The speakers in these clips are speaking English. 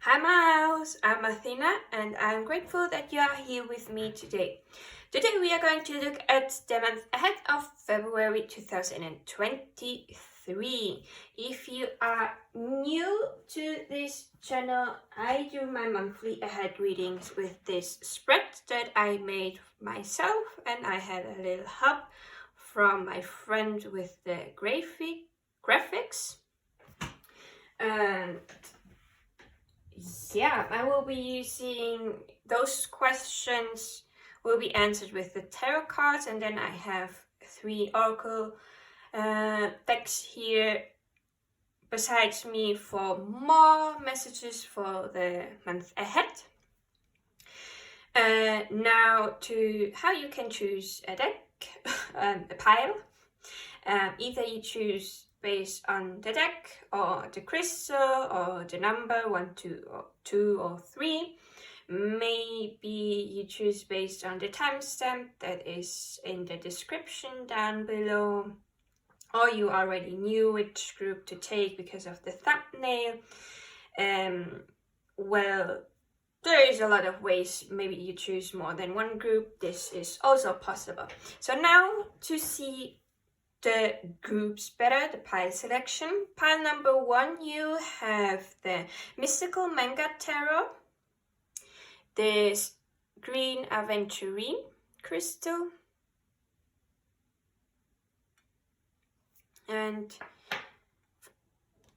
Hi Mouse, I'm Athina and I'm grateful that you are here with me today. Today we are going to look at the month ahead of February 2023. If you are new to this channel, I do my monthly ahead readings with this spread that I made myself, and I had a little help from my friend with the graphics. And yeah, I will be using those questions will be answered with the tarot cards, and then I have 3 oracle decks here besides me for more messages for the month ahead. Now to how you can choose a deck, a pile. Either you choose based on the deck or the crystal or the number 1, 2 or 3. Maybe you choose based on the timestamp that is in the description down below, or you already knew which group to take because of the thumbnail. Well, there is a lot of ways. Maybe you choose more than one group. This is also possible. So now to see the groups better, the pile selection. Pile number 1, you have the mystical Manga tarot, this green aventurine crystal, and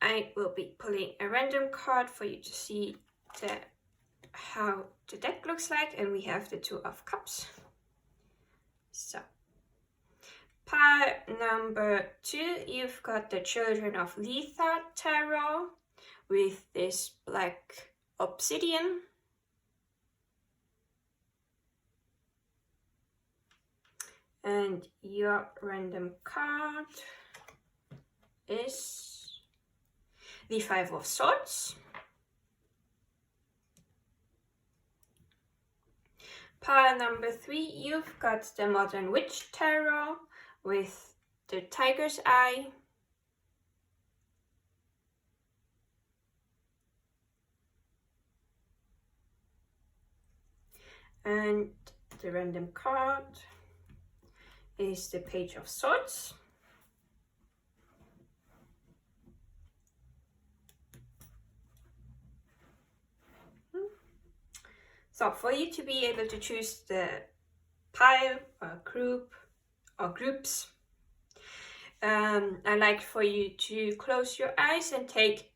I will be pulling a random card for you to see how the deck looks like. And we have the 2 of Cups. So pile number 2, you've got the Children of Letha tarot with this black obsidian. And your random card is the 5 of Swords. Pile number 3, you've got the Modern Witch tarot with the Tiger's Eye. And the random card is the Page of Swords. So for you to be able to choose the pile or group or groups, I'd like for you to close your eyes and take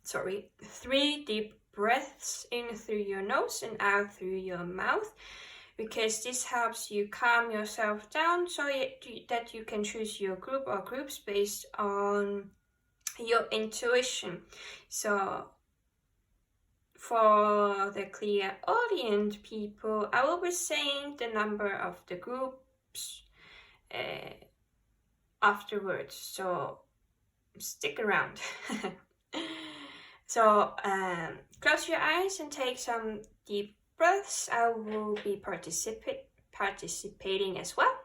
3 deep breaths in through your nose and out through your mouth, because this helps you calm yourself down so that you can choose your group or groups based on your intuition. So for the Clairaudiant people, I will be saying the number of the groups afterwards, so stick around. So close your eyes and take some deep breaths. I will be participating as well.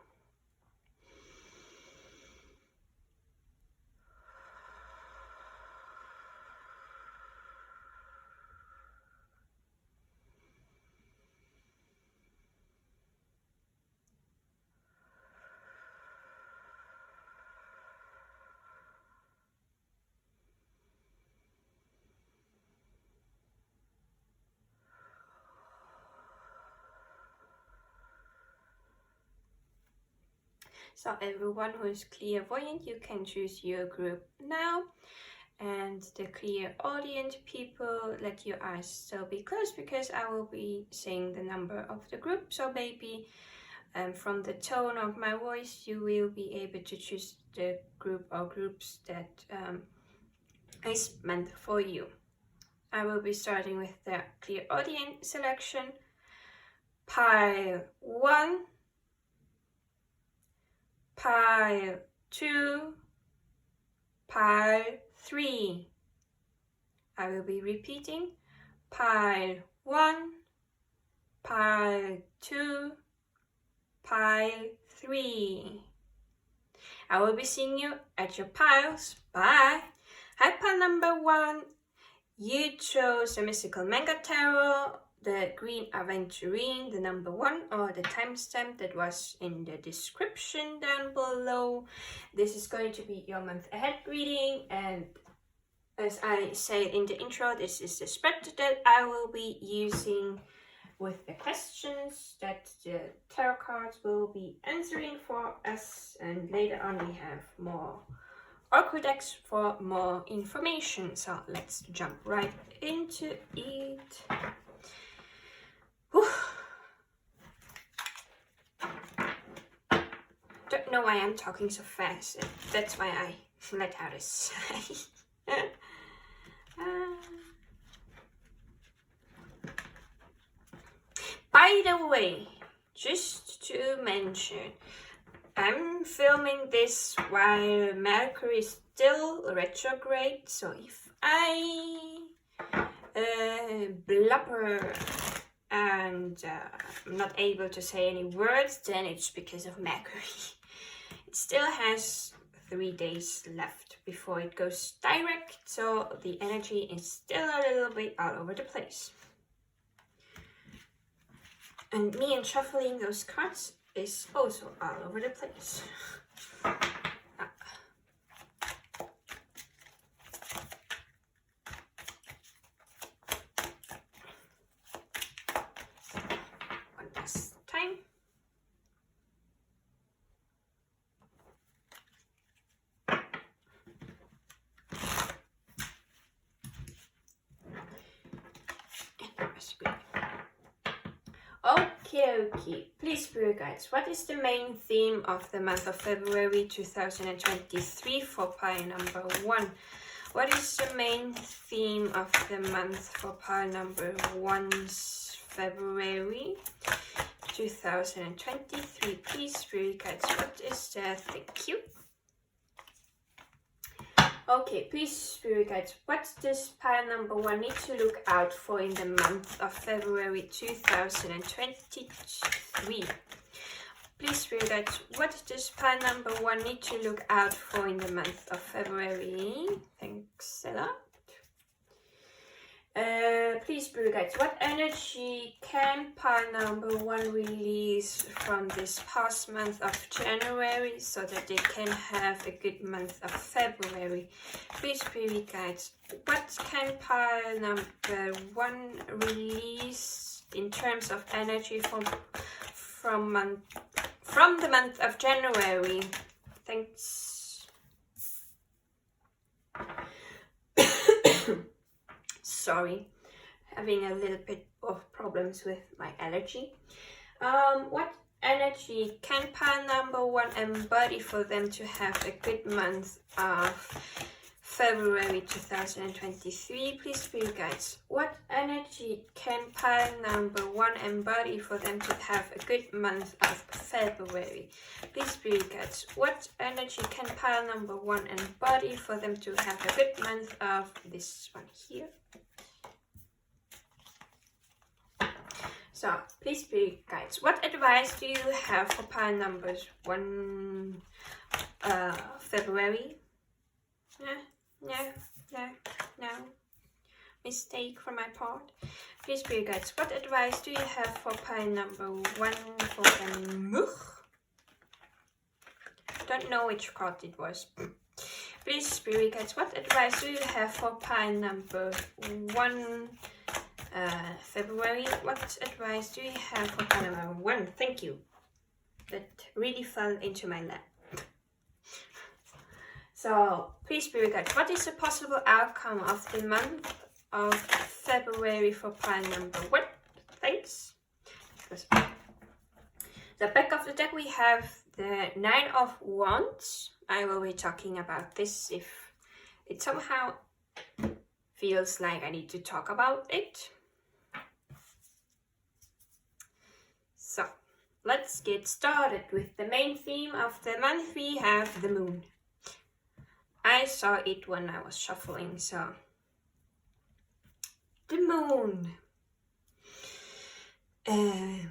So everyone who is clairvoyant, you can choose your group now. And the Clairaudiant people, let your eyes still be closed because I will be saying the number of the group. So maybe from the tone of my voice, you will be able to choose the group or groups that is meant for you. I will be starting with the Clairaudiant selection. Pile 1, pile 2, pile 3. I will be repeating. Pile 1, pile 2, pile 3. I will be seeing you at your piles. Bye. Hi, pile number 1. You chose a mystical Manga tarot, the green aventurine, the number 1, or the timestamp that was in the description down below. This is going to be your month ahead reading, and as I said in the intro, this is the spread that I will be using with the questions that the tarot cards will be answering for us, and later on we have more oracle decks for more information. So let's jump right into it. Whew. Don't know why I'm talking so fast. That's why I let out a sigh. By the way, just to mention, I'm filming this while Mercury is still retrograde, so if I blubber and I'm not able to say any words, then it's because of Mercury. It still has 3 days left before it goes direct, so the energy is still a little bit all over the place. And me and shuffling those cards is also all over the place. One last time. And that was good. Okay, please spirit guides, what is the main theme of the month of February 2023 for pile number 1? What is the main theme of the month for pile number 1's February 2023? Please spirit guides, what is that? Thank you. Okay, please spirit guides, what does pile number 1 need to look out for in the month of February 2023? Please spirit guides, what does pile number 1 need to look out for in the month of February? Thanks a lot. Please spirit guides, what energy can pile number 1 release from this past month of January so that they can have a good month of February? Please spirit guides, what can pile number 1 release in terms of energy from the month of January? Thanks. Sorry, having a little bit of problems with my allergy. What energy can pile number 1 embody for them to have a good month of February 2023? Please spirit guides, what energy can pile number 1 embody for them to have a good month of February? Please spirit guides, what energy can pile number 1 embody for them to have a good month of this one here? So, please spirit guides, what advice do you have for pile numbers 1 February? No. Mistake from my part. Please spirit guides, what advice do you have for pile number 1 for them? Don't know which card it was. Please spirit guides, what advice do you have for pile number 1 February? What advice do you have for pile number 1? Thank you. That really fell into my lap. So, please spirit guides, what is the possible outcome of the month of February for pile number 1? Thanks. The back of the deck we have the 9 of Wands. I will be talking about this if it somehow feels like I need to talk about it. So, let's get started with the main theme of the month. We have the moon. I saw it when I was shuffling, so the moon. A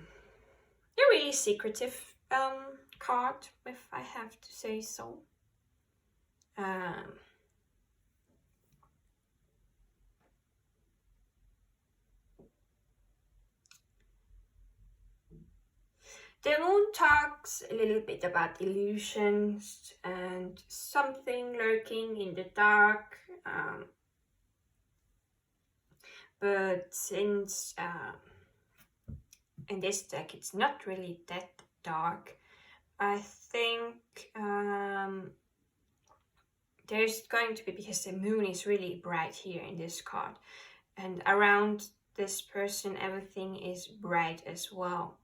really secretive card, if I have to say so. The moon talks a little bit about illusions and something lurking in the dark. But since in this deck it's not really that dark, I think there's going to be, because the moon is really bright here in this card, and around this person everything is bright as well.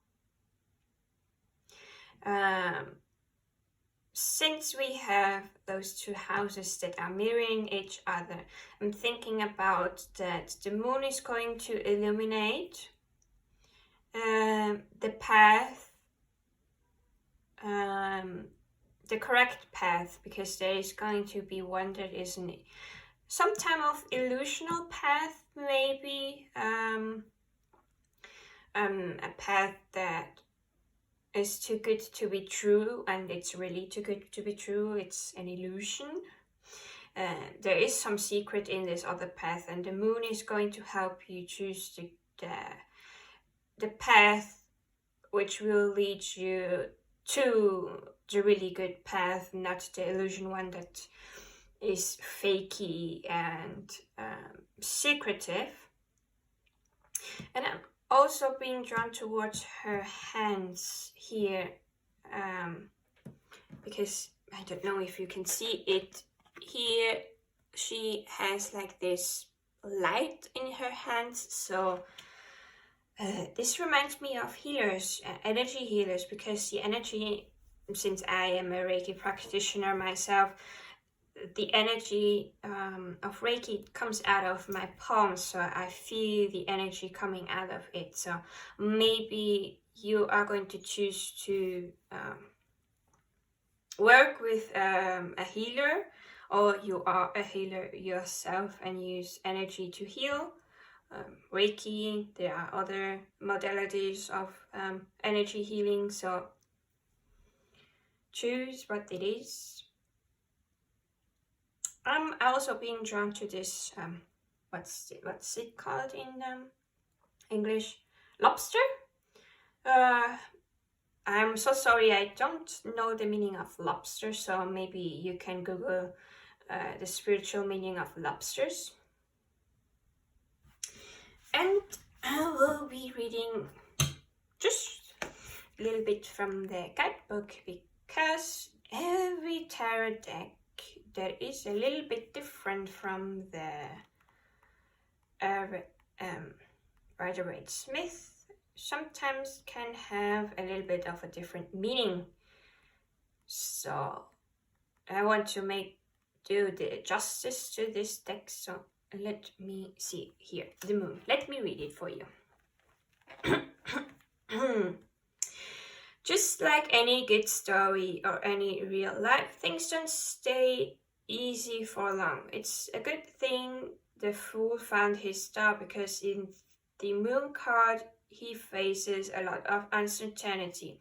Since we have those two houses that are mirroring each other, I'm thinking about that the moon is going to illuminate the path, the correct path, because there is going to be one that is some type of illusional path, maybe a path that is too good to be true, and it's really too good to be true. It's an illusion. There is some secret in this other path, and the moon is going to help you choose the path which will lead you to the really good path, not the illusion one that is fakey and secretive. And I'm also being drawn towards her hands here, because I don't know if you can see it here. She has like this light in her hands, so this reminds me of healers, energy healers, because the energy, since I am a Reiki practitioner myself, the energy of Reiki comes out of my palms, so I feel the energy coming out of it. So maybe you are going to choose to work with a healer, or you are a healer yourself and use energy to heal. Reiki, there are other modalities of energy healing, so choose what it is. I'm also being drawn to this, what's it called in English? Lobster? I'm so sorry, I don't know the meaning of lobster, so maybe you can Google the spiritual meaning of lobsters. And I will be reading just a little bit from the guidebook, because every tarot deck that is a little bit different from the Rider-Waite-Smith sometimes can have a little bit of a different meaning. So I want to do the justice to this deck, so let me see here, the moon. Let me read it for you. Just like any good story or any real life, things don't stay easy for long. It's a good thing the fool found his star, because in the moon card he faces a lot of uncertainty.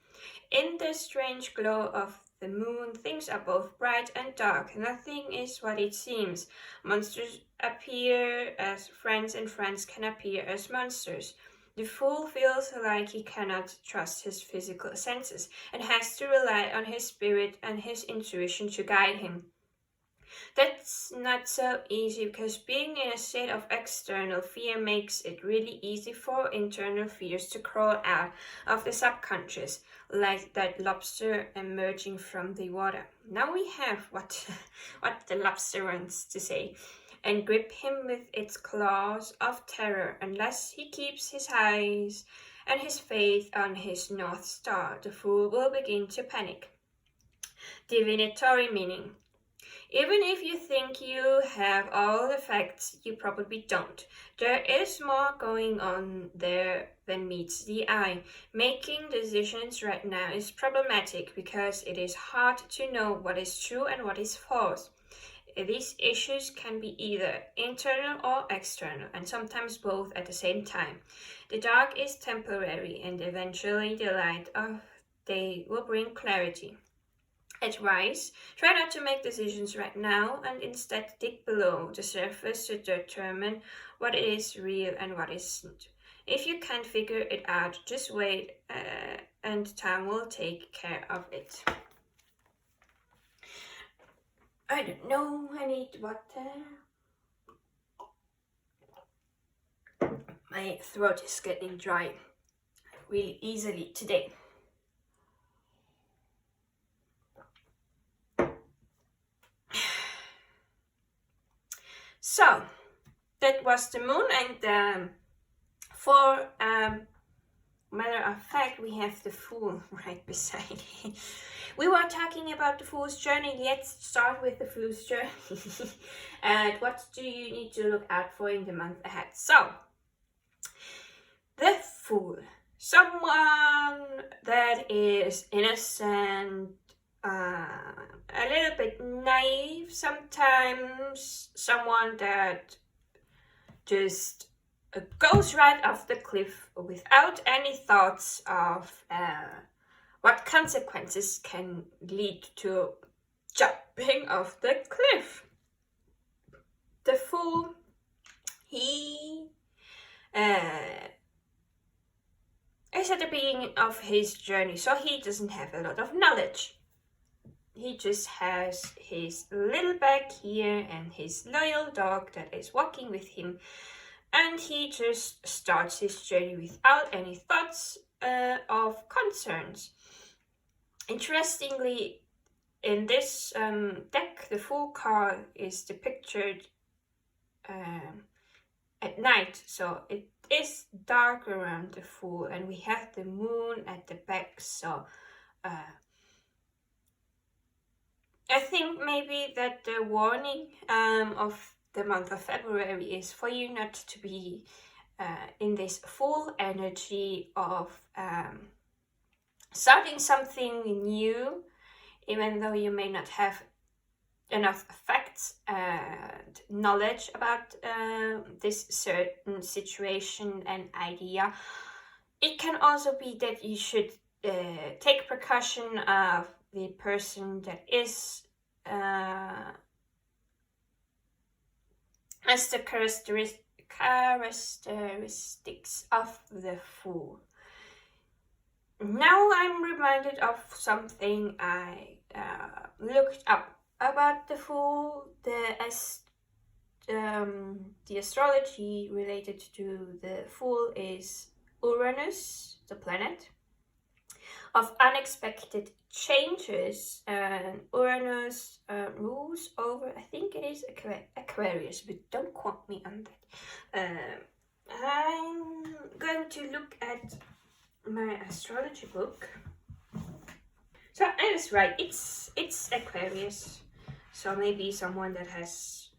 In the strange glow of the moon, things are both bright and dark. Nothing is what it seems. Monsters appear as friends, and friends can appear as monsters. The fool feels like he cannot trust his physical senses and has to rely on his spirit and his intuition to guide him. That's not so easy, because being in a state of external fear makes it really easy for internal fears to crawl out of the subconscious, like that lobster emerging from the water. Now we have what the lobster wants to say, and grip him with its claws of terror. Unless he keeps his eyes and his faith on his North Star, the fool will begin to panic. Divinatory meaning. Even if you think you have all the facts, you probably don't. There is more going on there than meets the eye. Making decisions right now is problematic, because it is hard to know what is true and what is false. These issues can be either internal or external, and sometimes both at the same time. The dark is temporary, and eventually the light of day will bring clarity. Advice: try not to make decisions right now, and instead dig below the surface to determine what is real and what isn't. If you can't figure it out, just wait and time will take care of it. I don't know, I need water. My throat is getting dry really easily today. So, that was the moon, and for matter of fact, we have the Fool right beside it. We were talking about the Fool's journey. Let's start with the Fool's journey. And what do you need to look out for in the month ahead? So, the Fool. Someone that is innocent, a little bit naive sometimes, someone that just goes right off the cliff without any thoughts of what consequences can lead to jumping off the cliff. The Fool, he is at the beginning of his journey, so he doesn't have a lot of knowledge. He just has his little bag here and his loyal dog that is walking with him, and he just starts his journey without any thoughts of concerns. Interestingly, in this deck, the Fool card is depicted at night, so it is dark around the Fool, and we have the moon at the back, so I think maybe that the warning of the month of February is for you not to be in this full energy of starting something new, even though you may not have enough facts and knowledge about this certain situation and idea. It can also be that you should take precaution of the person that is as the characteristics of the Fool. Now I'm reminded of something I looked up about the Fool. The astrology related to the Fool is Uranus, the planet of unexpected changes, and Uranus rules over, I think it is Aquarius, but don't quote me on that. I'm going to look at my astrology book. So I was right, it's Aquarius. So maybe someone that has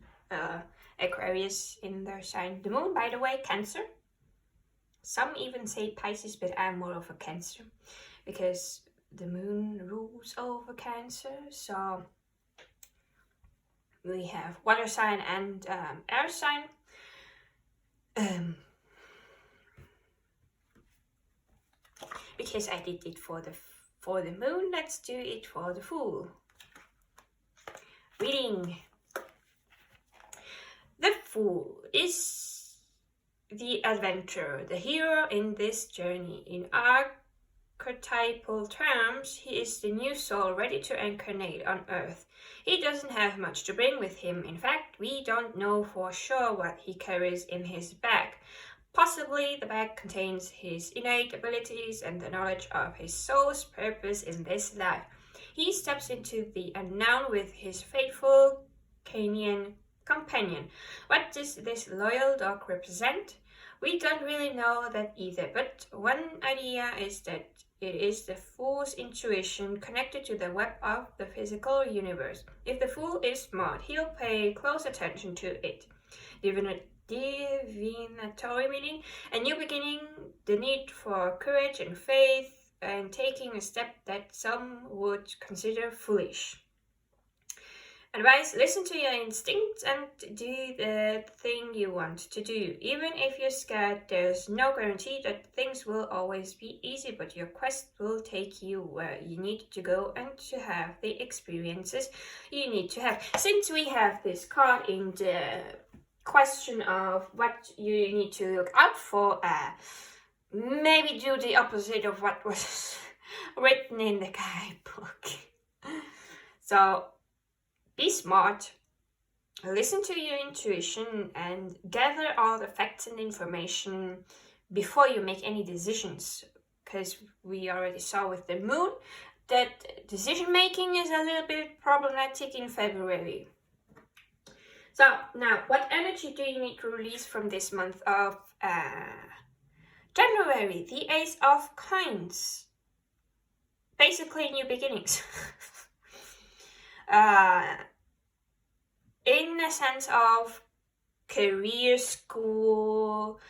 Aquarius in their sign. The moon, by the way, Cancer. Some even say Pisces, but I'm more of a Cancer, because the moon rules over Cancer. So we have water sign and air sign. Because I did it for the moon, let's do it for the Fool. Reading. The Fool is the adventurer, the hero in this journey. In archetypal terms, he is the new soul ready to incarnate on Earth. He doesn't have much to bring with him. In fact, we don't know for sure what he carries in his bag. Possibly the bag contains his innate abilities and the knowledge of his soul's purpose in this life. He steps into the unknown with his faithful canine companion. What does this loyal dog represent? We don't really know that either, but one idea is that it is the Fool's intuition connected to the web of the physical universe. If the Fool is smart, he'll pay close attention to it. Divinatory meaning, a new beginning, the need for courage and faith, and taking a step that some would consider foolish. Advice: listen to your instincts and do the thing you want to do. Even if you're scared, there's no guarantee that things will always be easy, but your quest will take you where you need to go and to have the experiences you need to have. Since we have this card in the question of what you need to look out for, maybe do the opposite of what was written in the guidebook. So be smart, listen to your intuition, and gather all the facts and information before you make any decisions, because we already saw with the moon that decision making is a little bit problematic in February. So now, what energy do you need to release from this month of January? The Ace of Coins. Basically new beginnings. In the sense of career, school,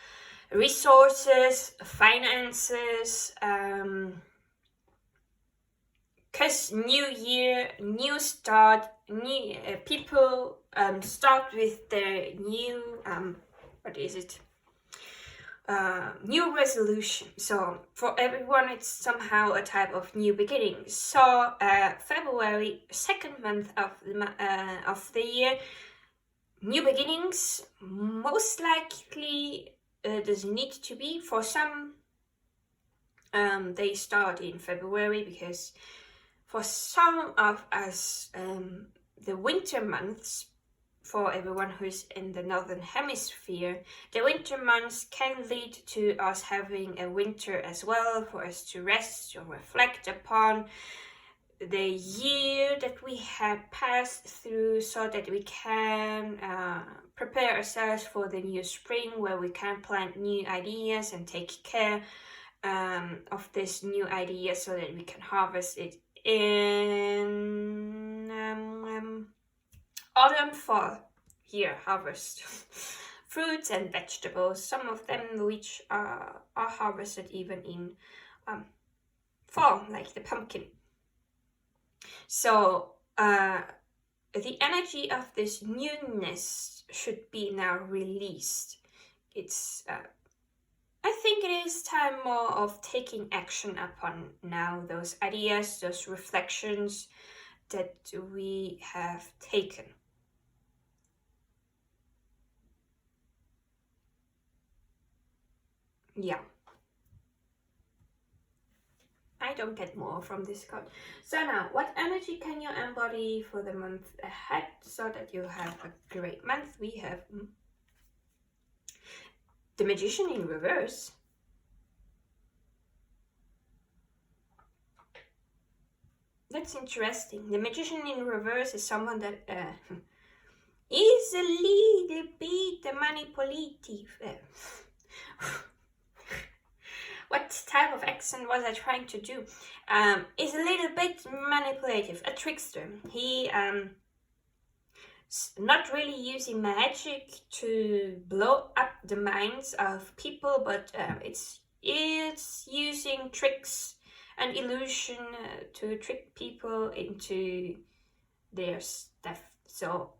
resources, finances, because new year, new start, new people start with their new, new resolution. So for everyone it's somehow a type of new beginning. So February, second month of the year, new beginnings. Most likely does need to be for some. They start in February because for some of us, the winter months, for everyone who's in the northern hemisphere, the winter months can lead to us having a winter as well, for us to rest or reflect upon the year that we have passed through, so that we can prepare ourselves for the new spring, where we can plant new ideas and take care of this new idea, so that we can harvest it in autumn, fall, here, harvest. Fruits and vegetables, some of them which are harvested even in fall, like the pumpkin. So the energy of this newness should be now released. It's I think it is time more of taking action upon now those ideas, those reflections that we have taken. Yeah. I don't get more from this card. So now, what energy can you embody for the month ahead so that you have a great month? We have the Magician in reverse. That's interesting. The Magician in reverse is someone that is a little bit manipulative. What type of accent was I trying to do? Is a little bit manipulative, a trickster. He not really using magic to blow up the minds of people, but it's using tricks and illusion to trick people into their stuff. So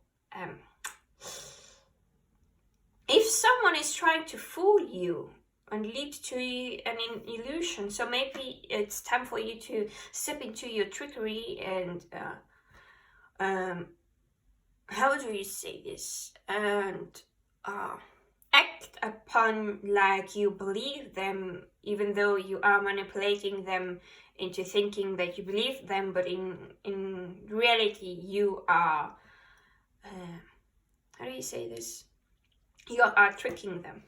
if someone is trying to fool you and lead to an illusion, so maybe it's time for you to step into your trickery and how do you say this, and act upon like you believe them, even though you are manipulating them into thinking that you believe them, but in reality you are how do you say this, you are tricking them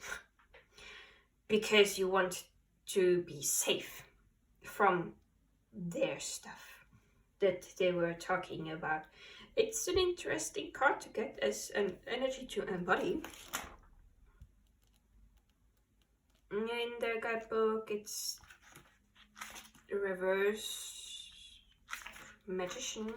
because you want to be safe from their stuff that they were talking about. It's an interesting card to get as an energy to embody. In the guidebook, it's the reverse Magician.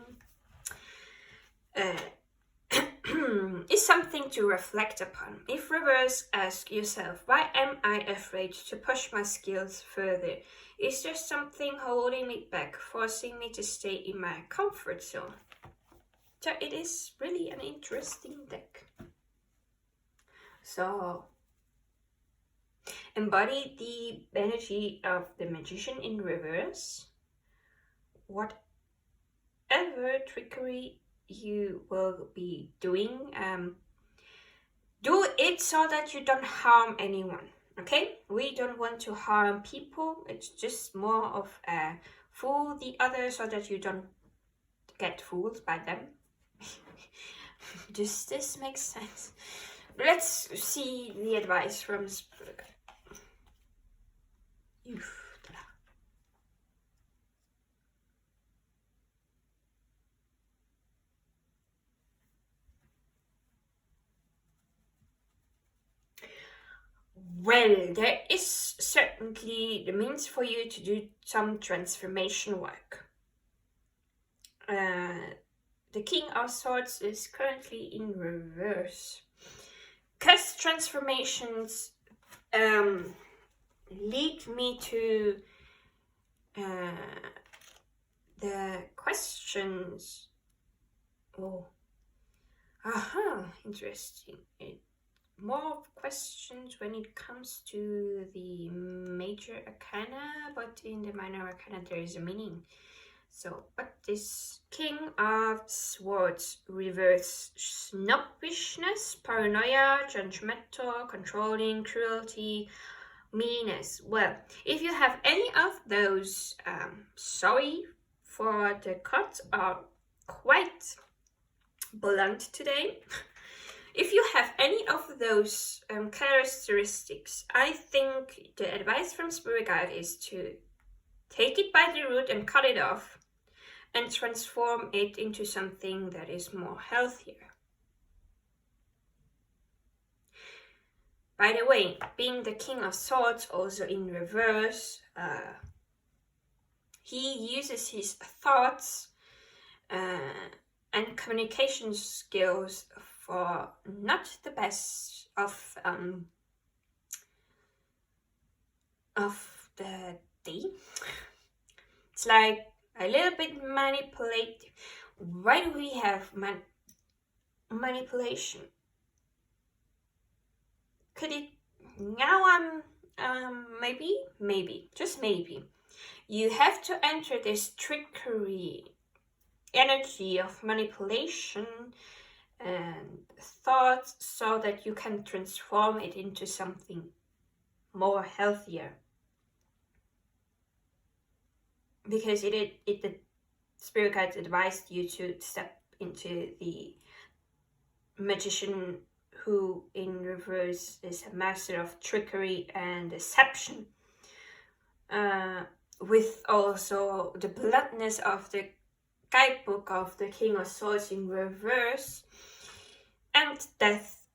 Is something to reflect upon. If reverse, ask yourself, why am I afraid to push my skills further? Is there something holding me back, forcing me to stay in my comfort zone? So it is really an interesting deck. So embody the energy of the Magician in reverse. Whatever trickery you will be doing, do it so that you don't harm anyone. Okay, we don't want to harm people. It's just more of fool the other so that you don't get fooled by them. Does this make sense? Let's see the advice from Spirit. Well, there is certainly the means for you to do some transformation work. The King of Swords is currently in reverse. Because transformations lead me to the questions. Oh, interesting. More questions when it comes to the major arcana, but in the minor arcana there is a meaning. So, but this King of Swords reverse snobbishness, paranoia, judgmental, controlling, cruelty, meanness. Well, if you have any of those, sorry for the cuts are quite blunt today. If you have any of those characteristics, I think the advice from Spirit Guide is to take it by the root and cut it off and transform it into something that is more healthier. By the way, being the King of Swords also in reverse, he uses his thoughts and communication skills for not the best of the day. It's like a little bit manipulative. Why do we have manipulation? Could it now? Maybe, just maybe, you have to enter this trickery energy of manipulation and thoughts so that you can transform it into something more healthier. Because the Spirit Guides advised you to step into the magician who in reverse is a master of trickery and deception, with also the bluntness of the guidebook of the King of Swords in reverse, and death,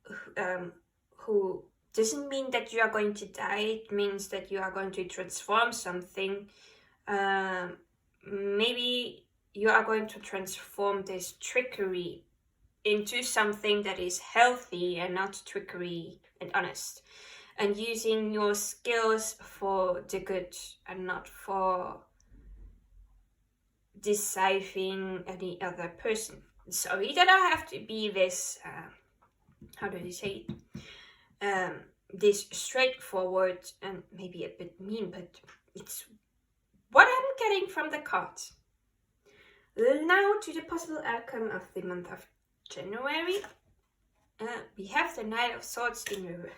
who doesn't mean that you are going to die, it means that you are going to transform something. Maybe you are going to transform this trickery into something that is healthy and not trickery and honest, and using your skills for the good and not for deceiving any other person. Sorry that I have to be this, how do you say it? This straightforward and maybe a bit mean, but it's what I'm getting from the cards. Now to the possible outcome of the month of January. We have the Knight of Swords in reverse.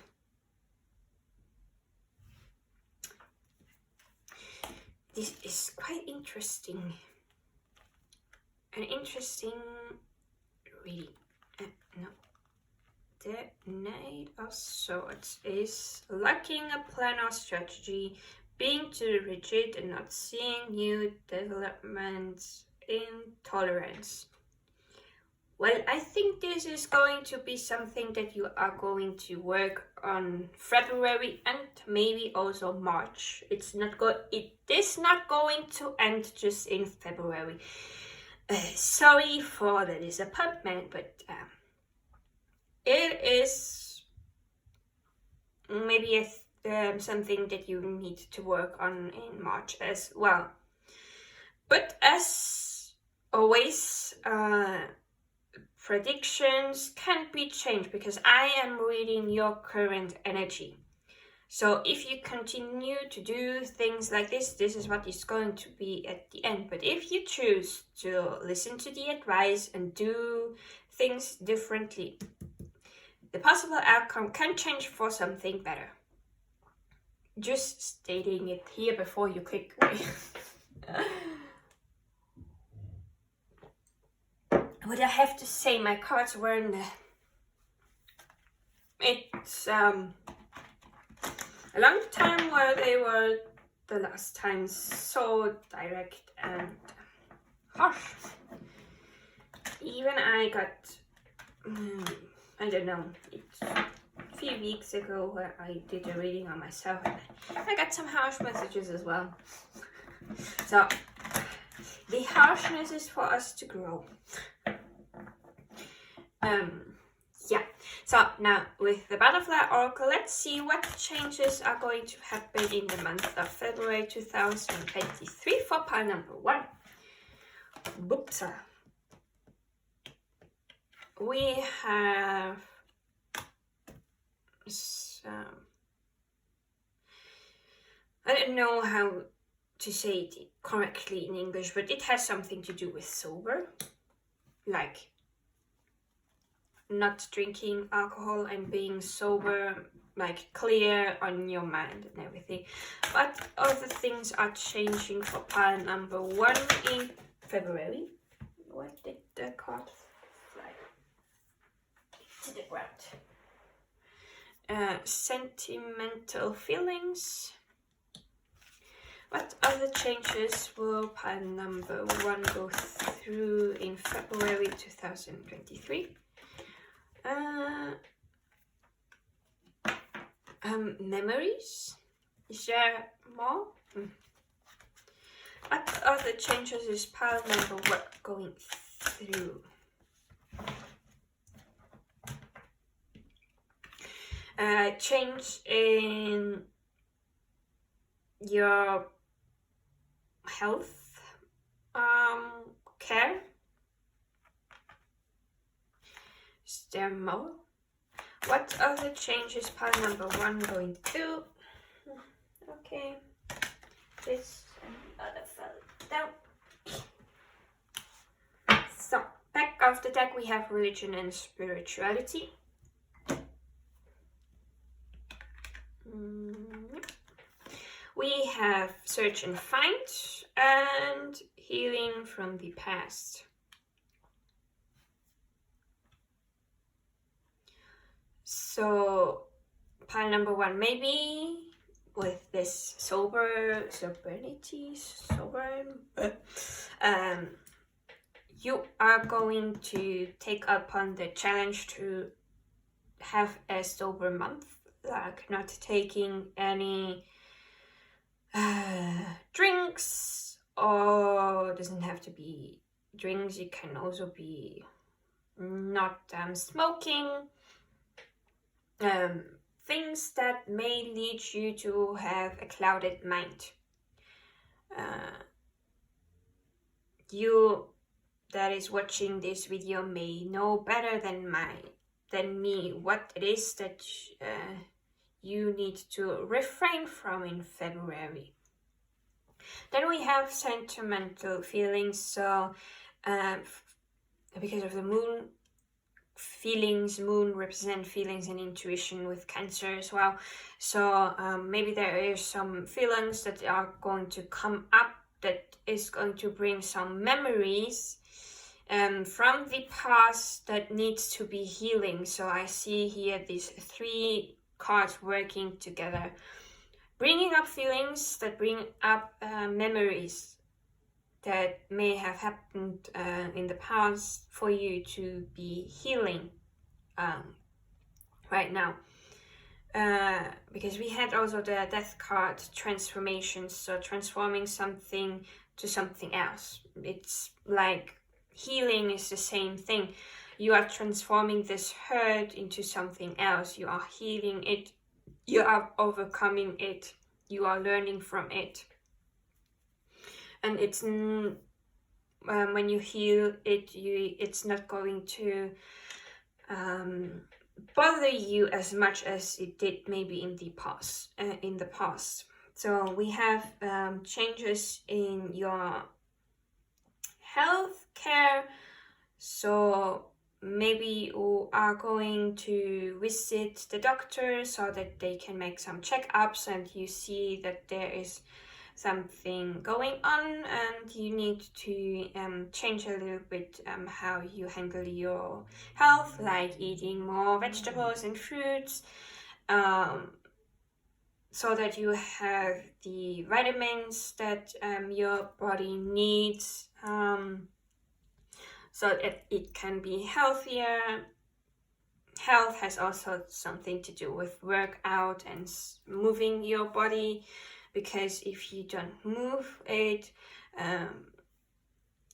This is quite interesting. An interesting reading. No. The Knight of Swords is lacking a plan or strategy, being too rigid and not seeing new developments, intolerance. Well, I think this is going to be something that you are going to work on February and maybe also March. It is not going to end just in February. Sorry for the disappointment, but it is maybe something that you need to work on in March as well. But as always, predictions can be changed because I am reading your current energy. So if you continue to do things like this, this is what is going to be at the end. But if you choose to listen to the advice and do things differently, the possible outcome can change for something better. Just stating it here before you click away. but I have to say my cards weren't, it's a long time where they were the last time so direct and harsh. Even I got, I don't know, it's a few weeks ago where I did a reading on myself and I got some harsh messages as well. So the harshness is for us to grow. Yeah, so now with the Butterfly Oracle, let's see what changes are going to happen in the month of February 2023 for pile number 1. Whoops. We have some, I don't know how to say it correctly in English, but it has something to do with sober, like not drinking alcohol and being sober, like clear on your mind and everything. But other things are changing for pile number 1 in February. Where did the card fly? To the ground. Sentimental feelings. What other changes will pile number 1 go through in February 2023? Memories? Is there more? What other changes is pile number 1 going through? Change in your health care. Is there more? What other changes pile number 1 going through? Okay, this and the other fell down. So, back of the deck we have religion and spirituality. We have search and find and healing from the past. So pile number 1, maybe with this you are going to take upon the challenge to have a sober month, like not taking any drinks, or doesn't have to be drinks, it can also be not smoking, things that may lead you to have a clouded mind. You that is watching this video may know better than me what it is that you need to refrain from in February. Then we have sentimental feelings. So because of the moon, moon represent feelings and intuition with Cancer as well. So maybe there is some feelings that are going to come up that is going to bring some memories from the past that needs to be healing. So I see here these 3 cards working together, bringing up feelings that bring up memories that may have happened in the past for you to be healing right now. Because we had also the death card, transformation, so transforming something to something else. It's like healing is the same thing. You are transforming this hurt into something else. You are healing it. You are overcoming it. You are learning from it. And it's when you heal it, it's not going to bother you as much as it did maybe in the past. So we have changes in your health care. So maybe you are going to visit the doctor so that they can make some checkups and you see that there is something going on, and you need to change a little bit how you handle your health, like eating more vegetables and fruits, so that you have the vitamins that your body needs, so that it can be healthier. Health has also something to do with workout and moving your body, because if you don't move it,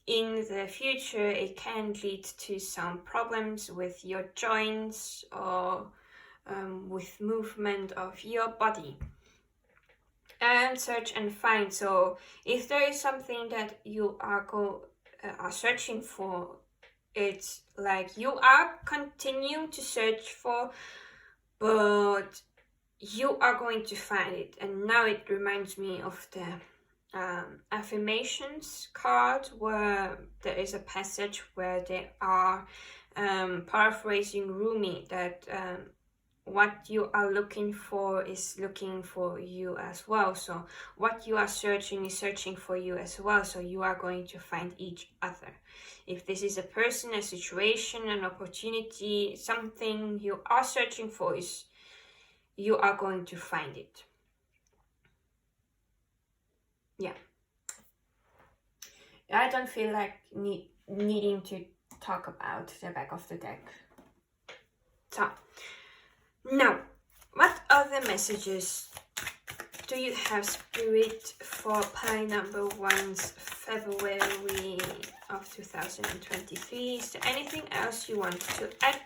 in the future it can lead to some problems with your joints or with movement of your body. And search and find. So if there is something that you are searching for, it's like you are continuing to search for, but you are going to find it. And now it reminds me of the affirmations card, where there is a passage where they are paraphrasing Rumi, that what you are looking for is looking for you as well. So what you are searching is searching for you as well. So you are going to find each other. If this is a person, a situation, an opportunity, something you are searching for, is you are going to find it. Yeah. I don't feel like needing to talk about the back of the deck. So now, what other messages do you have, Spirit, for pile number 1's February of 2023? Is there anything else you want to add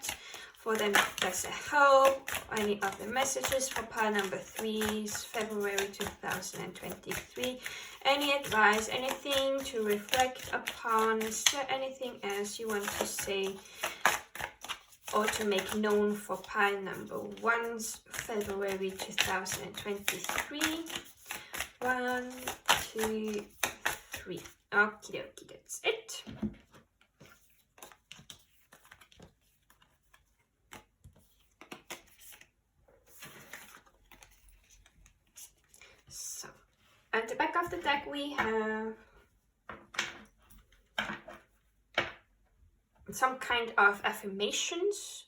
for them as a whole? Any other messages for pile number 3's February 2023? Any advice, anything to reflect upon? Is there anything else you want to say or to make known for pile number 1's February 2023? 1, 2, 3. Okie dokie, that's it. So, at the back of the deck we have some kind of affirmations,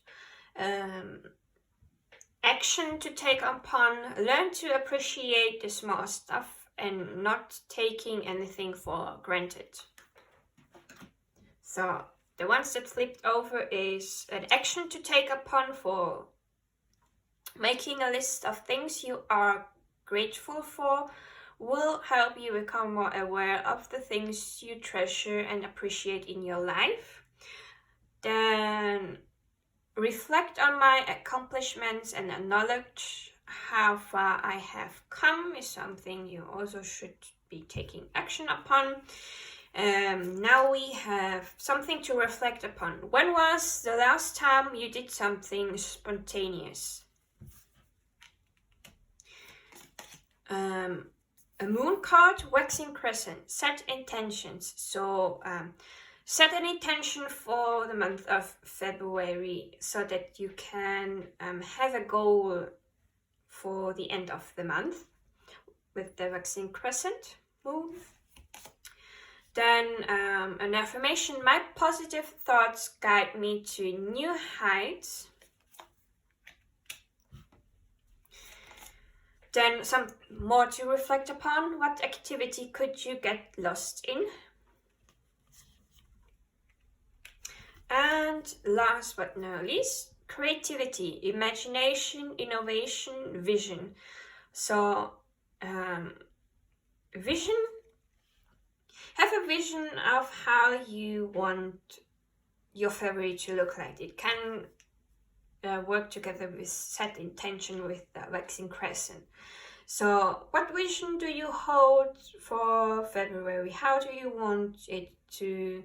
action to take upon, learn to appreciate the small stuff and not taking anything for granted. So the ones that flipped over is an action to take upon, for making a list of things you are grateful for will help you become more aware of the things you treasure and appreciate in your life. Then reflect on my accomplishments and acknowledge how far I have come is something you also should be taking action upon. Now we have something to reflect upon. When was the last time you did something spontaneous? A moon card, waxing crescent, set intentions. So set an intention for the month of February so that you can have a goal for the end of the month with the waxing crescent moon. Then an affirmation, my positive thoughts guide me to new heights. Then some more to reflect upon. What activity could you get lost in? And last but not least, creativity, imagination, innovation, vision. So vision, have a vision of how you want your February to look like. It can work together with set intention with the waxing crescent. So what vision do you hold for February? How do you want it to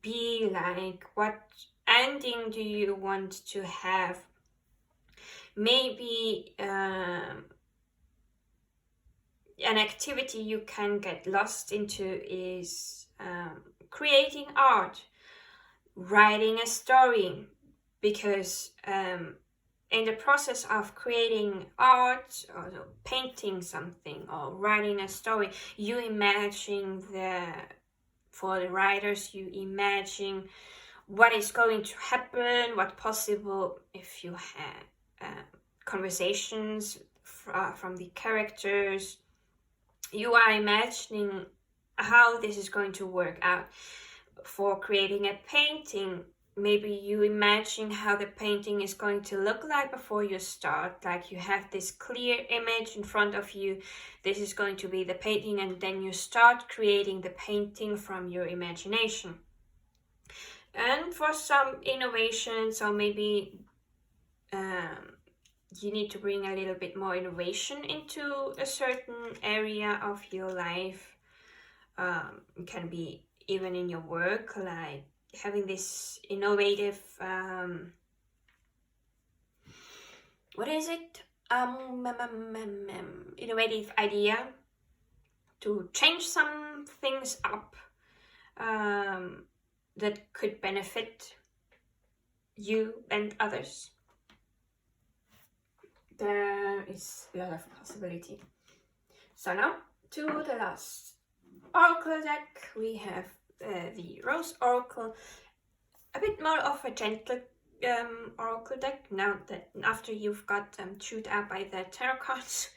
be like? What ending do you want to have? Maybe an activity you can get lost into is creating art, writing a story, because in the process of creating art or painting something or writing a story, you imagine for the writers, you imagine what is going to happen, what possible if you have conversations from the characters. You are imagining how this is going to work out. For creating a painting, maybe you imagine how the painting is going to look like before you start. Like you have this clear image in front of you. This is going to be the painting, and then you start creating the painting from your imagination. And for some innovations, or maybe you need to bring a little bit more innovation into a certain area of your life. It can be even in your work, like having this innovative innovative idea to change some things up that could benefit you and others. There is a lot of possibility. So now to the last oracle deck. We have the Rose Oracle, a bit more of a gentle oracle deck. Now that after you've got chewed out by the tarot cards,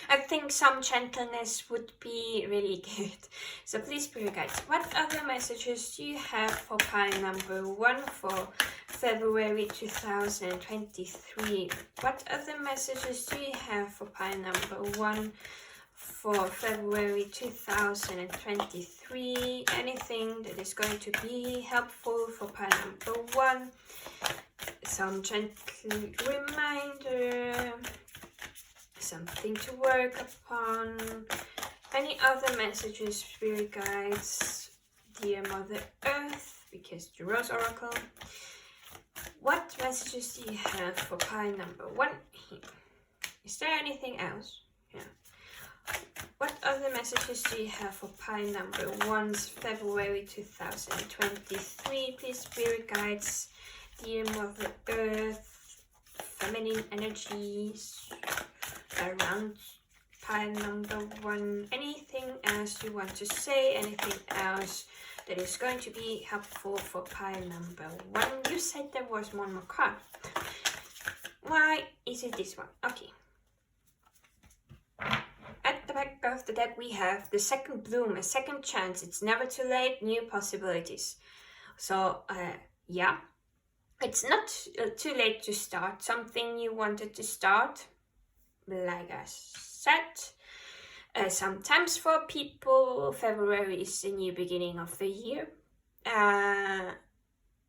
I think some gentleness would be really good. So please, Spirit guides, what other messages do you have for pile number 1 for February 2023? What other messages do you have for pile number 1 for February 2023? Anything that is going to be helpful for pile number 1? Some gentle reminder, something to work upon. Any other messages, Spirit guides, dear Mother Earth, because the Rose Oracle. What messages do you have for pile number 1 here? Is there anything else? Yeah. What other messages do you have for pile number 1's February 2023? Please, Spirit guides, dear Mother Earth, feminine energies around pile number 1. Anything else you want to say? Anything else that is going to be helpful for pile number 1? You said there was one more card. Why is it this one? Okay. At the back of the deck we have the second bloom, a second chance. It's never too late, new possibilities. So yeah, it's not too late to start something you wanted to start. Like I said, sometimes for people February is the new beginning of the year.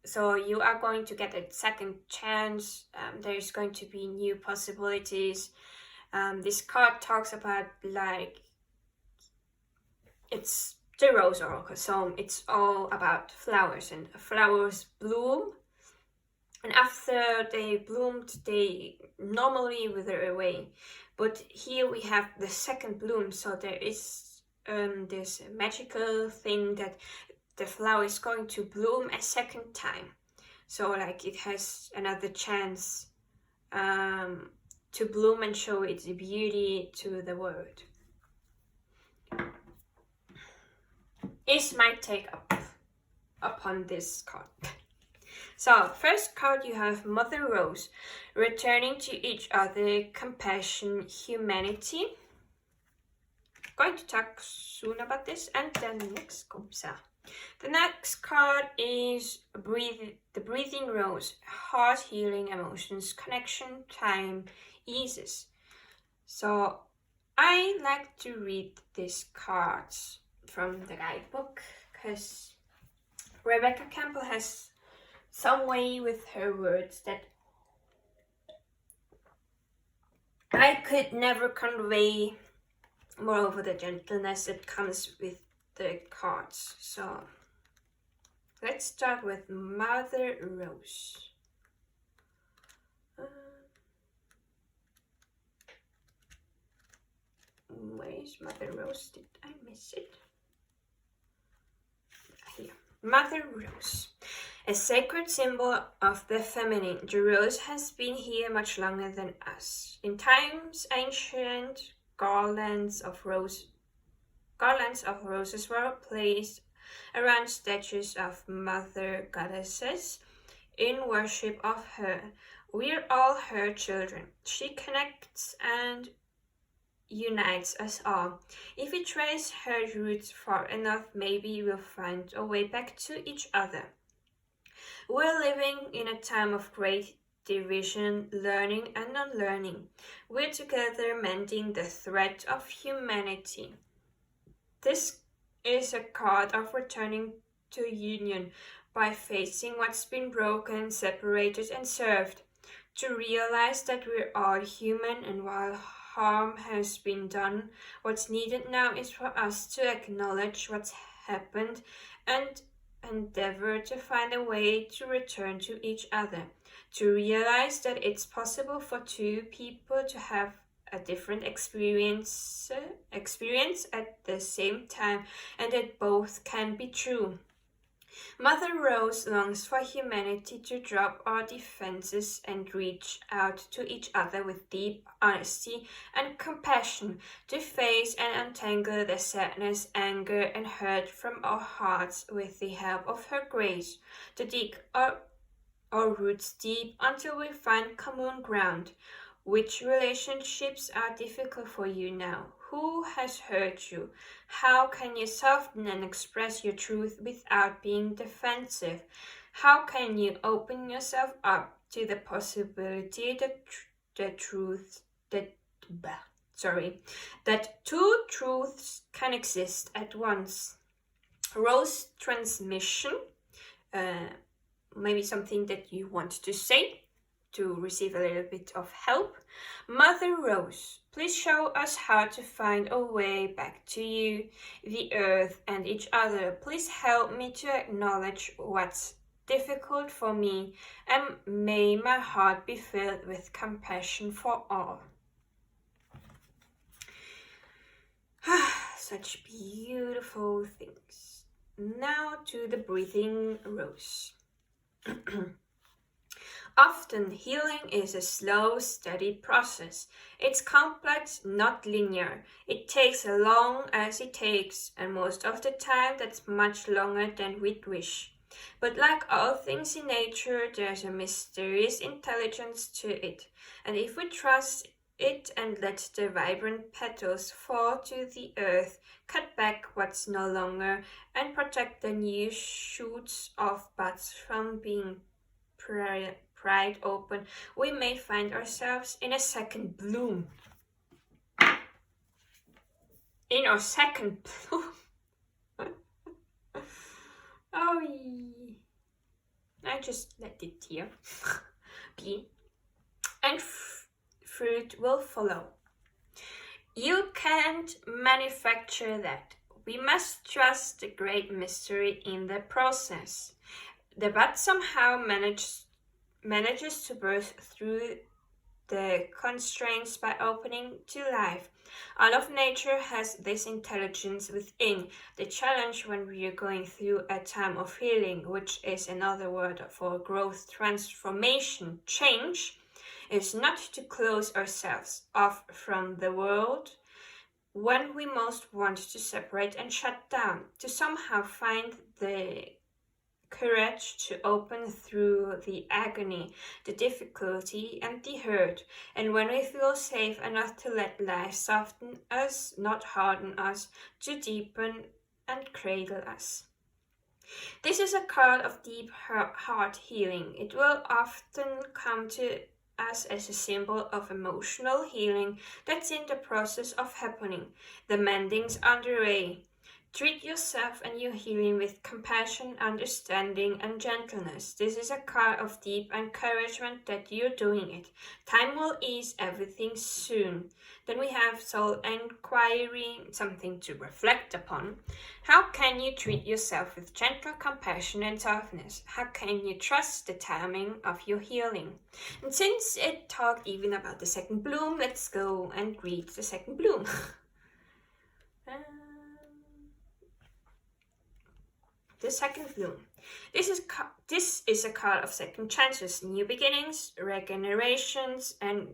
So you are going to get a second chance. There's going to be new possibilities. This card talks about, like, it's the Rose Oracle, so it's all about flowers, and flowers bloom, and after they bloomed they normally wither away, but here we have the second bloom. So there is this magical thing that the flower is going to bloom a second time, so like it has another chance to bloom and show its beauty to the world. Is my take upon this card. So first card you have Mother Rose, returning to each other, compassion, humanity. Going to talk soon about this. And then next comes the next card is the Breathing Rose, heart, healing, emotions, connection, time, eases. So I like to read these cards from the guidebook because Rebecca Campbell has some way with her words that I could never convey. Moreover, the gentleness that comes with the cards. So let's start with Mother Rose. Where is Mother Rose? Did I miss it? Here. Mother Rose. A sacred symbol of the feminine, the rose has been here much longer than us. In times ancient, garlands of roses were placed around statues of mother goddesses in worship of her. We're all her children. She connects and unites us all. If we trace her roots far enough, maybe we'll find a way back to each other. We're living in a time of great division, learning and unlearning. We're together mending the thread of humanity. This is a card of returning to union by facing what's been broken, separated and served. To realize that we're all human, and while harm has been done, what's needed now is for us to acknowledge what's happened and endeavor to find a way to return to each other. To realize that it's possible for two people to have a different experience at the same time, and that both can be true. Mother Rose longs for humanity to drop our defenses and reach out to each other with deep honesty and compassion, to face and untangle the sadness, anger, and hurt from our hearts with the help of her grace, to dig our roots deep until we find common ground. Which relationships are difficult for you now? Who has hurt you? How can you soften and express your truth without being defensive? How can you open yourself up to the possibility that two truths can exist at once? Rose transmission, maybe something that you want to say to receive a little bit of help. Mother Rose, please show us how to find a way back to you, the earth, and each other. Please help me to acknowledge what's difficult for me, and may my heart be filled with compassion for all. Such beautiful things. Now to the breathing rose. Often, healing is a slow, steady process. It's complex, not linear. It takes as long as it takes, and most of the time that's much longer than we'd wish. But like all things in nature, there's a mysterious intelligence to it, and if we trust it and let the vibrant petals fall to the earth, cut back what's no longer, and protect the new shoots of buds from being pried open, we may find ourselves in a second bloom. In our second bloom. Oh, I just let it here be. And fruit will follow. You can't manufacture that. We must trust the great mystery in the process. The bud somehow manages to burst through the constraints by opening to life. All of nature has this intelligence within. The challenge when we are going through a time of healing, which is another word for growth, transformation, change, is not to close ourselves off from the world when we most want to separate and shut down, to somehow find the courage to open through the agony, the difficulty, and the hurt, and when we feel safe enough to let life soften us, not harden us, to deepen and cradle us. This is a card of deep heart healing. It will often come to us as a symbol of emotional healing that's in the process of happening. The mending's underway. Treat yourself and your healing with compassion, understanding, and gentleness. This is a card of deep encouragement that you're doing it. Time will ease everything soon. Then we have soul inquiry, something to reflect upon. How can you treat yourself with gentle compassion and softness? How can you trust the timing of your healing? And since it talked even about the second bloom, let's go and read the second bloom. the second bloom. This is a card of second chances, new beginnings, regenerations, and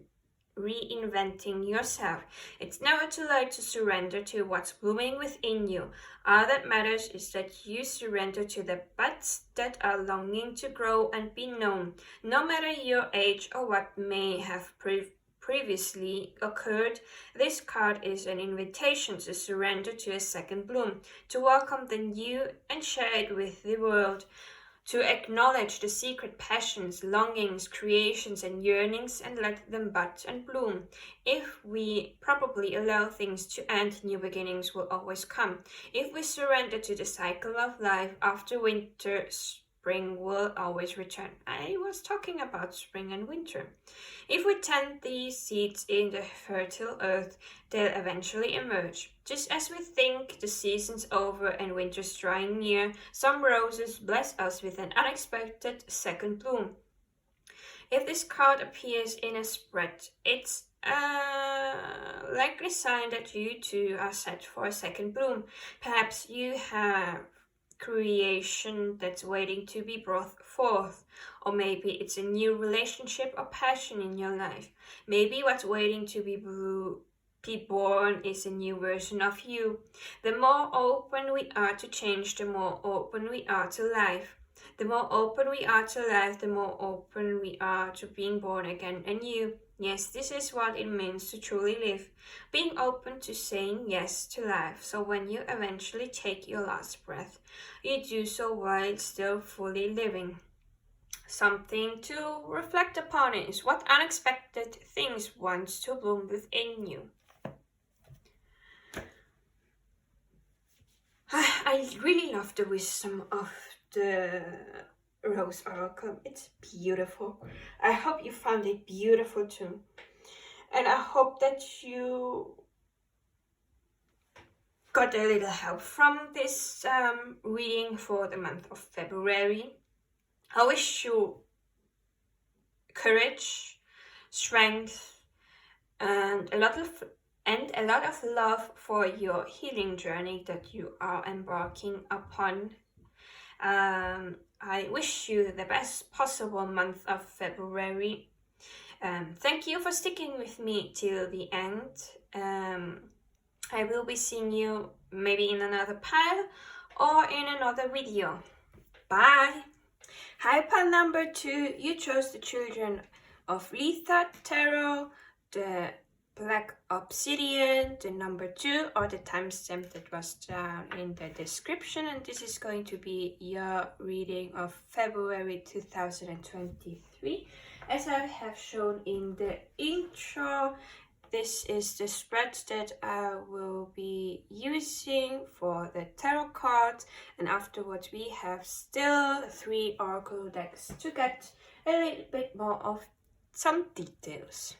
reinventing yourself. It's never too late to surrender to what's blooming within you. All that matters is that you surrender to the buds that are longing to grow and be known, no matter your age or what may have previously occurred. This card is an invitation to surrender to a second bloom, to welcome the new and share it with the world, to acknowledge the secret passions, longings, creations, and yearnings and let them bud and bloom. If we probably allow things to end, new beginnings will always come. If we surrender to the cycle of life, after winter, spring will always return. I was talking about spring and winter. If we tend these seeds in the fertile earth, they'll eventually emerge. Just as we think the season's over and winter's drawing near, some roses bless us with an unexpected second bloom. If this card appears in a spread, it's a likely sign that you too are set for a second bloom. Perhaps you have creation that's waiting to be brought forth, or maybe it's a new relationship or passion in your life. Maybe what's waiting to be born is a new version of you. The more open we are to change, the more open we are to life. The more open we are to life, the more open we are to being born again anew. Yes, this is what it means to truly live. Being open to saying yes to life. So when you eventually take your last breath, you do so while still fully living. Something to reflect upon is what unexpected things want to bloom within you. I really love the wisdom of the Rose Oracle. It's beautiful. I hope you found it beautiful too. And I hope that you got a little help from this reading for the month of February. I wish you courage, strength, and a lot of love for your healing journey that you are embarking upon. I wish you the best possible month of February. Thank you for sticking with me till the end. I will be seeing you maybe in another pile or in another video. Bye! Hi, pile number 2. You chose the Children of Letha Tarot, the Black Obsidian, the number 2, or the timestamp that was down in the description, and this is going to be your reading of February 2023. As I have shown in the intro, this is the spread that I will be using for the tarot cards, and afterwards we have still 3 oracle decks to get a little bit more of some details.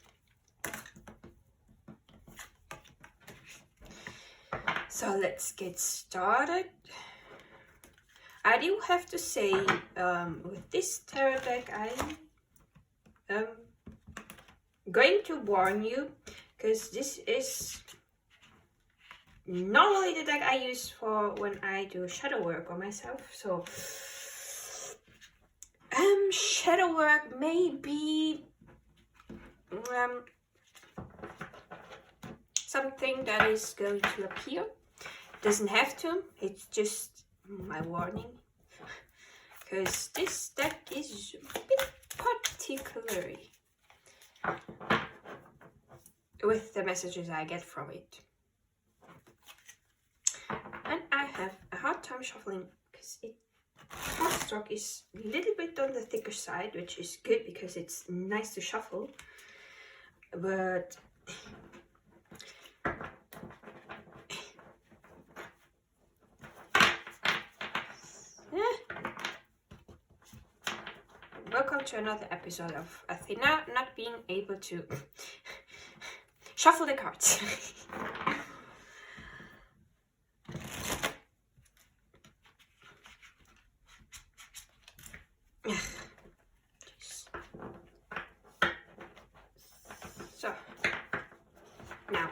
So let's get started. I do have to say, with this tarot deck, I'm going to warn you, because this is normally the deck I use for when I do shadow work on myself. So shadow work may be something that is going to appear. Doesn't have to, it's just my warning, because this deck is a bit particular with the messages I get from it, and I have a hard time shuffling because cardstock is a little bit on the thicker side, which is good because it's nice to shuffle, but welcome to another episode of Athina not being able to shuffle the cards. So, now,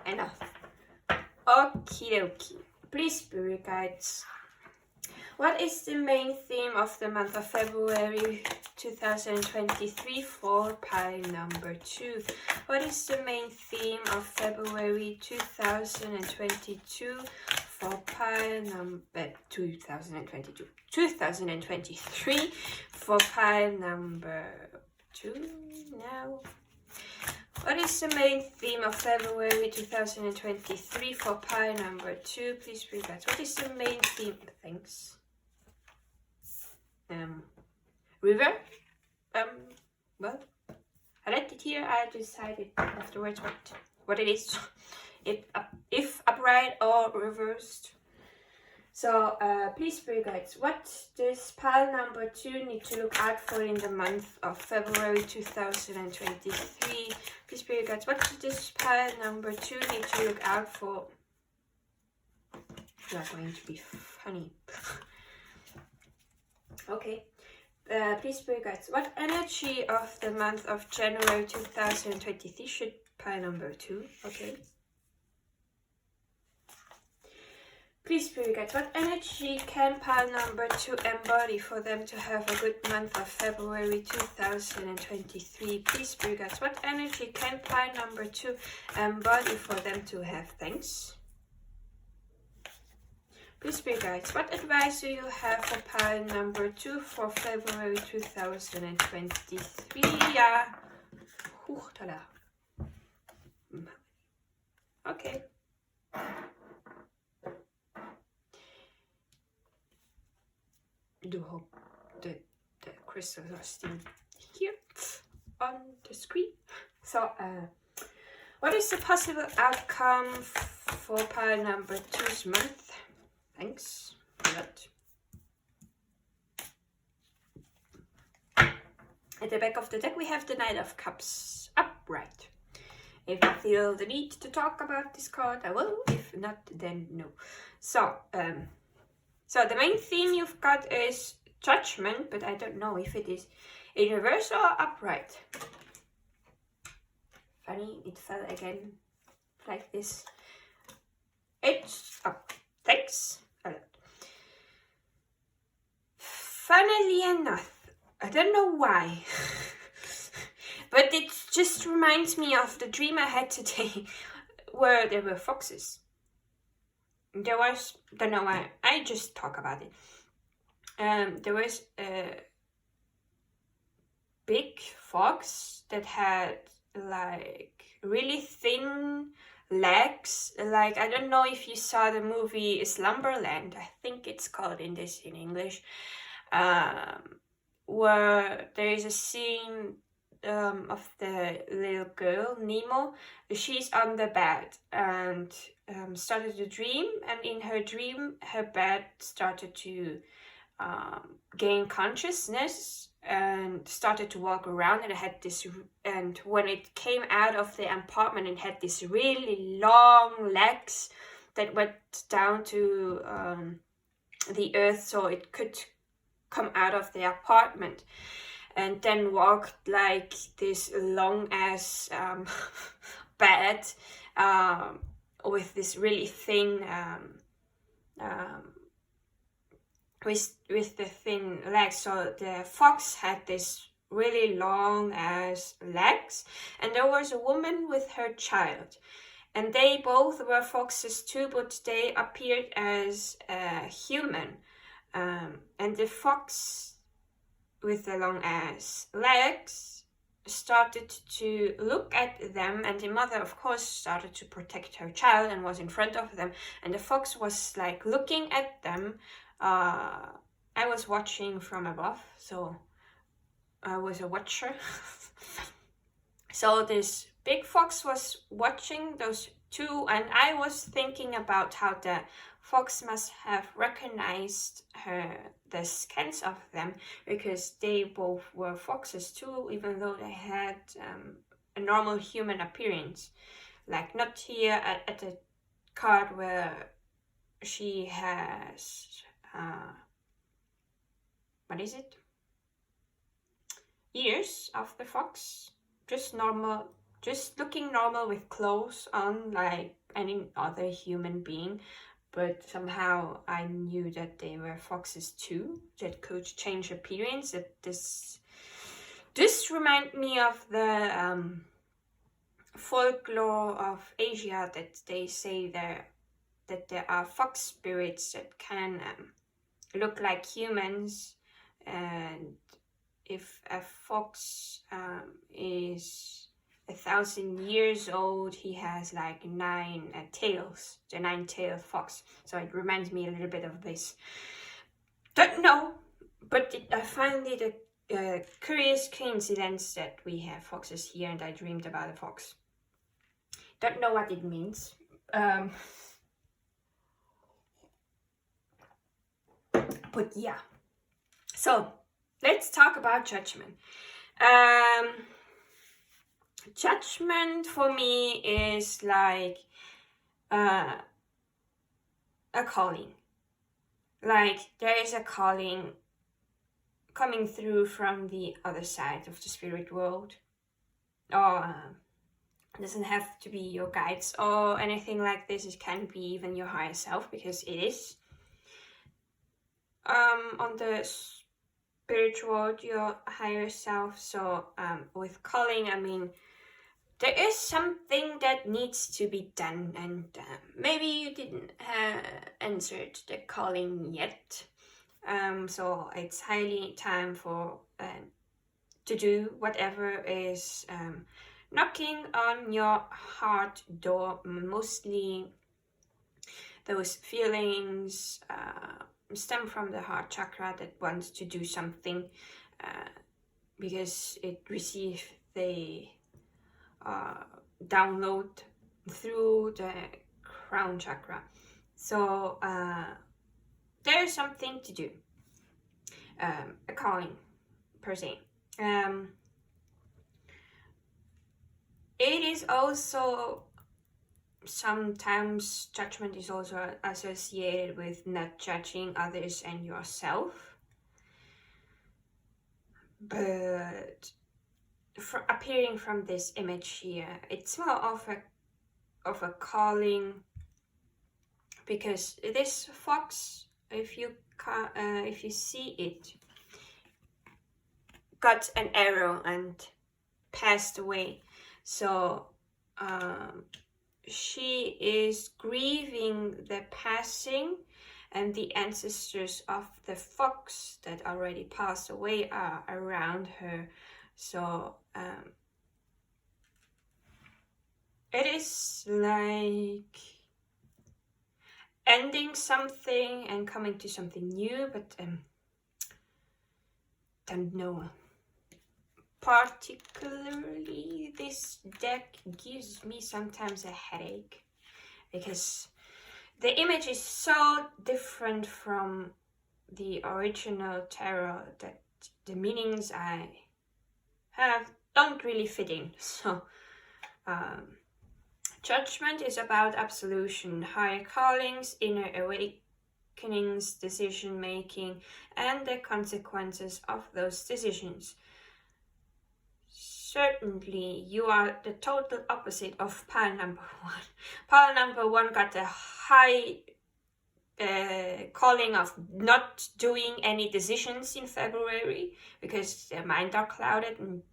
enough. Okie dokie. Please, spirit guides, What is the main theme of the month of February 2023 for pile number 2? What is the main theme of February 2022 for pile number 2023 for pile number 2 now? What is the main theme of February 2023 for pile number 2? Please read that. What is the main theme? Thanks. River. Well, I read it here. I decided afterwards what it is. If upright or reversed. So please, spirit guides, what does pile number 2 need to look out for in the month of February 2023? Please, spirit guides, what does pile number 2 need to look out for? You are going to be funny. Okay. Please, spirit guides, what energy of the month of January 2023 should pile number 2? Okay. Please, spirit guides, what energy can pile number 2 embody for them to have a good month of February 2023? Please, spirit guides, what energy can pile number 2 embody for them to have? Thanks. Please, spirit guides, what advice do you have for pile number 2 for February 2023? Yeah. Okay. I do hope that the crystals are still here on the screen. So, what is the possible outcome for pile number 2's month? Thanks for that. At the back of the deck we have the Knight of Cups upright. If I feel the need to talk about this card, I will. If not, then no. So, so the main theme you've got is Judgment, but I don't know if it is in reverse or upright. Funny, it fell again like this. It's up. Thanks a lot. Funnily enough, I don't know why, but it just reminds me of the dream I had today where there were foxes. There was, don't know why, I just talk about it. There was a big fox that had like really thin legs. Like, I don't know if you saw the movie Slumberland, I think it's called in English, where there is a scene of the little girl, Nemo. She's on the bed and started to dream, and in her dream her bed started to gain consciousness and started to walk around, and it had this, and when it came out of the apartment it had these really long legs that went down to the earth so it could come out of the apartment, and then walked like this long ass bed with this really thin with the thin legs. So the fox had this really long ass legs, and there was a woman with her child, and they both were foxes too, but they appeared as human, and the fox with the long ass legs started to look at them, and the mother of course started to protect her child and was in front of them, and the fox was like looking at them. I was watching from above, so I was a watcher. So this big fox was watching those two, and I was thinking about how the fox must have recognized the scans of them, because they both were foxes too, even though they had a normal human appearance. Like not here at the card where she has what is it? Ears of the fox, just normal, just looking normal with clothes on like any other human being, but somehow I knew that they were foxes too, that could change appearance. That this reminds me of the folklore of Asia, that they say that there are fox spirits that can look like humans, and if a fox is 1,000 years old, he has like 9 tails, the 9-tailed fox. So it reminds me a little bit of this. Don't know, but I find it a curious coincidence that we have foxes here, and I dreamed about a fox. Don't know what it means. But yeah. So let's talk about judgment. Judgment for me is like a calling. Like there is a calling coming through from the other side of the spirit world. Or it doesn't have to be your guides or anything like this. It can be even your higher self, because it is. On the spiritual world, your higher self. So with calling, I mean, there is something that needs to be done, and maybe you didn't answered the calling yet. So it's highly time for to do whatever is knocking on your heart door. Mostly those feelings stem from the heart chakra that wants to do something because it received the download through the crown chakra. So there is something to do, a calling per se. It is also sometimes judgment is also associated with not judging others and yourself, but appearing from this image here, it's more of a calling, because this fox, if you see it, got an arrow and passed away. So she is grieving the passing, and the ancestors of the fox that already passed away are around her. So it is like ending something and coming to something new, but don't know. Particularly, this deck gives me sometimes a headache, because the image is so different from the original tarot that the meanings I have don't really fit in. So judgment is about absolution, higher callings, inner awakenings, decision making, and the consequences of those decisions. Certainly, you are the total opposite of pile number 1. Pile number 1 got a high calling of not doing any decisions in February because their mind are clouded, and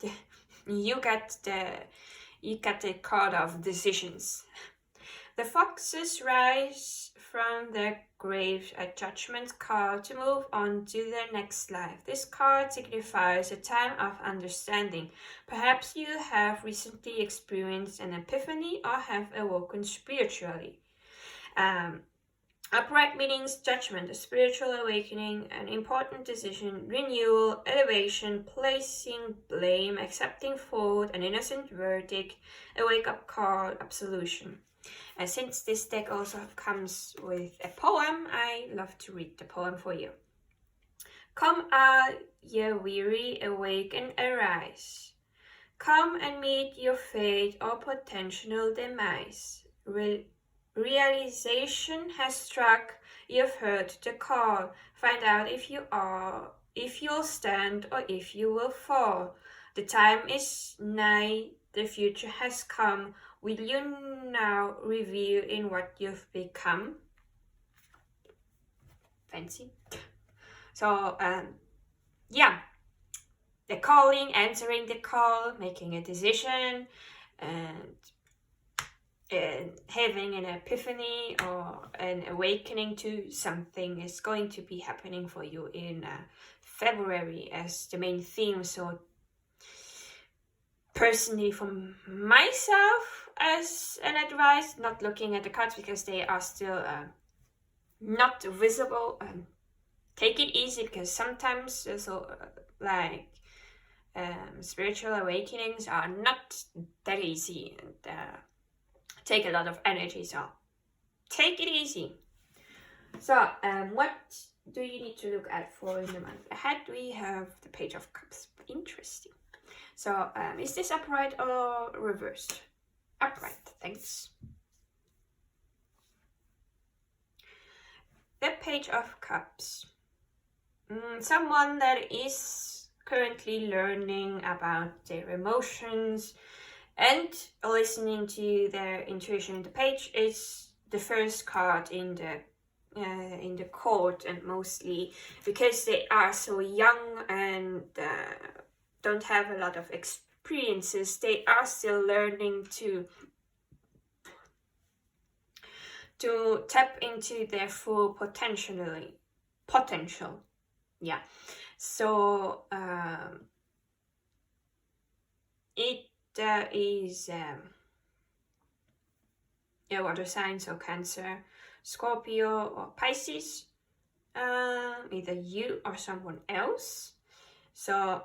you got the card of decisions. The foxes rise from their grave, a judgment card to move on to their next life. This card signifies a time of understanding. Perhaps you have recently experienced an epiphany or have awoken spiritually. Upright meanings judgment, a spiritual awakening, an important decision, renewal, elevation, placing blame, accepting fault, an innocent verdict, a wake-up call, absolution. And since this deck also comes with a poem, I love to read the poem for you. Come all ye weary, awake and arise. Come and meet your fate or potential demise. Realization has struck, you've heard the call. Find out if you'll stand or if you will fall. The time is nigh, the future has come. Will you now reveal in what you've become? fancy. So yeah, the calling, answering the call, making a decision, and having an epiphany or an awakening to something is going to be happening for you in February as the main theme. So personally, for myself, as an advice, not looking at the cards because they are still not visible, take it easy, because sometimes spiritual awakenings are not that easy and take a lot of energy, so take it easy. So what do you need to look at for in the month ahead? We have the Page of Cups. Interesting. So is this upright or reversed? Upright, thanks. The Page of Cups. Someone that is currently learning about their emotions and listening to their intuition. The page is the first card in the court, and mostly because they are so young and don't have a lot of experiences, they are still learning to tap into their full potential. Yeah. So it is water signs, so Cancer, Scorpio, or Pisces. Either you or someone else. So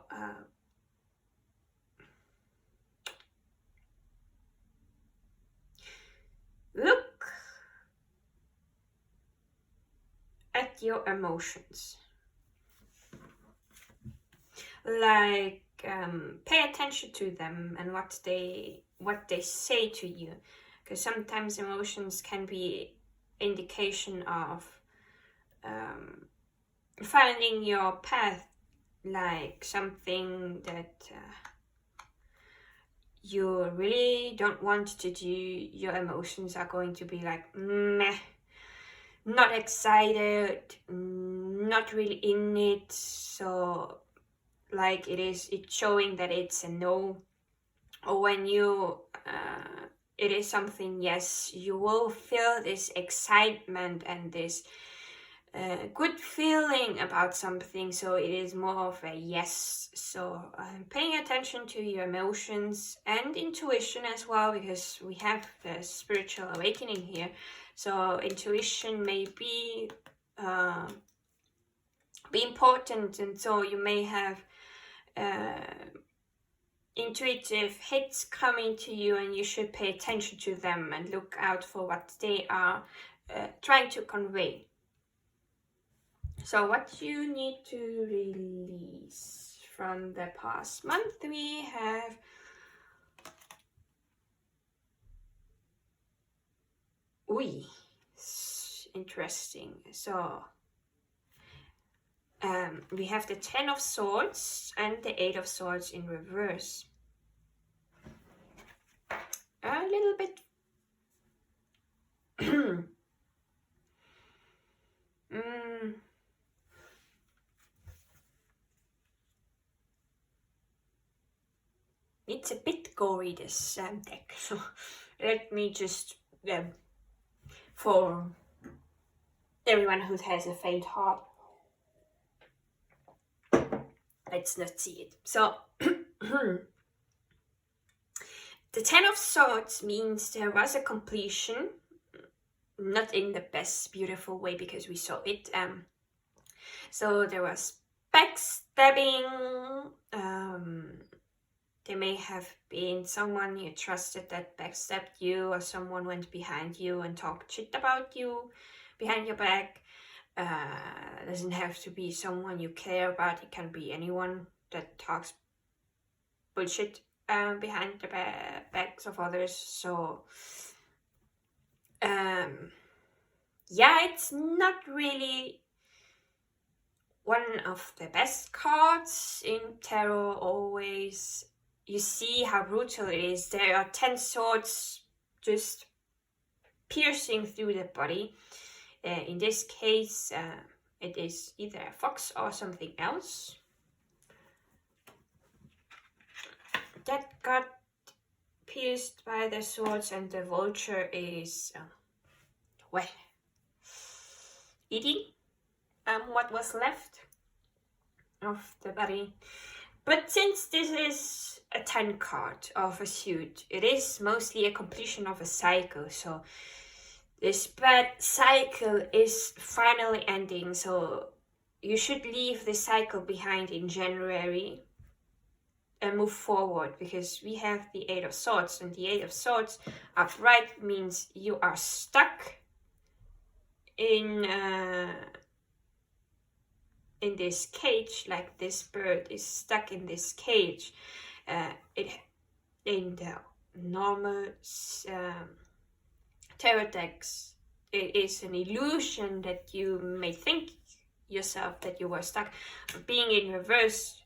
look at your emotions. Like pay attention to them and what they say to you, because sometimes emotions can be indication of finding your path, like something that you really don't want to do. Your emotions are going to be like meh, not excited, not really in it. So like it's showing that it's a no. Or when you it is something yes, you will feel this excitement and this good feeling about something, so it is more of a yes. So paying attention to your emotions and intuition as well, because we have the spiritual awakening here. So intuition may be important, and so you may have intuitive hits coming to you, and you should pay attention to them and look out for what they are trying to convey. So what you need to release from the past month, we have interesting. So we have the 10 of Swords and the 8 of Swords in reverse. A little bit it's a bit gory, this deck, so let me just for everyone who has a faint heart, let's not see it. So the 10 of Swords means there was a completion, not in the best beautiful way, because we saw it. So there was backstabbing. There may have been someone you trusted that backstabbed you, or someone went behind you and talked shit about you behind your back. Doesn't have to be someone you care about. It can be anyone that talks bullshit behind the backs of others. So yeah, it's not really one of the best cards in tarot. Always you see how brutal it is. There are 10 swords just piercing through the body. In this case, It is either a fox or something else that got pierced by the swords, and the vulture is, well, eating what was left of the body. But since this is a 10 card of a suit, it is mostly a completion of a cycle, so this bad cycle is finally ending, so you should leave the cycle behind in January and move forward, because we have the 8 of Swords, and the 8 of Swords upright means you are stuck in this cage, like this bird is stuck in this cage. It in the normal tarot decks, it is an illusion that you may think yourself that you were stuck, but being in reverse,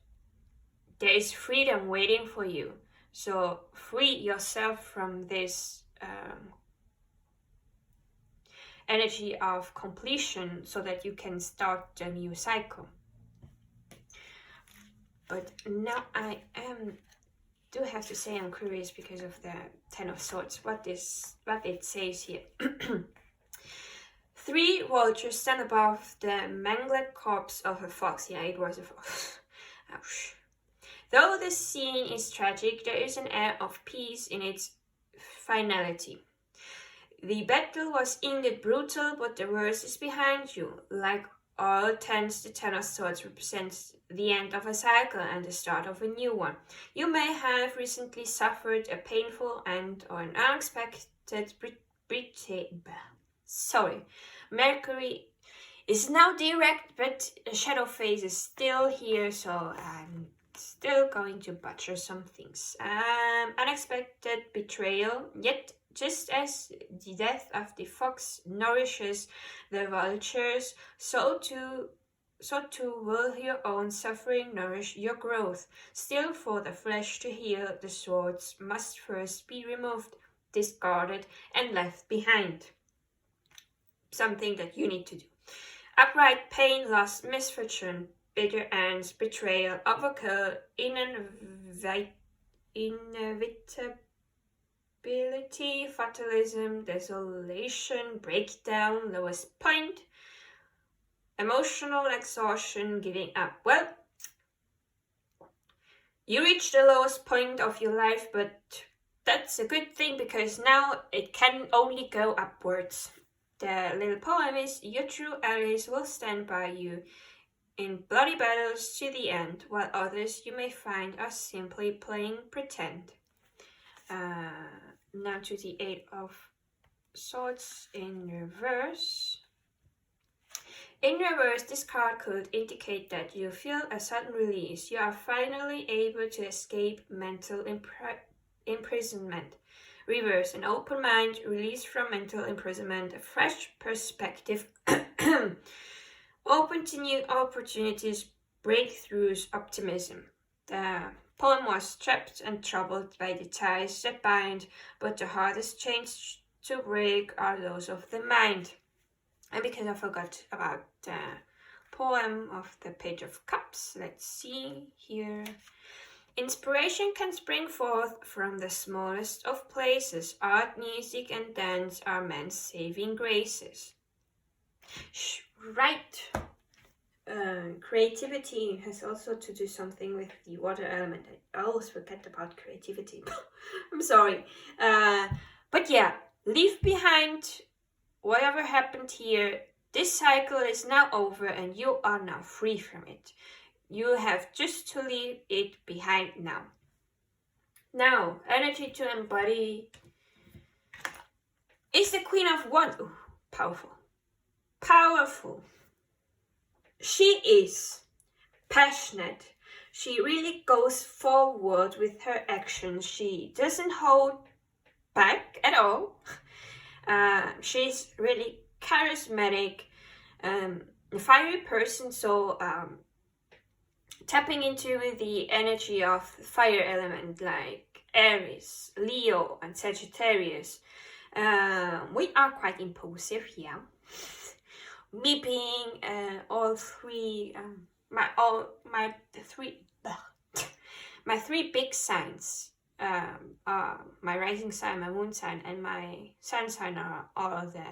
there is freedom waiting for you. So free yourself from this energy of completion so that you can start a new cycle. But now I do have to say I'm curious because of the 10 of Swords, what it says here. 3 vultures stand above the mangled corpse of a fox. Yeah, it was a fox. Ouch. Though the scene is tragic, there is an air of peace in its finality. The battle was indeed brutal, but the worst is behind you. Like all 10s, the 10 of Swords represents the end of a cycle and the start of a new one. You may have recently suffered a painful and or an unexpected Mercury is now direct, but the shadow phase is still here, so I'm still going to butcher some things. Unexpected betrayal, yet just as the death of the fox nourishes the vultures, so too will your own suffering nourish your growth. Still, for the flesh to heal, the swords must first be removed, discarded, and left behind. Something that you need to do. Upright pain, loss, misfortune, bitter ends, betrayal, overkill, inevitability, fatalism, desolation, breakdown, lowest point, emotional exhaustion, giving up. Well, you reach the lowest point of your life, but that's a good thing because now it can only go upwards. The little poem is, your true Aries will stand by you in bloody battles to the end, while others you may find are simply playing pretend. Now to the 8 of Swords in reverse. In reverse, this card could indicate that you feel a sudden release. You are finally able to escape mental imprisonment. Reverse, an open mind, release from mental imprisonment, a fresh perspective, open to new opportunities, breakthroughs, optimism. The poem was trapped and troubled by the ties that bind, but the hardest chains to break are those of the mind. And because I forgot about the poem of the Page of Cups, let's see here. Inspiration can spring forth from the smallest of places. Art, music, and dance are man's saving graces. Right. Creativity has also to do something with the water element. I always forget about creativity. I'm sorry. But yeah, leave behind whatever happened here. This cycle is now over and you are now free from it. You have just to leave it behind now. Now, energy to embody is the Queen of Wands. Ooh, powerful. Powerful. She is passionate. She really goes forward with her actions. She doesn't hold back at all. She's really charismatic, a fiery person, so tapping into the energy of fire element like Aries, Leo, and Sagittarius. We are quite impulsive here. me being all three, my three big signs, my rising sign, my moon sign, and my sun sign are all the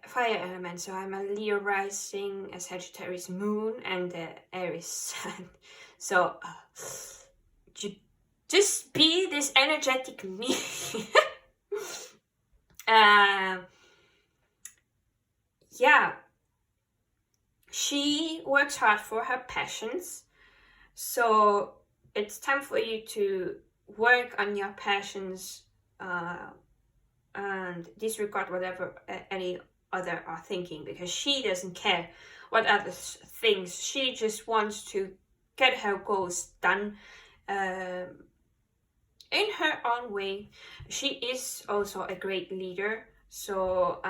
fire elements. So I'm a Leo rising, a Sagittarius moon, and the Aries sun. So just be this energetic me. Yeah, she works hard for her passions, so it's time for you to work on your passions and disregard whatever any other are thinking, because she doesn't care what others thinks. She just wants to get her goals done in her own way. She is also a great leader, so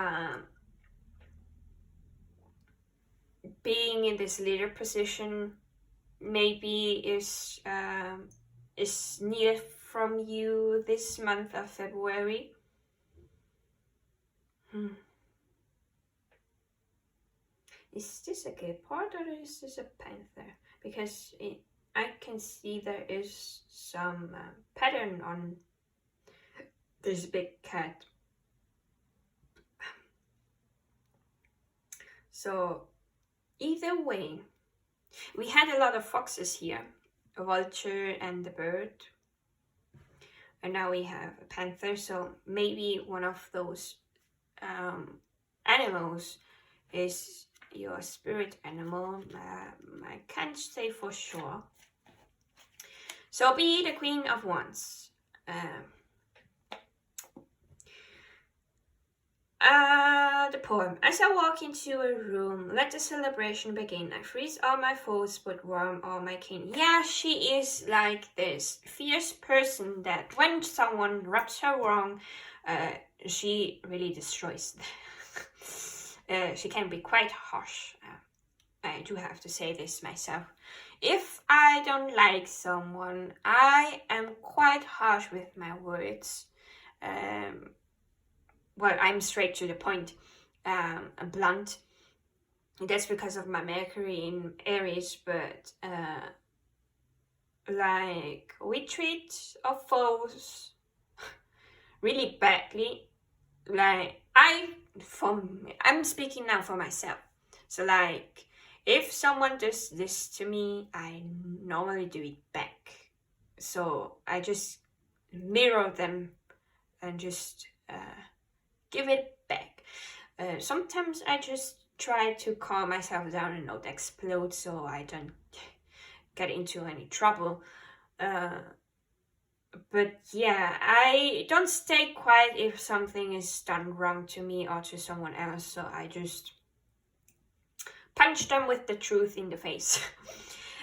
being in this leader position maybe is needed from you this month of February. Is this a gepard or is this a panther? Because I can see there is some pattern on this big cat. So either way, we had a lot of foxes here, a vulture and the bird, and now we have a panther. So maybe one of those animals is your spirit animal. I can't say for sure. So be the Queen of Wands. The poem. As I walk into a room, let the celebration begin. I freeze all my foes, but warm all my kin. Yeah, she is like this fierce person that when someone rubs her wrong, she really destroys them. She can be quite harsh. I do have to say this myself. If I don't like someone, I am quite harsh with my words. Well, I'm straight to the point, blunt. That's because of my Mercury in Aries, but like, we treat our foes really badly. Like, I'm speaking now for myself. So like, if someone does this to me, I normally do it back. So I just mirror them and just give it back. Sometimes I just try to calm myself down and not explode, so I don't get into any trouble. But yeah, I don't stay quiet if something is done wrong to me or to someone else, so I just punch them with the truth in the face.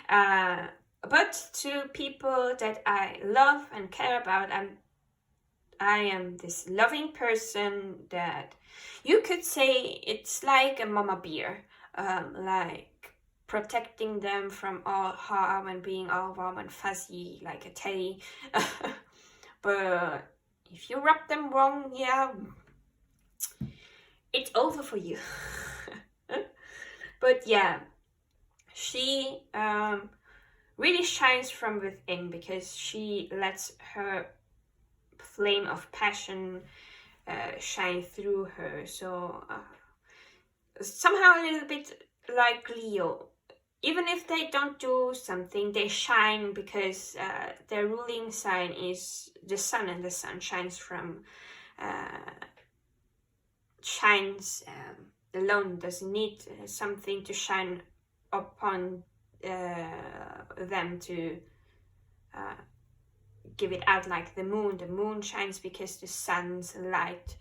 But to people that I love and care about, I am this loving person that you could say it's like a mama bear, like protecting them from all harm and being all warm and fuzzy like a teddy. But if you rub them wrong, yeah, it's over for you. But yeah, she really shines from within because she lets her flame of passion shine through her. So somehow a little bit like Leo. Even if they don't do something, they shine because their ruling sign is the sun, and the sun shines alone, doesn't need something to shine upon them to give it out like the moon. The moon shines because the sun's light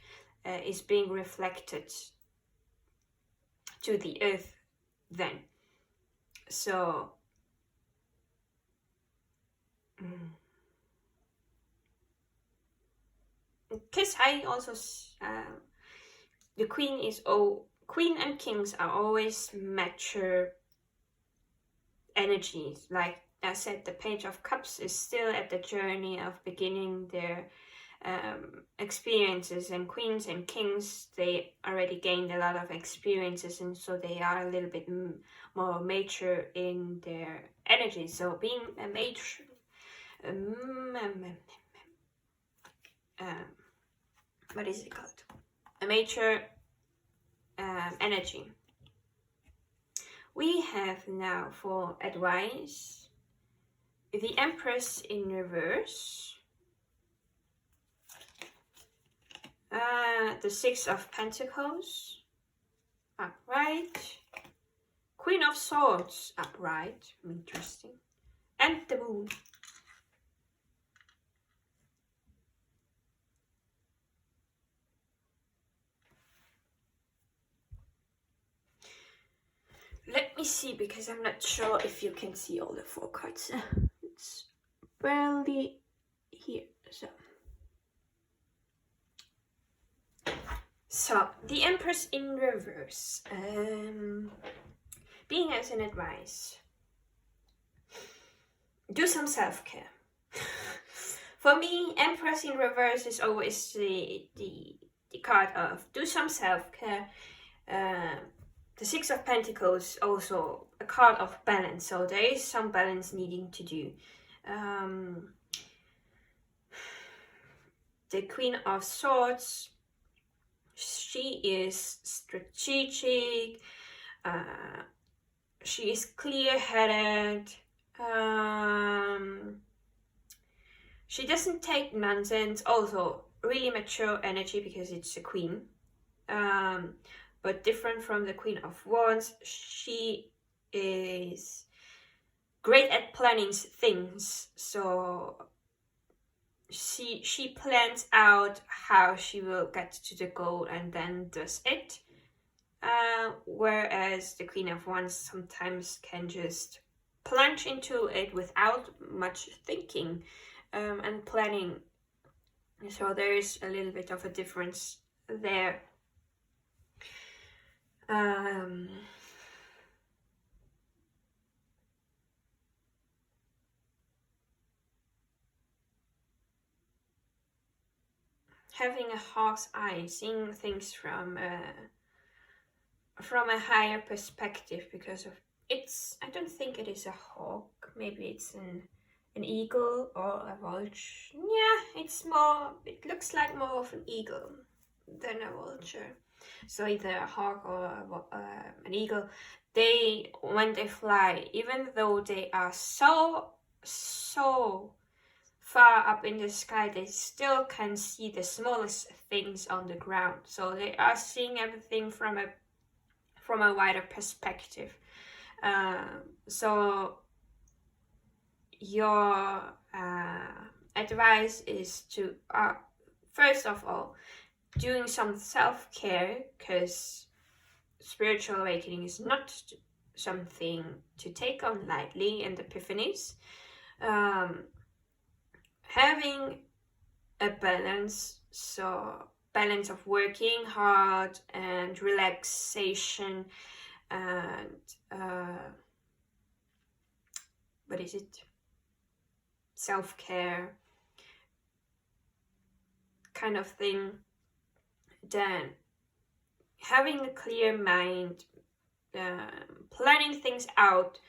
is being reflected to the earth then. So because I also the queen and kings are always mature energies. Like I said, the Page of Cups is still at the journey of beginning their experiences, and queens and kings, they already gained a lot of experiences, and so they are a little bit more mature in their energy. So being a mature what is it called, a mature energy. We have now for advice the Empress in reverse, the Six of Pentacles upright, Queen of Swords upright, interesting, and the Moon. Let me see, because I'm not sure if you can see all the 4 cards. It's barely here. So the Empress in reverse. Being as an advice, do some self-care. For me, Empress in reverse is always the card of do some self-care. The Six of Pentacles also a card of balance, so there is some balance needing to do. The Queen of Swords, she is strategic, she is clear-headed, she doesn't take nonsense, also really mature energy because it's a queen. But different from the Queen of Wands, she is great at planning things. So she plans out how she will get to the goal and then does it. Whereas the Queen of Wands sometimes can just plunge into it without much thinking and planning. So there is a little bit of a difference there. Having a hawk's eye, seeing things from a higher perspective, because of it's, I don't think it is a hawk, maybe it's an eagle or a vulture. Yeah, it's more, it looks like more of an eagle than a vulture. So either a hawk or an eagle, they, when they fly, even though they are so far up in the sky, they still can see the smallest things on the ground. So they are seeing everything from a wider perspective. So your advice is to first of all, doing some self-care, because spiritual awakening is not something to take on lightly, and epiphanies. Having a balance, so balance of working hard and relaxation and what is it? Self-care kind of thing. Then having a clear mind, planning things out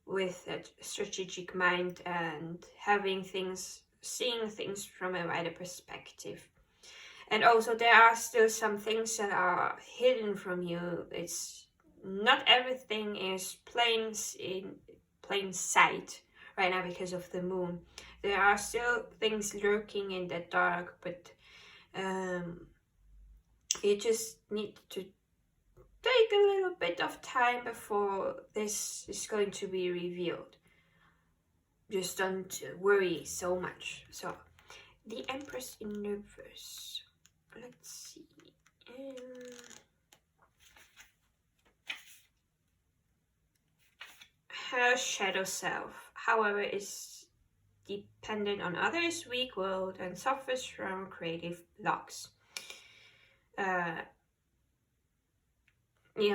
with a strategic mind, and having things, seeing things from a wider perspective. And also there are still some things that are hidden from you. It's not everything is plain sight right now because of the moon. There are still things lurking in the dark, but you just need to take a little bit of time before this is going to be revealed. Just don't worry so much. So, the Empress in reverse. Let's see. Her shadow self, however, is dependent on others, weak-willed, and suffers from creative blocks. I'm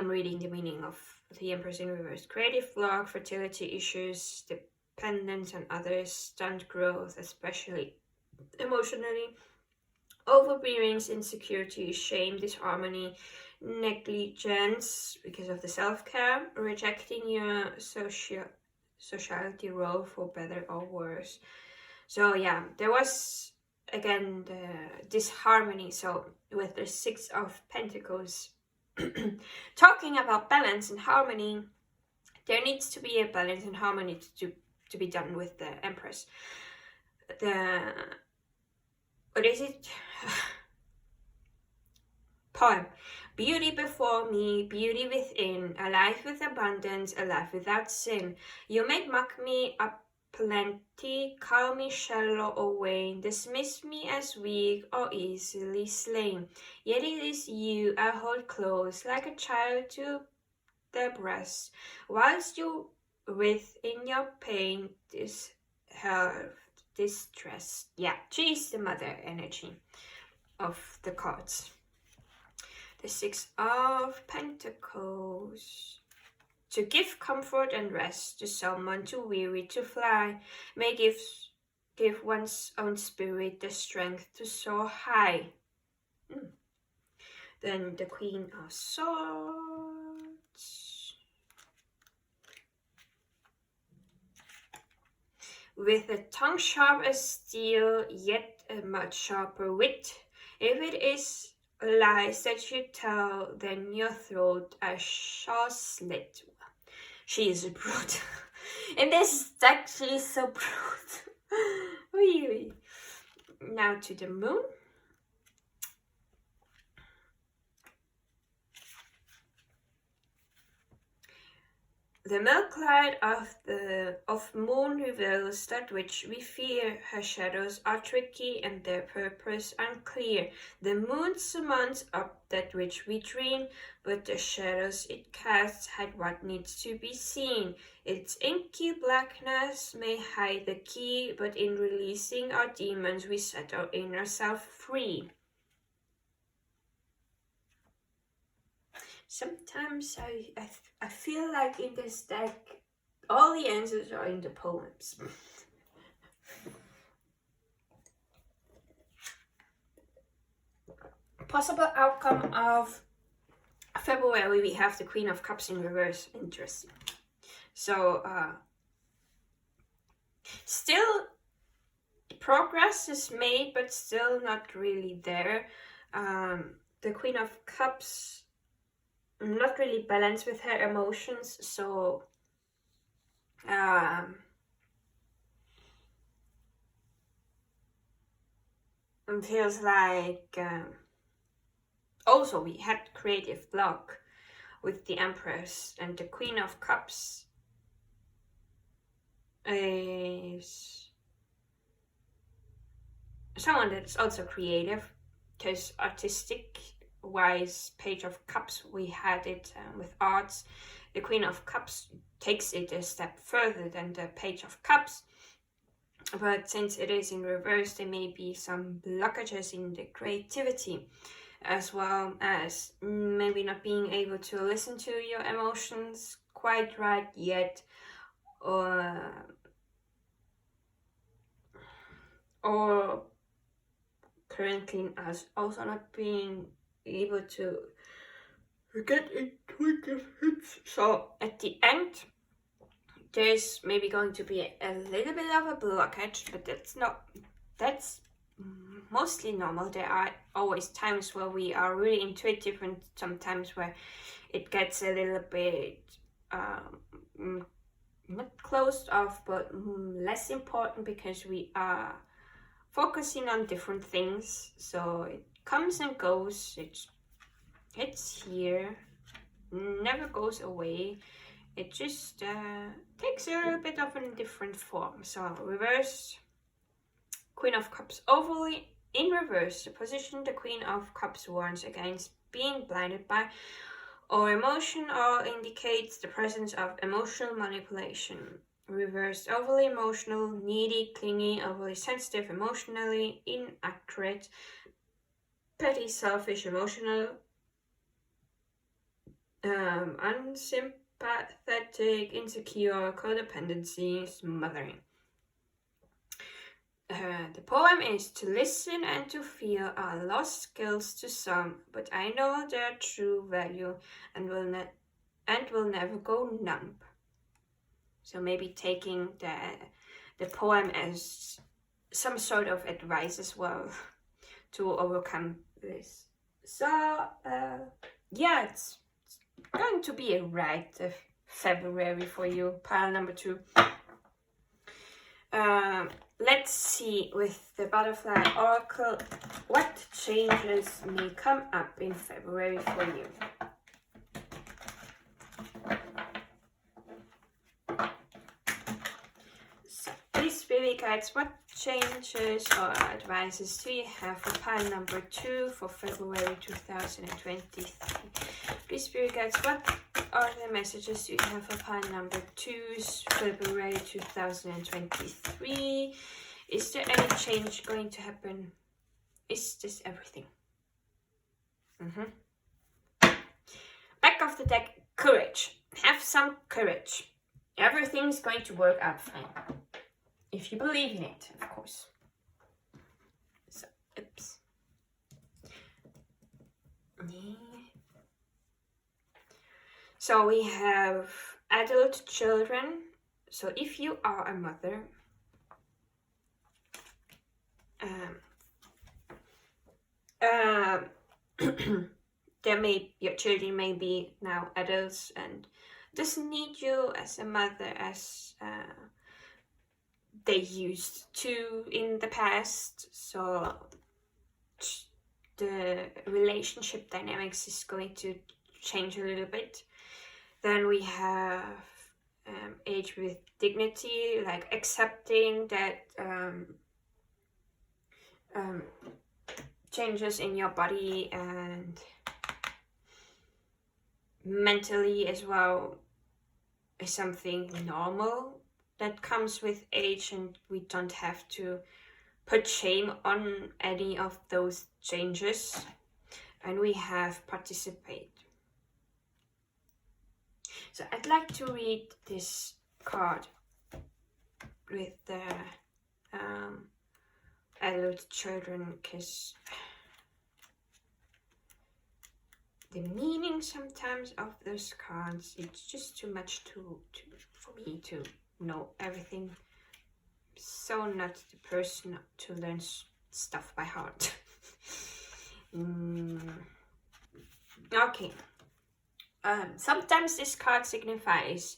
reading the meaning of the Empress in reverse. Creative block, fertility issues, dependence on others, stunt growth, especially emotionally, overbearings, insecurity, shame, disharmony, negligence because of the self-care, rejecting your sociality role for better or worse. So yeah, there was again the disharmony. So with the Six of Pentacles, talking about balance and harmony, there needs to be a balance and harmony to be done with the Empress. What is it? Poem. Beauty before me, beauty within, a life with abundance, a life without sin. You may mock me aplenty, call me shallow or vain, dismiss me as weak or easily slain. Yet it is you I hold close, like a child to their breast, whilst you writhe in your pain, distress. Yeah, she's the mother energy of the cards. The Six of Pentacles. To give comfort and rest to someone too weary to fly, may give one's own spirit the strength to soar high. Then the Queen of Swords. With a tongue sharp as steel, yet a much sharper wit, if it is lies that you tell, then your throat I shall slit. She is a brute. In this deck, she is so brute. Really. Now to the Moon. The milk light of moon reveals that which we fear. Her shadows are tricky and their purpose unclear. The moon summons up that which we dream, but the shadows it casts hide what needs to be seen. Its inky blackness may hide the key, but in releasing our demons we set our inner self free. Sometimes I feel like in this deck, all the answers are in the poems. Possible outcome of February, we have the Queen of Cups in reverse. Interesting. So, still progress is made, but still not really there. The Queen of Cups not really balanced with her emotions, so it feels like also we had creative block with the Empress, and the Queen of Cups is someone that's also creative, because artistic wise, Page of Cups, we had it with arts. The Queen of Cups takes it a step further than the Page of Cups, but since it is in reverse, there may be some blockages in the creativity, as well as maybe not being able to listen to your emotions quite right yet, or currently as also not being able to get intuitive hits. So at the end, there's maybe going to be a little bit of a blockage, but that's mostly normal. There are always times where we are really intuitive, and sometimes where it gets a little bit not closed off, but less important, because we are focusing on different things. So it comes and goes. It's here, never goes away. It just takes a little bit of a different form. So reverse, Queen of Cups overly in reverse. The position the Queen of Cups warns against being blinded by or emotion, or indicates the presence of emotional manipulation. Reversed, overly emotional, needy, clingy, overly sensitive, emotionally inaccurate, petty, selfish, emotional, unsympathetic, insecure, codependency, smothering. The poem is: to listen and to feel are lost skills to some, but I know their true value and will never go numb. So maybe taking the poem as some sort of advice as well to overcome this. So yeah, it's going to be a right February for you, pile number 2. Let's see with the Butterfly Oracle what changes may come up in February for you. So, please, Spirit Guides, what changes or advices do you have for pile number 2 for February 2023? Please, Spirit Guides, what are the messages you have for pile number 2's February 2023? Is there any change going to happen? Is this everything? Back of the deck, courage. Have some courage. Everything's going to work out fine. If you believe in it, of course. So, oops. So we have adult children. So if you are a mother, your children may be now adults and doesn't need you as a mother as they used to in the past. So the relationship dynamics is going to change a little bit. Then we have age with dignity, like accepting that changes in your body and mentally as well is something normal that comes with age, and we don't have to put shame on any of those changes. And we have participate. So I'd like to read this card with the adult children, because the meaning sometimes of those cards, it's just too much for me to know everything. So not the person to learn stuff by heart. Okay. Sometimes this card signifies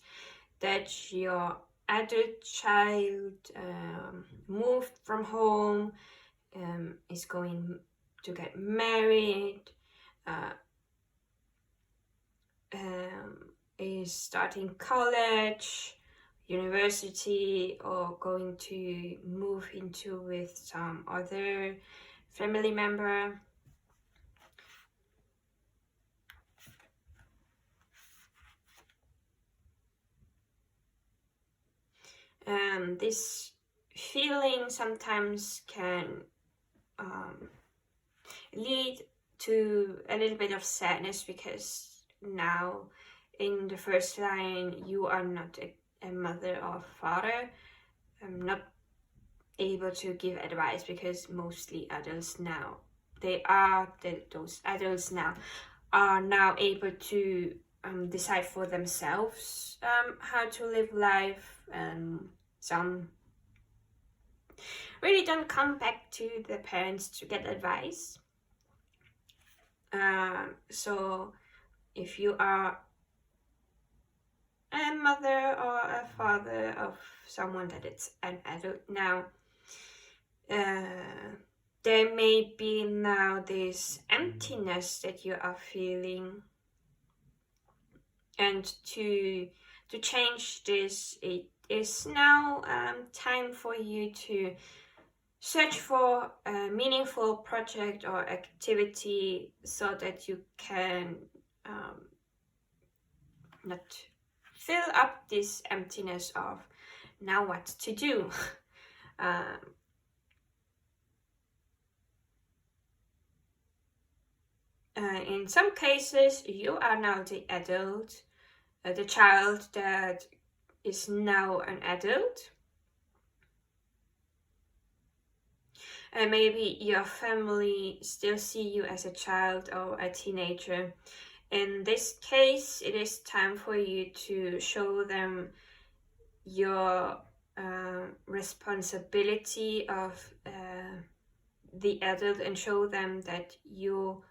that your adult child moved from home, is going to get married, is starting college, university, or going to move into with some other family member. This feeling sometimes can lead to a little bit of sadness, because now in the first line you are not a mother or father. I'm not able to give advice, because mostly adults now, those adults now are now able to decide for themselves how to live life, and some really don't come back to the parents to get advice. So if you are a mother or a father of someone that is an adult now, there may be now this emptiness that you are feeling, and to change this, it is now time for you to search for a meaningful project or activity, so that you can not fill up this emptiness of now what to do. In some cases, you are now the adult, the child that is now an adult. and maybe your family still see you as a child or a teenager. In this case, it is time for you to show them your responsibility of the adult, and show them that you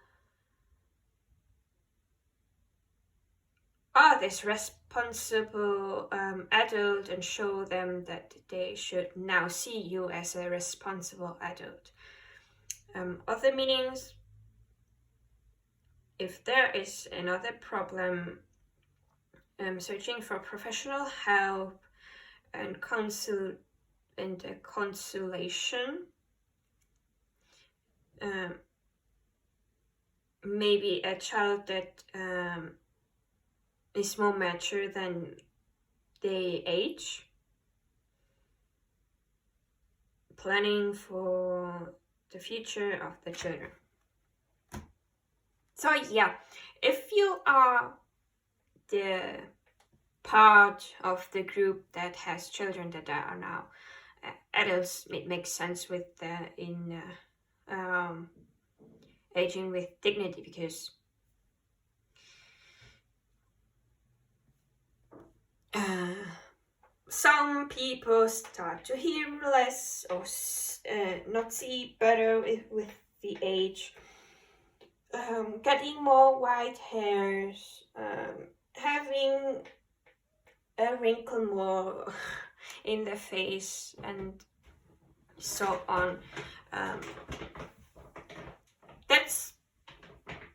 are this responsible adult, and show them that they should now see you as a responsible adult. Other meanings: if there is another problem, searching for professional help and consolation. Maybe a child that is more mature than they age. Planning for the future of the children. So yeah, if you are the part of the group that has children that are now adults, it makes sense with aging with dignity, because some people start to hear less or not see better with the age, getting more white hairs, having a wrinkle more in the face, and so on. That's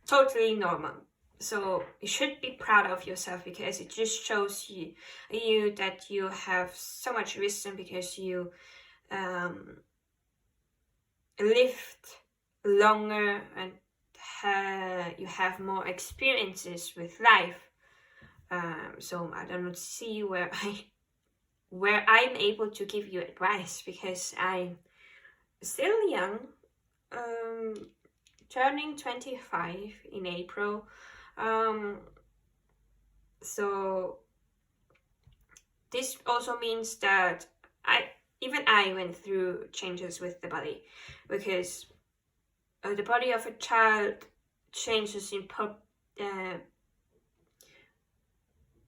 totally normal. So you should be proud of yourself, because it just shows you that you have so much wisdom, because you lived longer, and you have more experiences with life. So I don't see where I'm able to give you advice, because I'm still young, turning 25 in April. So this also means that I went through changes with the body, because the body of a child changes in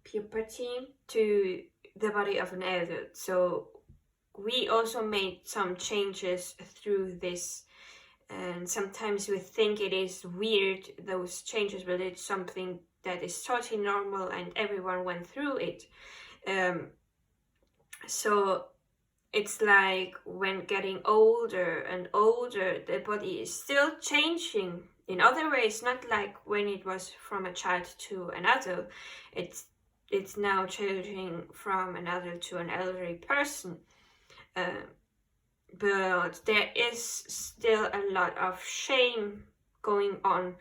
puberty to the body of an adult. So we also made some changes through this, and sometimes we think it is weird, those changes, but it's something that is totally normal, and everyone went through it. So it's like when getting older and older, the body is still changing in other ways, not like when it was from a child to an adult. It's now changing from an adult to an elderly person. But there is still a lot of shame going on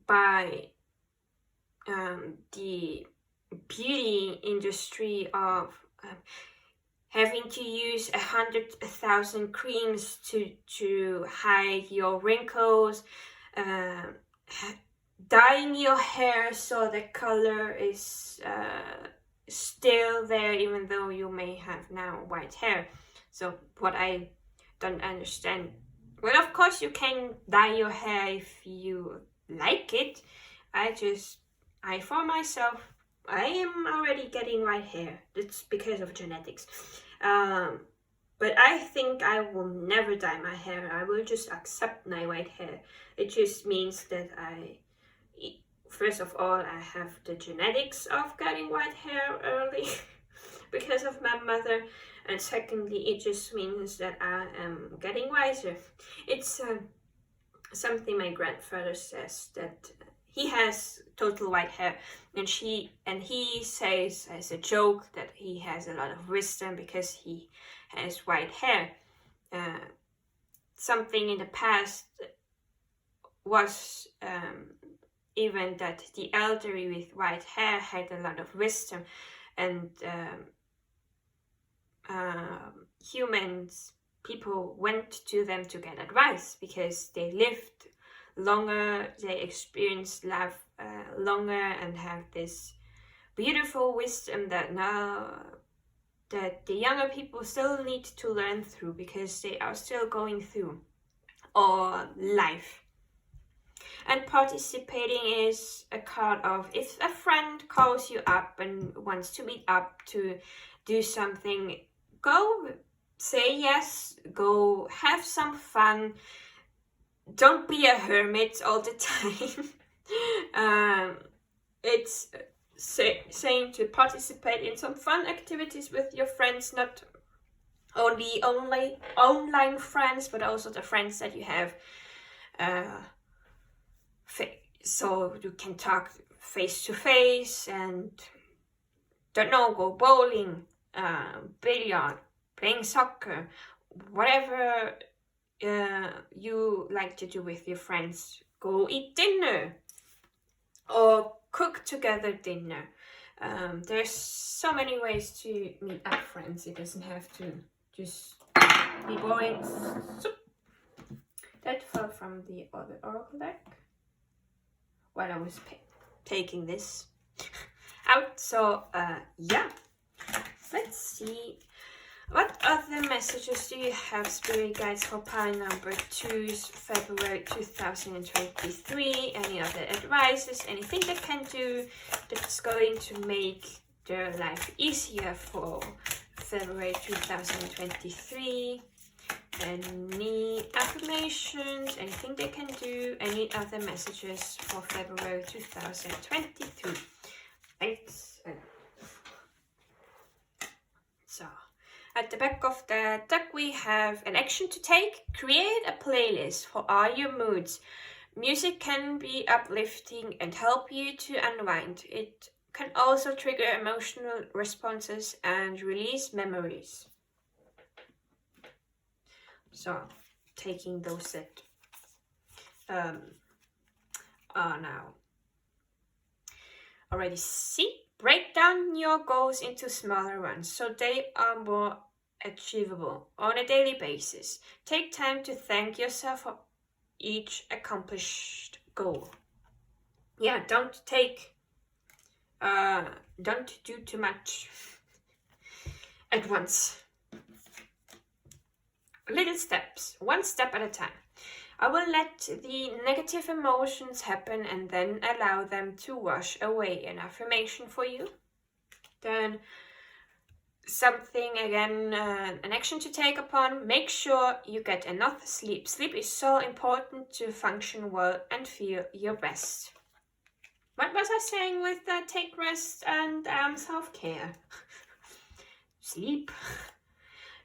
by the beauty industry of having to use 100,000 creams to hide your wrinkles, dyeing your hair so the color is still there, even though you may have now white hair. So what I don't understand, well, of course you can dye your hair if you like it. For myself, I am already getting white hair. It's because of genetics. But I think I will never dye my hair. I will just accept my white hair. It just means that first of all, I have the genetics of getting white hair early because of my mother. And secondly, it just means that I am getting wiser. It's something my grandfather says, that he has total white hair, and he says as a joke that he has a lot of wisdom because he has white hair. Something in the past was even that the elderly with white hair had a lot of wisdom, and people went to them to get advice because they lived longer, they experienced life longer, and have this beautiful wisdom that now that the younger people still need to learn through, because they are still going through our life. And participating is a card of, if a friend calls you up and wants to meet up to do something, go, say yes, go have some fun. Don't be a hermit all the time. It's saying to participate in some fun activities with your friends, not only online friends, but also the friends that you have, so you can talk face to face, and don't know, go bowling, billiard, playing soccer, whatever you like to do with your friends. Go eat dinner or cook together dinner. There's so many ways to meet up friends. It doesn't have to just be boring. That fell from the other oracle deck while I was taking this out. So yeah, let's see. What other messages do you have, Spirit Guides, for pile number 2's February 2023? Any other advices? Anything they can do that's going to make their life easier for February 2023? Any affirmations? Anything they can do? Any other messages for February 2023? Right. So, at the back of the deck we have an action to take. Create a playlist for all your moods. Music can be uplifting and help you to unwind. It can also trigger emotional responses and release memories. So, taking those that are now already break down your goals into smaller ones so they are more achievable on a daily basis. Take time to thank yourself for each accomplished goal. Yeah, don't do too much at once. Little steps, one step at a time. I will let the negative emotions happen and then allow them to wash away. An affirmation for you. Then something again, an action to take upon. Make sure you get enough sleep. Sleep is so important to function well and feel your best. What was I saying with take rest and self-care? Sleep.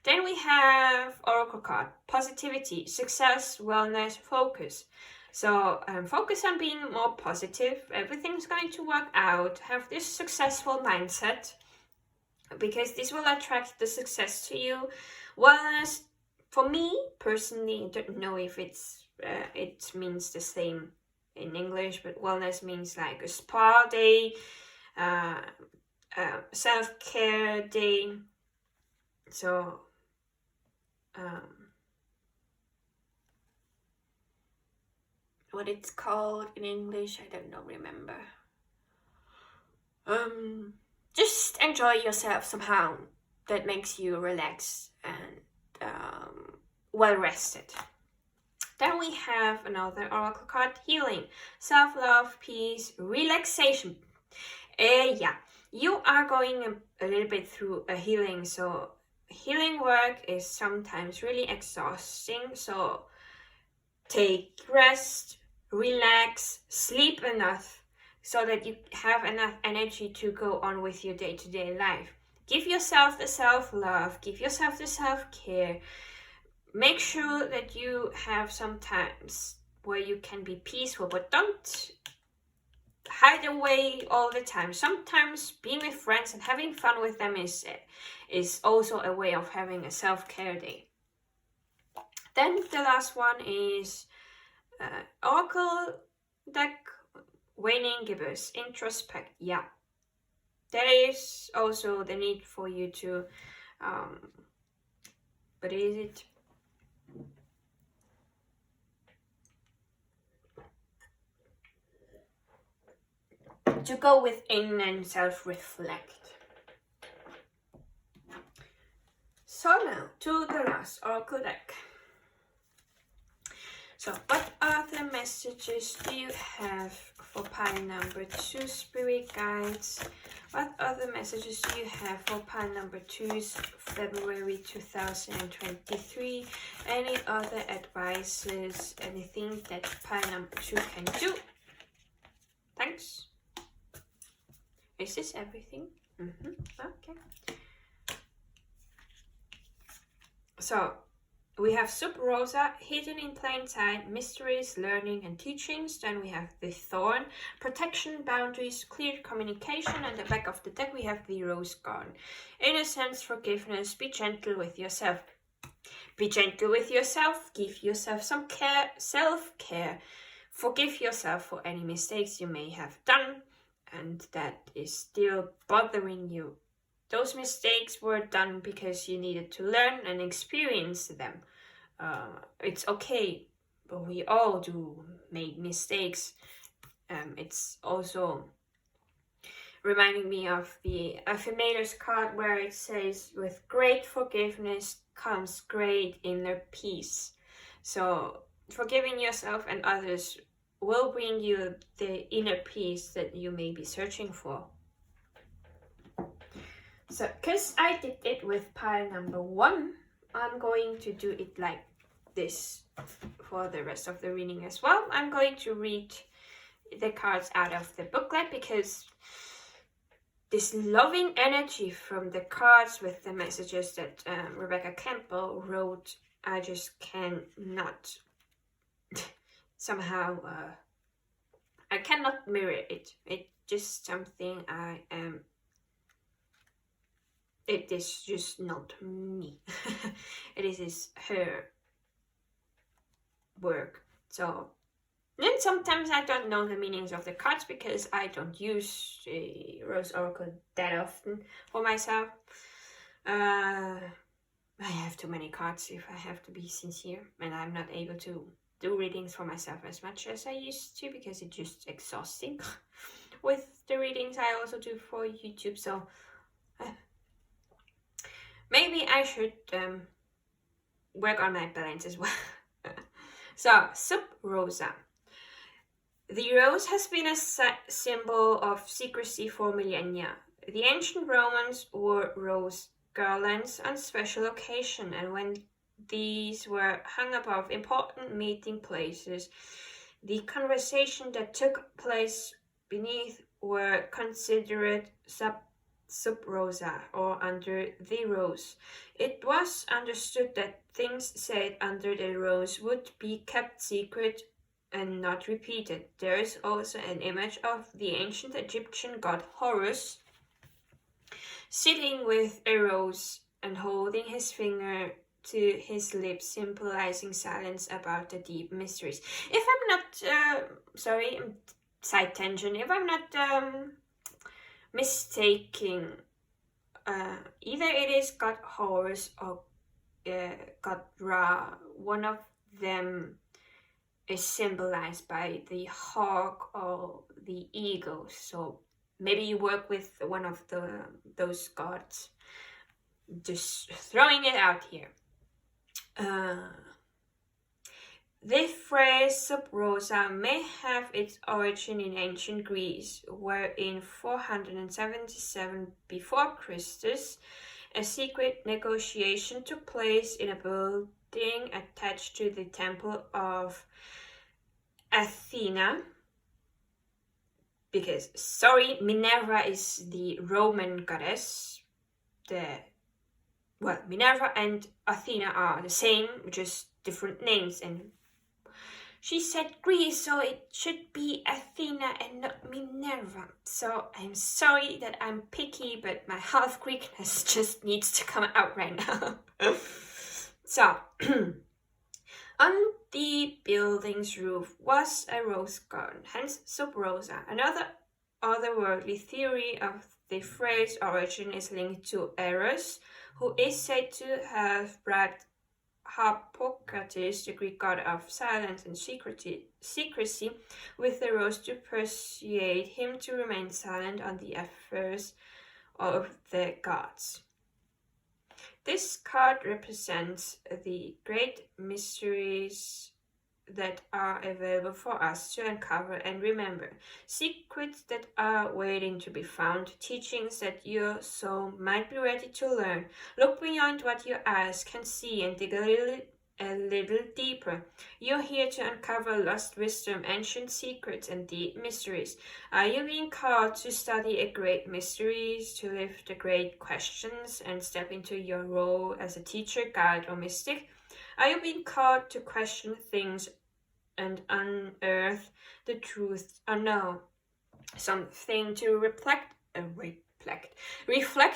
Then we have Oracle card, positivity, success, wellness, focus. So focus on being more positive. Everything's going to work out. Have this successful mindset, because this will attract the success to you. Wellness, for me personally, I don't know if it means the same in English, but wellness means like a spa day, self-care day. So what it's called in English, I don't know, remember. Just enjoy yourself somehow. That makes you relaxed and well rested. Then we have another oracle card, healing, self-love, peace, relaxation. Yeah, you are going a little bit through a healing, so healing work is sometimes really exhausting. So take rest, relax, sleep enough so that you have enough energy to go on with your day-to-day life. Give yourself the self-love, give yourself the self-care. Make sure that you have some times where you can be peaceful, but don't hide away all the time. Sometimes being with friends and having fun with them is also a way of having a self-care day. Then the last one is Oracle deck, waning gibbous, introspect. Yeah, there is also the need for you to but is it to go within and self-reflect. So now to the last oracle deck. So what other messages do you have for pile number 2, spirit guides? What other messages do you have for pile number 2's February 2023? Any other advices? Anything that pile number 2 can do? Thanks. Is this everything? Okay. So we have Sub Rosa, hidden in plain sight, mysteries, learning and teachings. Then we have the Thorn, protection, boundaries, clear communication. And the back of the deck we have the Rose Garden, innocence, forgiveness, be gentle with yourself. Be gentle with yourself, give yourself some care, self-care. Forgive yourself for any mistakes you may have done and that is still bothering you. Those mistakes were done because you needed to learn and experience them. It's okay, but we all do make mistakes. It's also reminding me of the Affirmators card where it says, with great forgiveness comes great inner peace. So forgiving yourself and others will bring you the inner peace that you may be searching for. So, because I did it with pile number 1, I'm going to do it like this for the rest of the reading as well. I'm going to read the cards out of the booklet because this loving energy from the cards with the messages that Rebecca Campbell wrote, I just cannot somehow, I cannot mirror it. It's just something I am. It is just not me. It is her work. So then sometimes I don't know the meanings of the cards because I don't use the Rose Oracle that often for myself. I have too many cards if I have to be sincere, and I'm not able to do readings for myself as much as I used to because it's just exhausting. With the readings I also do for YouTube, so maybe I should work on my balance as well. So, Sub Rosa. The rose has been a symbol of secrecy for millennia. The ancient Romans wore rose garlands on special occasion, and when these were hung above important meeting places, the conversation that took place beneath were considered sub rosa, or under the rose. It was understood that things said under the rose would be kept secret and not repeated. There is also an image of the ancient Egyptian god Horus sitting with a rose and holding his finger to his lips, symbolizing silence about the deep mysteries. If I'm not, side tangent, if I'm not mistaking, either it is god Horus or god Ra. One of them is symbolized by the hawk or the eagle. So maybe you work with one of those gods. Just throwing it out here. The phrase sub rosa may have its origin in ancient Greece, where in 477 before Christus, a secret negotiation took place in a building attached to the temple of Athina. Because, Minerva is the Roman goddess. Minerva and Athena are the same, just different names, and she said Greece, so it should be Athena and not Minerva. So I'm sorry that I'm picky, but my half Greekness just needs to come out right now. So, on the building's roof was a rose garden, hence sub rosa. Another otherworldly theory of the phrase origin is linked to Aries, who is said to have bribed Paperchase, the Greek god of silence and secrecy, with the rose to persuade him to remain silent on the affairs of the gods. This card represents the great mysteries that are available for us to uncover and remember. Secrets that are waiting to be found, teachings that your soul might be ready to learn. Look beyond what your eyes can see and dig a little deeper. You're here to uncover lost wisdom, ancient secrets, and deep mysteries. Are you being called to study a great mysteries, to live the great questions, and step into your role as a teacher, guide, or mystic? Are you being called to question things and unearth the truth unknown? Something to reflect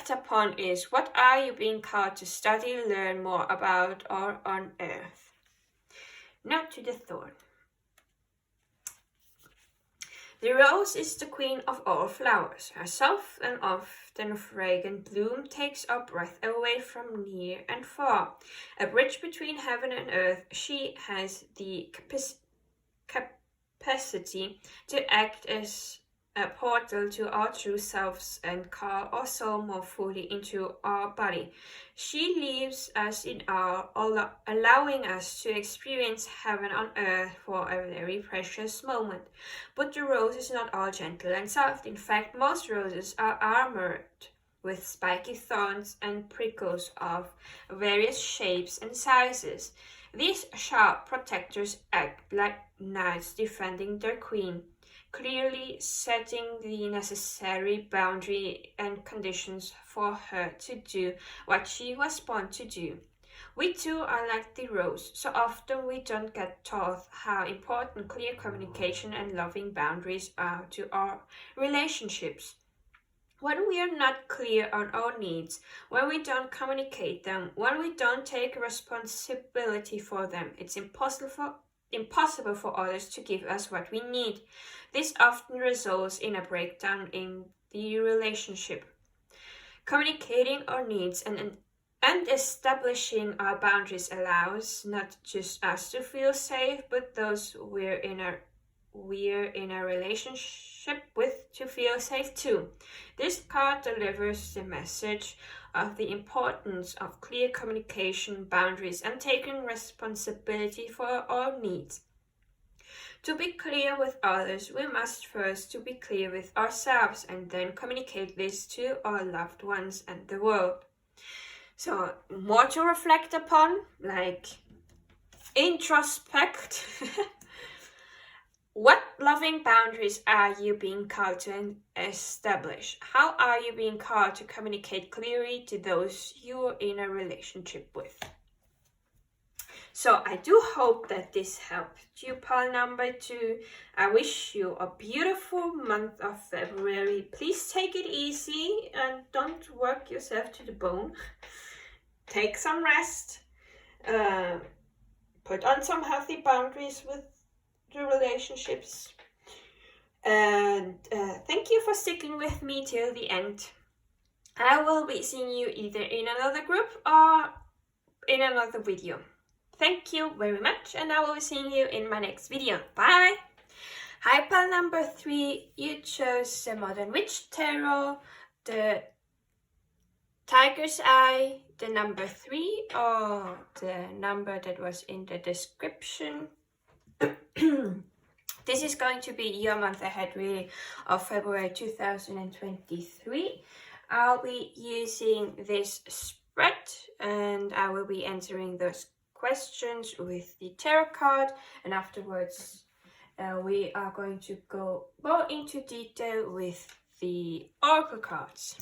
upon is, what are you being called to study, learn more about, or unearth? Now to the thorn. The rose is the queen of all flowers. Her soft and often fragrant bloom takes our breath away from near and far. A bridge between heaven and earth, she has the capacity to act as a portal to our true selves and call our soul more fully into our body. She leaves us in awe, allowing us to experience heaven on earth for a very precious moment. But the rose is not all gentle and soft. In fact, most roses are armored with spiky thorns and prickles of various shapes and sizes. These sharp protectors act like knights defending their queen, clearly setting the necessary boundary and conditions for her to do what she was born to do. We too are like the rose. So often we don't get taught how important clear communication and loving boundaries are to our relationships. When we are not clear on our needs, when we don't communicate them, when we don't take responsibility for them, it's impossible for others to give us what we need. This often results in a breakdown in the relationship. Communicating our needs and establishing our boundaries allows not just us to feel safe, but those we're in a relationship with to feel safe too. This card delivers the message of the importance of clear communication, boundaries, and taking responsibility for our needs. To be clear with others, we must first to be clear with ourselves and then communicate this to our loved ones and the world. So, more to reflect upon, like introspect. What loving boundaries are you being called to establish? How are you being called to communicate clearly to those you're in a relationship with? So I do hope that this helped you, pile number 2. I wish you a beautiful month of February. Please take it easy and don't work yourself to the bone. Take some rest. Put on some healthy boundaries with the relationships. And thank you for sticking with me till the end. I will be seeing you either in another group or in another video. Thank you very much, and I will be seeing you in my next video. Bye! Hi, pile number 3. You chose the Modern Witch Tarot, the Tiger's Eye, the number 3, or the number that was in the description. This is going to be your month ahead, really, of February 2023. I'll be using this spread, and I will be answering those questions with the tarot card, and afterwards we are going to go more into detail with the oracle cards.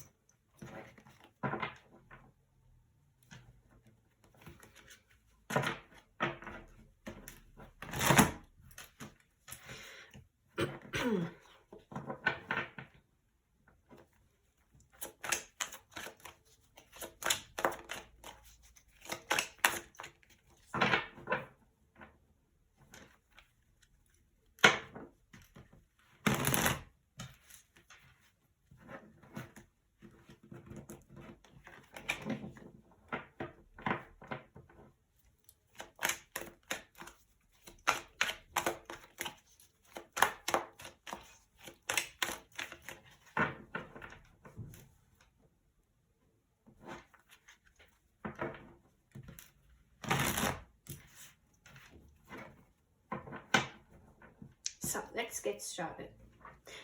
So let's get started.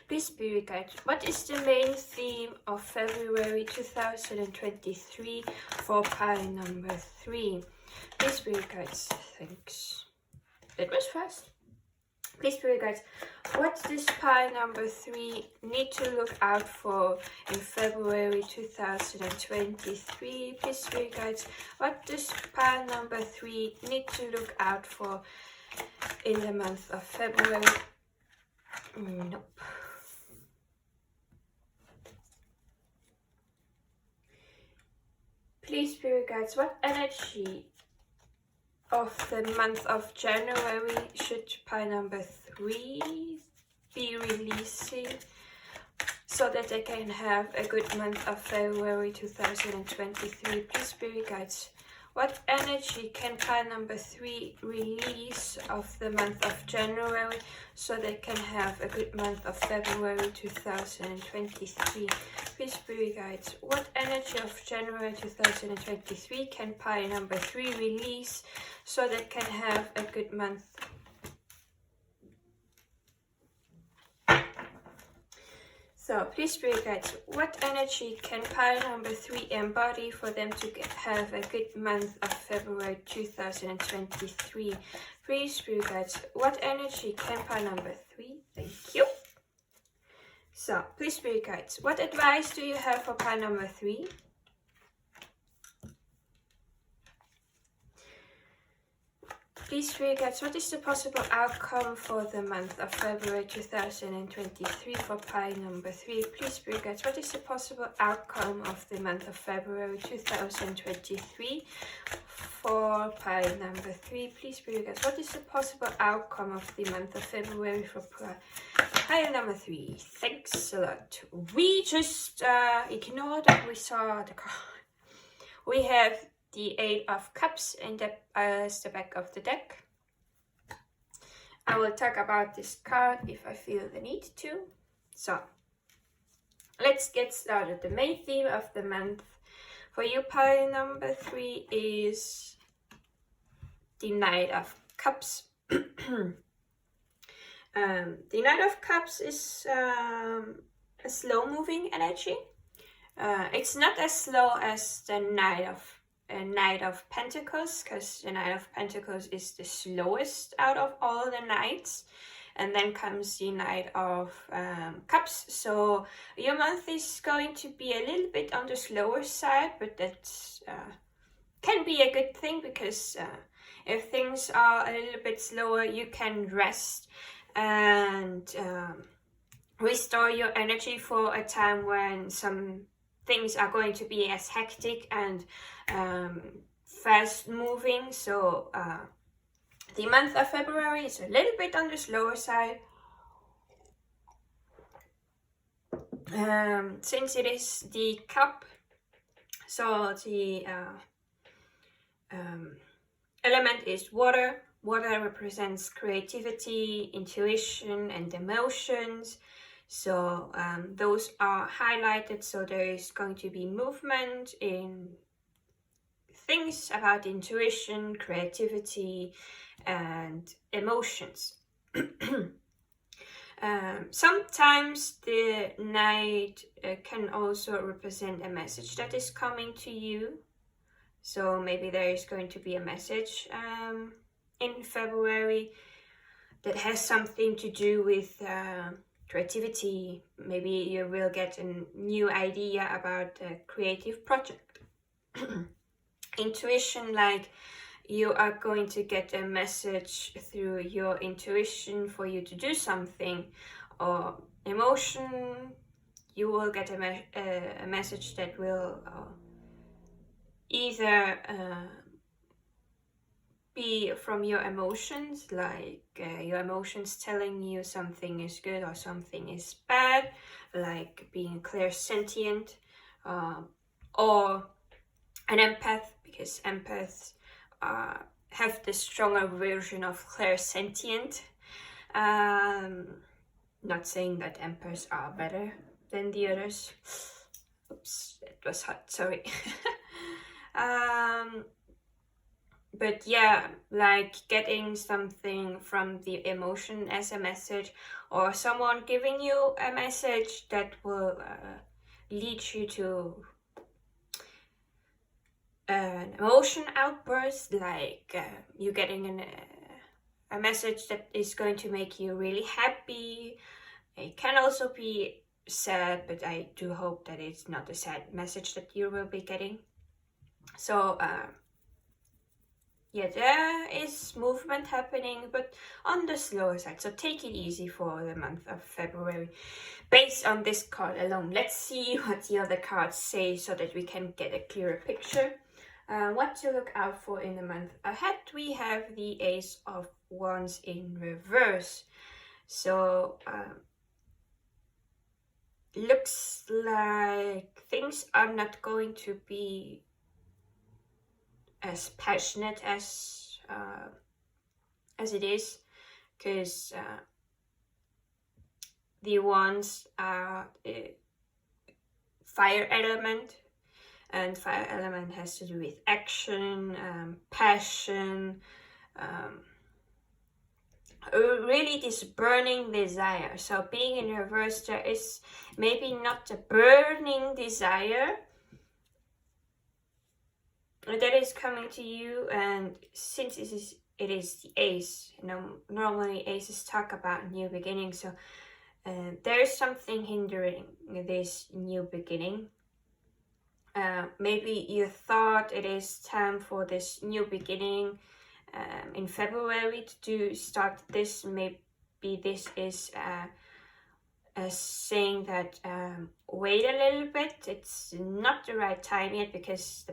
Please Spirit guide, what is the main theme of February 2023 for pile number 3? Please Spirit guides, thanks. That was fast. Please Spirit guides, what does pile number 3 need to look out for in February 2023? Please Spirit guides, what does pile number 3 need to look out for in the month of February? Nope. Please Spirit guides, what energy of the month of January should pile number 3 be releasing so that they can have a good month of February 2023? Please Spirit guides, what energy can pile number 3 release of the month of January so they can have a good month of February 2023? Please Spirit guides, what energy of January 2023 can pile number 3 release so they can have a good month? So please Spirit guides, what energy can pile number 3 embody for them to have a good month of February 2023? Please Spirit guides, what energy can pile number 3? Thank you. So please Spirit guides, what advice do you have for pile number 3? Please Spirit guides, what is the possible outcome for the month of February 2023 for pile number 3? Please Spirit guides, what is the possible outcome of the month of February 2023 for pile number 3? Please Spirit guides, what is the possible outcome of the month of February for pile number 3? Thanks a lot. We just ignore that we saw the card. We have the 8 of Cups and the back of the deck. I will talk about this card if I feel the need to. So, let's get started. The main theme of the month for you, pile number 3, is the Knight of Cups. The Knight of Cups is a slow-moving energy. It's not as slow as the Knight of Pentacles, because the Knight of Pentacles is the slowest out of all the Knights, and then comes the Knight of Cups. So your month is going to be a little bit on the slower side, but that can be a good thing, because if things are a little bit slower, you can rest and restore your energy for a time when some things are going to be as hectic and fast moving. So the month of February is a little bit on the slower side, since it is the cup. So the element is water. Water represents creativity, intuition, and emotions. So those are highlighted, so there is going to be movement in things about intuition, creativity, and emotions. Sometimes the Knight can also represent a message that is coming to you. So maybe there is going to be a message in February that has something to do with creativity. Maybe you will get a new idea about a creative project. Intuition, like you are going to get a message through your intuition for you to do something. Or emotion, you will get a message that will either be from your emotions, like your emotions telling you something is good or something is bad, like being clairsentient, or an empath, because empaths have the stronger version of clairsentient. Not saying that empaths are better than the others. Oops, that was hot, sorry. But yeah, like getting something from the emotion as a message, or someone giving you a message that will lead you to an emotion outburst, like you getting a message that is going to make you really happy. It can also be sad, but I do hope that it's not a sad message that you will be getting. So yeah, there is movement happening, but on the slower side. So take it easy for the month of February. Based on this card alone, let's see what the other cards say so that we can get a clearer picture. What to look out for in the month ahead. We have the Ace of Wands in reverse. So looks like things are not going to be as passionate as it is, because the wands are fire element, and fire element has to do with action, passion, really this burning desire. So being in reverse, there is maybe not a burning desire that is coming to you, and since it is the ace, you know, normally aces talk about new beginnings, so there is something hindering this new beginning. Maybe you thought it is time for this new beginning in February to start this. Maybe this is saying that wait a little bit, it's not the right time yet, because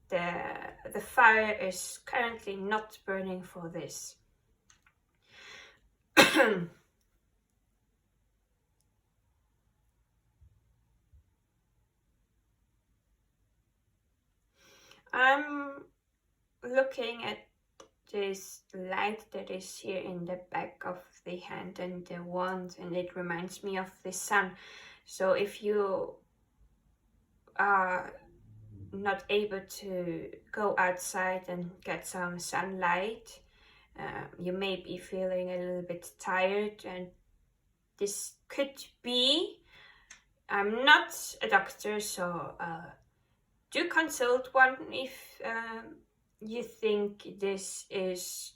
the fire is currently not burning for this. I'm looking at this light that is here in the back of the hand and the wand, and it reminds me of the sun. So if you are not able to go outside and get some sunlight, you may be feeling a little bit tired, and this could be, I'm not a doctor, so do consult one if you think this is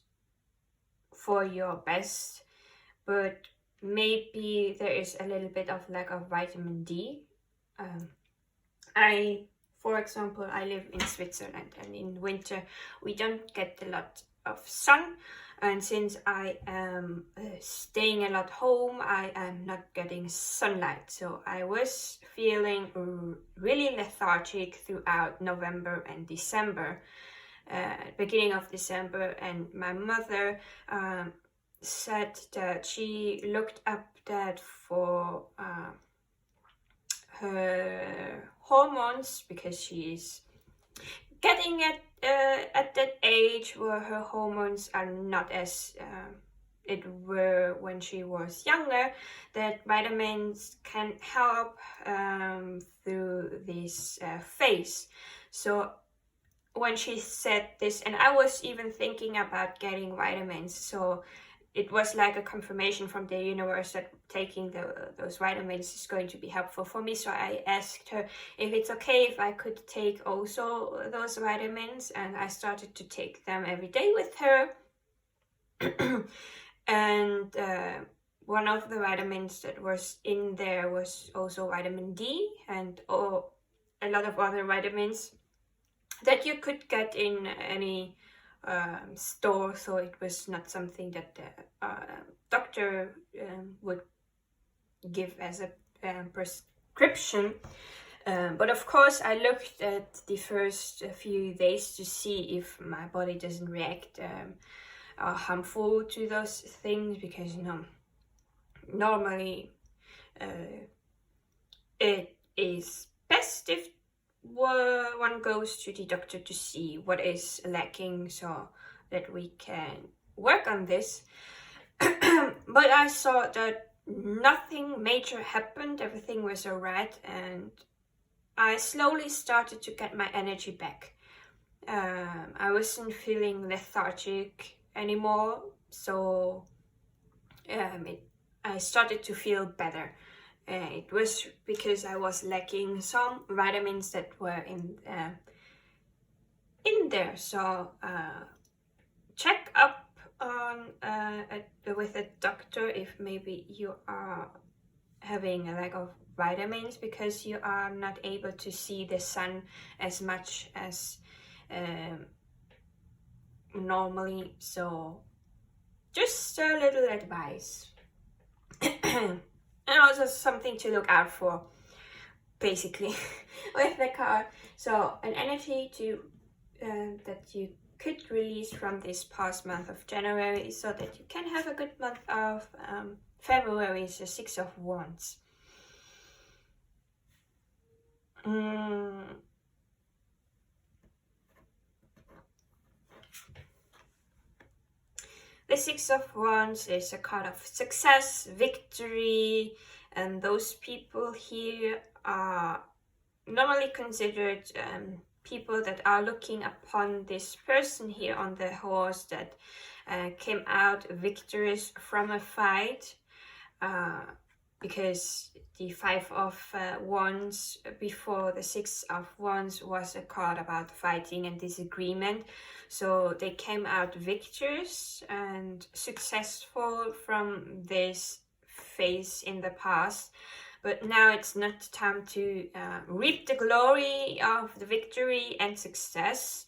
for your best, but maybe there is a little bit of lack of vitamin D. For example, I live in Switzerland, and in winter we don't get a lot of sun, and since I am staying a lot home, I am not getting sunlight. So I was feeling really lethargic throughout November and December, beginning of December, and my mother said that she looked up that for her hormones, because she's getting at that age where her hormones are not as it were when she was younger, that vitamins can help through this phase. So when she said this, and I was even thinking about getting vitamins, so it was like a confirmation from the universe that taking those vitamins is going to be helpful for me. So I asked her if it's okay if I could take also those vitamins, and I started to take them every day with her. And one of the vitamins that was in there was also vitamin D, and a lot of other vitamins that you could get in any store, so it was not something that the doctor would give as a prescription. But of course I looked at the first few days to see if my body doesn't react harmful to those things, because normally it is best if one goes to the doctor to see what is lacking, so that we can work on this. But I saw that nothing major happened, everything was alright, and I slowly started to get my energy back. I wasn't feeling lethargic anymore, so I started to feel better. It was because I was lacking some vitamins that were in there. So check up on with a doctor if maybe you are having a lack of vitamins because you are not able to see the sun as much as normally. So just a little advice. And also something to look out for, basically, with the card. So an energy to that you could release from this past month of January, so that you can have a good month of February. Is the Six of Wands. The Six of Wands is a card of success, victory, and those people here are normally considered people that are looking upon this person here on the horse that came out victorious from a fight, because the Five of Wands before the Six of Wands was a card about fighting and disagreement. So they came out victorious and successful from this phase in the past. But now it's not time to reap the glory of the victory and success.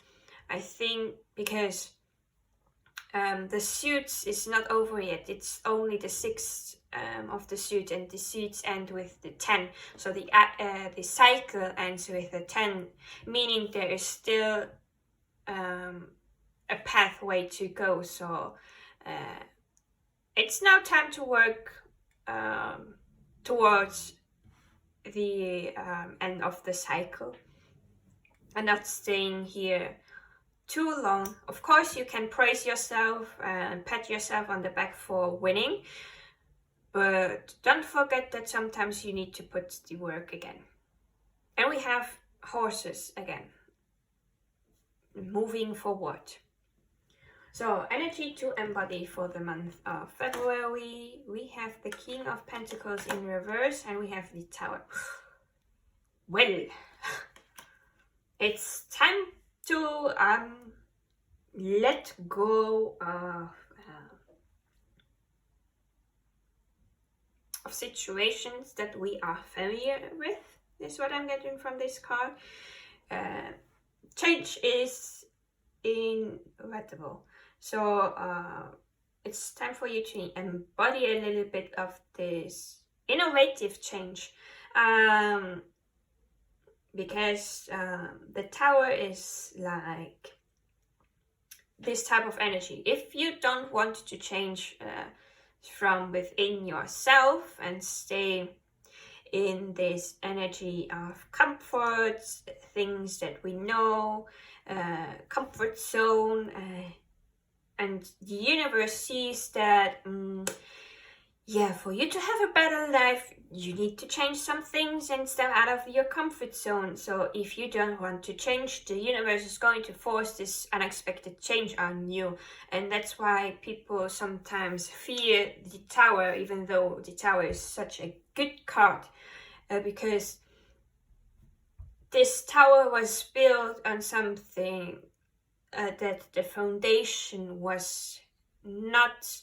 I think because the suits is not over yet. It's only the 6 of the suit, and the suits end with the 10. So the cycle ends with the 10, meaning there is still a pathway to go. So it's now time to work towards the end of the cycle and not staying here too long. Of course, you can praise yourself and pat yourself on the back for winning, but don't forget that sometimes you need to put the work again. And we have horses again, moving forward. So energy to embody for the month of February. We have the King of Pentacles in reverse, and we have the Tower. Well, it's time to let go of situations that we are familiar with. This is what I'm getting from this card. Change is inevitable. So it's time for you to embody a little bit of this innovative change. Because the Tower is like this type of energy. If you don't want to change from within yourself and stay in this energy of comfort, things that we know, comfort zone, and the universe sees that yeah, for you to have a better life, you need to change some things and step out of your comfort zone. So if you don't want to change, the universe is going to force this unexpected change on you. And that's why people sometimes fear the Tower, even though the Tower is such a good card. Because this Tower was built on something that the foundation was not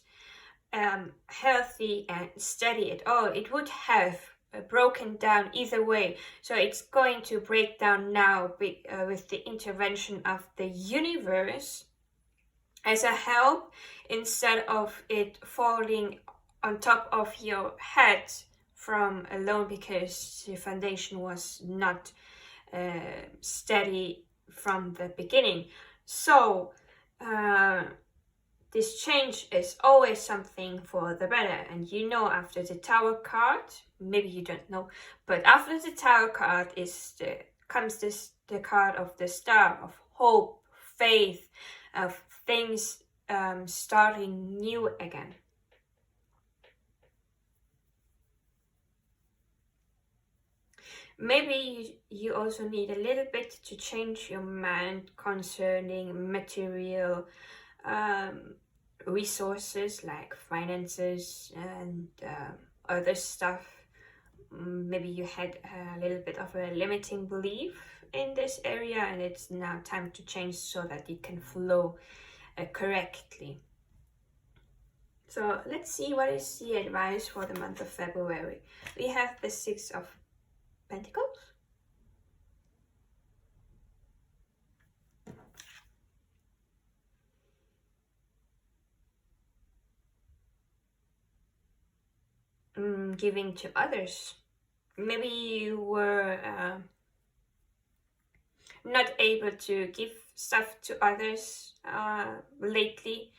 healthy and steady at all. It would have broken down either way. So it's going to break down now with the intervention of the universe as a help, instead of it falling on top of your head from alone, because the foundation was not steady from the beginning. So this change is always something for the better. And you know, after the Tower card, maybe you don't know, but after the Tower card comes the card of the Star, of hope, faith, of things starting new again. maybe you also need a little bit to change your mind concerning material resources like finances and other stuff. Maybe you had a little bit of a limiting belief in this area, and it's now time to change so that it can flow correctly. So let's see what is the advice for the month of February. We have the Six of Pentacles, giving to others. Maybe you were not able to give stuff to others lately,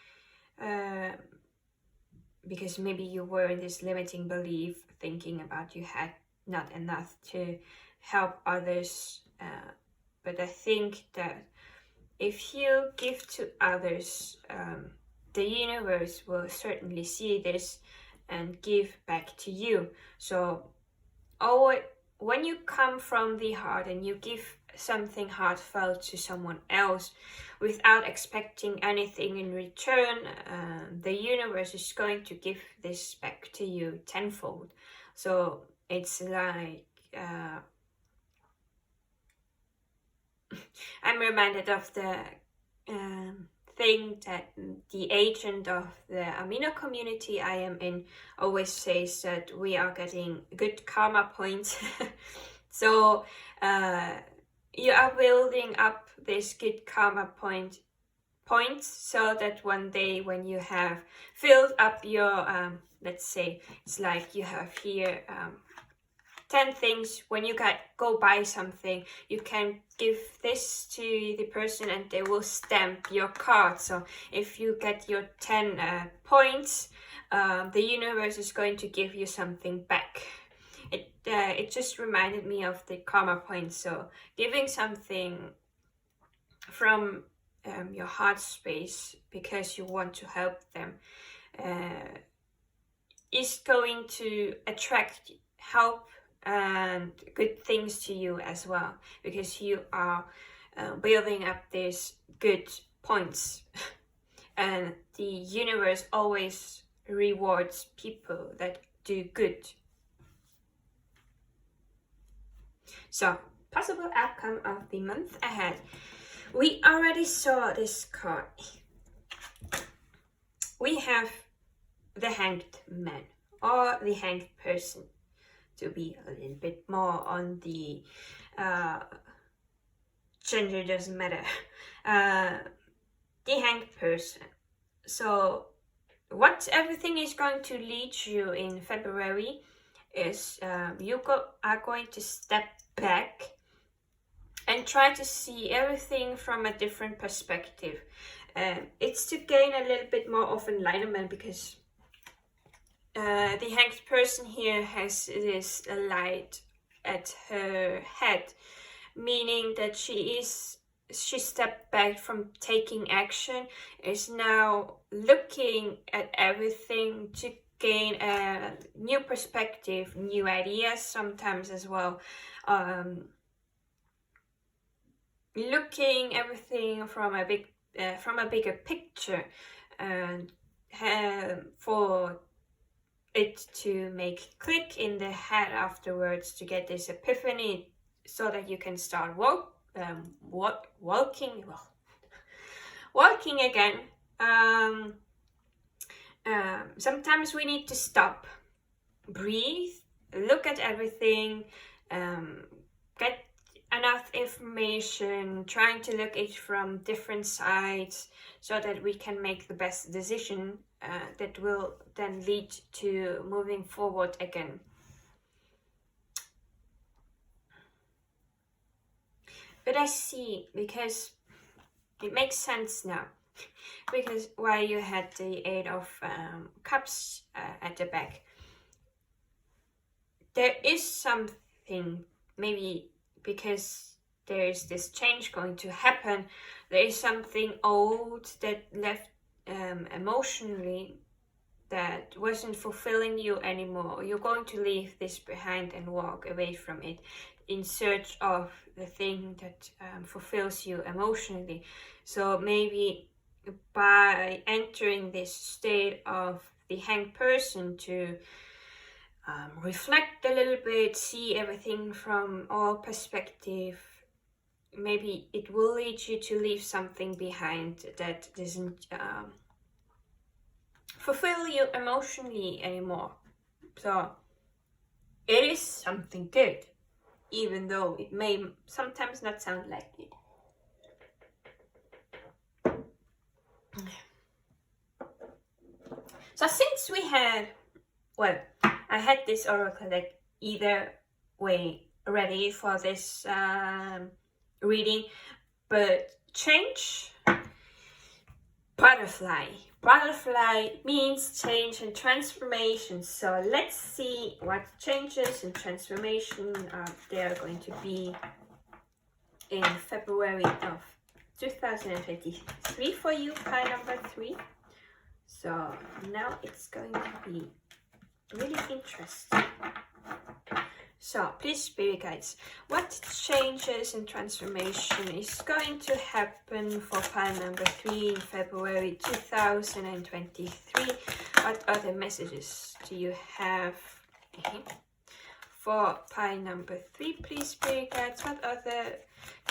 because maybe you were in this limiting belief, thinking about you had not enough to help others. But I think that if you give to others, the universe will certainly see this and give back to you. So when you come from the heart and you give something heartfelt to someone else without expecting anything in return, the universe is going to give this back to you tenfold. So it's like I'm reminded of the thing that the agent of the Amino community I am in always says, that we are getting good karma points. So you are building up this good karma points so that one day when you have filled up your let's say it's like you have here 10 things. When you go buy something, you can give this to the person and they will stamp your card. So if you get your 10 points, the universe is going to give you something back. It just reminded me of the karma points. So giving something from your heart space because you want to help them is going to attract help and good things to you as well, because you are building up these good points. And the universe always rewards people that do good. So, possible outcome of the month ahead. We already saw this card. We have the Hanged Man or the Hanged Person, to be a little bit more on the gender doesn't matter. The Hanged Person. So what everything is going to lead you in February is you are going to step back and try to see everything from a different perspective. It's to gain a little bit more of enlightenment, because the Hanged Person here has this light at her head, meaning that she stepped back from taking action, is now looking at everything to gain a new perspective, new ideas sometimes as well, looking everything from a bigger picture, and for it to make click in the head afterwards, to get this epiphany, so that you can start walking again. Sometimes we need to stop, breathe, look at everything, get enough information, trying to look at it from different sides, so that we can make the best decision that will then lead to moving forward again. But I see, because it makes sense now, because while you had the Eight of Cups at the back, there is something, maybe because there is this change going to happen, there is something old that left emotionally that wasn't fulfilling you anymore, you're going to leave this behind and walk away from it in search of the thing that fulfills you emotionally. So maybe by entering this state of the hanged person to reflect a little bit, see everything from all perspective, maybe it will lead you to leave something behind that doesn't fulfill you emotionally anymore. So it is something good, even though it may sometimes not sound like it. So since we had, well, I had this oracle deck either way ready for this reading, but change, butterfly. Butterfly means change and transformation. So let's see what changes and transformation there are going to be in February of 2023 for you, pile number 3. So now it's going to be really interesting. So please, spirit guides, what changes and transformation is going to happen for pile number 3 in February 2023? What other messages do you have for pile number 3? Please, spirit guides, what other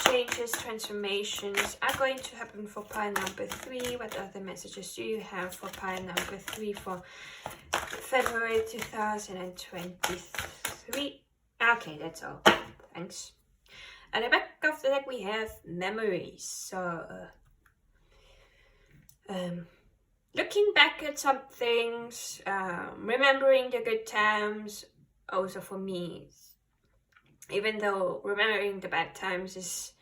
changes, transformations are going to happen for pile number 3? What other messages do you have for pile number 3 for February 2023? Okay, that's all. Thanks. At the back of the deck we have memories. So looking back at some things, remembering the good times. Also for me, even though remembering the bad times is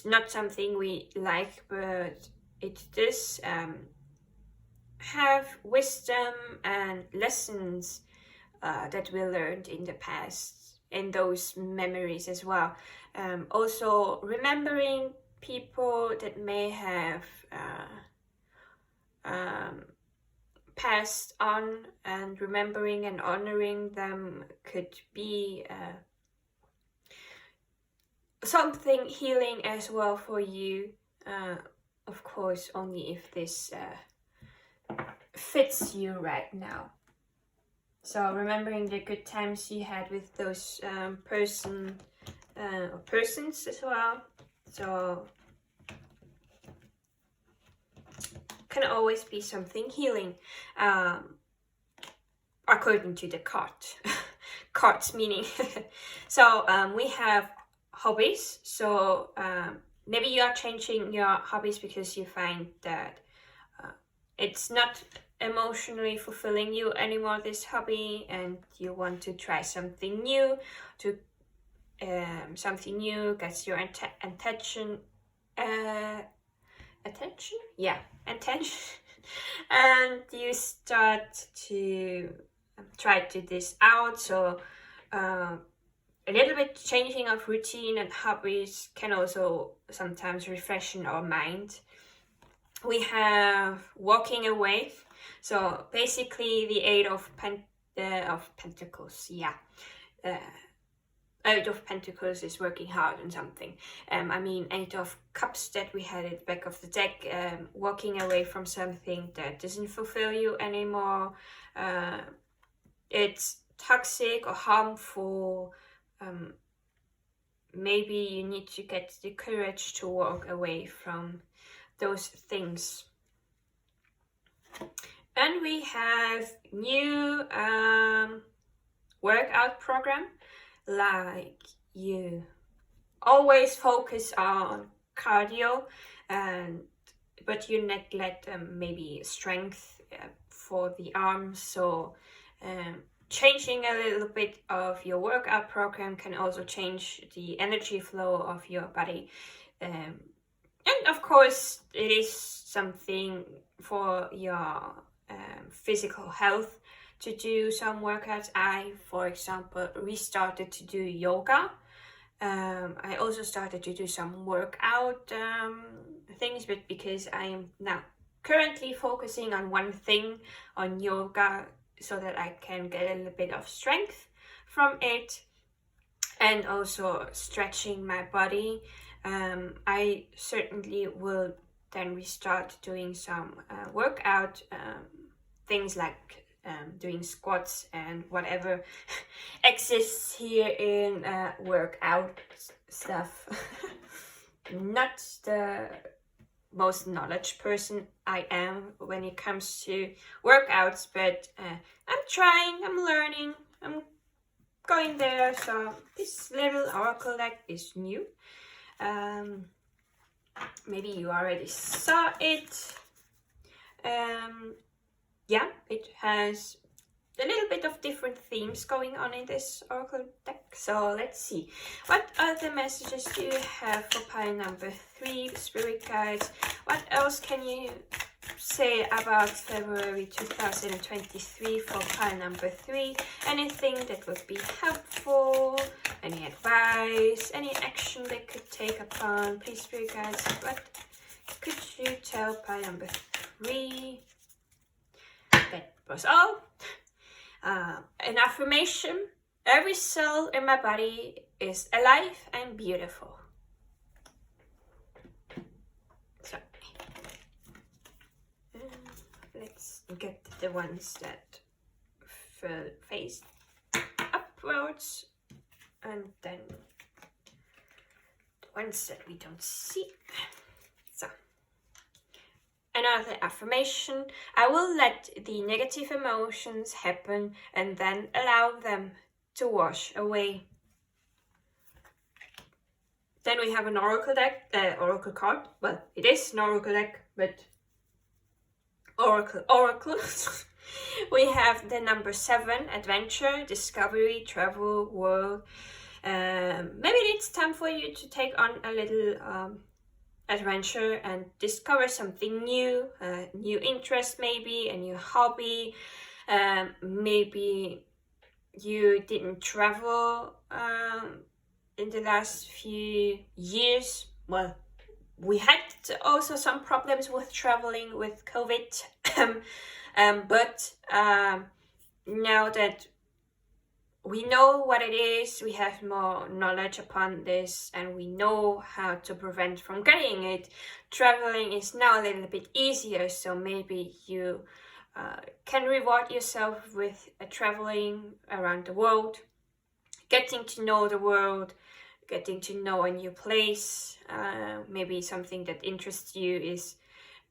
not something we like, but it does have wisdom and lessons that we learned in the past, in those memories as well. Also remembering people that may have passed on, and remembering and honoring them could be something healing as well for you. Of course, only if this fits you right now. So remembering the good times you had with those persons as well. So can always be something healing, according to the card. Cards meaning. So we have hobbies. So maybe you are changing your hobbies because you find that it's not emotionally fulfilling you anymore, this hobby, and you want to try something new. Something new gets your attention, and you start to try this out. So a little bit changing of routine and hobbies can also sometimes refreshen our mind. We have walking away. So basically the Eight of Pentacles, Eight of Pentacles is working hard on something. I mean, Eight of Cups that we had at the back of the deck, walking away from something that doesn't fulfill you anymore. It's toxic or harmful. Maybe you need to get the courage to walk away from those things. And we have new workout program, like you always focus on cardio, but you neglect maybe strength for the arms. So changing a little bit of your workout program can also change the energy flow of your body. And of course, it is something for your physical health to do some workouts. I, for example, restarted to do yoga. I also started to do some workout things, but because I am now currently focusing on one thing, on yoga, so that I can get a little bit of strength from it, and also stretching my body. I certainly will then restart doing some workout things like doing squats and whatever exists here in workout stuff. Not the most knowledge person I am when it comes to workouts, but I'm trying, I'm learning, I'm going there. So this little oracle deck is new. Maybe you already saw it. Yeah, it has a little bit of different themes going on in this oracle deck. So let's see. What other messages do you have for pile number 3, spirit guides? What else can you say about February 2023 for pile number 3? Anything that would be helpful? Any advice? Any action they could take upon? Please, spirit guides, what could you tell pile number 3? That was all. An affirmation: every cell in my body is alive and beautiful. So let's get the ones that face upwards, and then the ones that we don't see. So another affirmation: I will let the negative emotions happen and then allow them to wash away. Then we have an oracle deck, oracle card. Well, it is an oracle deck, but oracle. We have the number 7, adventure, discovery, travel, world. Maybe it's time for you to take on a little adventure and discover something new, a new interest, maybe a new hobby. Maybe you didn't travel in the last few years. Well, we had also some problems with traveling with COVID, but now that we know what it is, we have more knowledge upon this, and we know how to prevent from getting it. Traveling is now a little bit easier, so maybe you can reward yourself with traveling around the world, getting to know the world, getting to know a new place. Maybe something that interests you is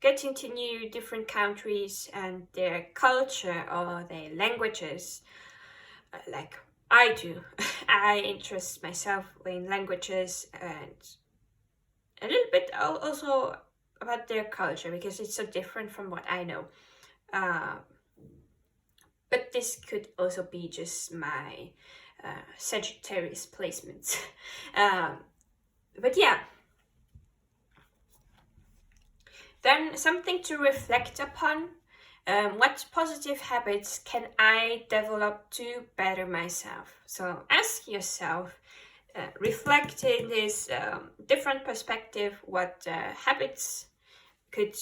getting to know different countries and their culture or their languages, like I do. I interest myself in languages and a little bit also about their culture, because it's so different from what I know. But this could also be just my Sagittarius placements. But yeah. Then something to reflect upon. What positive habits can I develop to better myself? So ask yourself, reflect in this different perspective, what habits could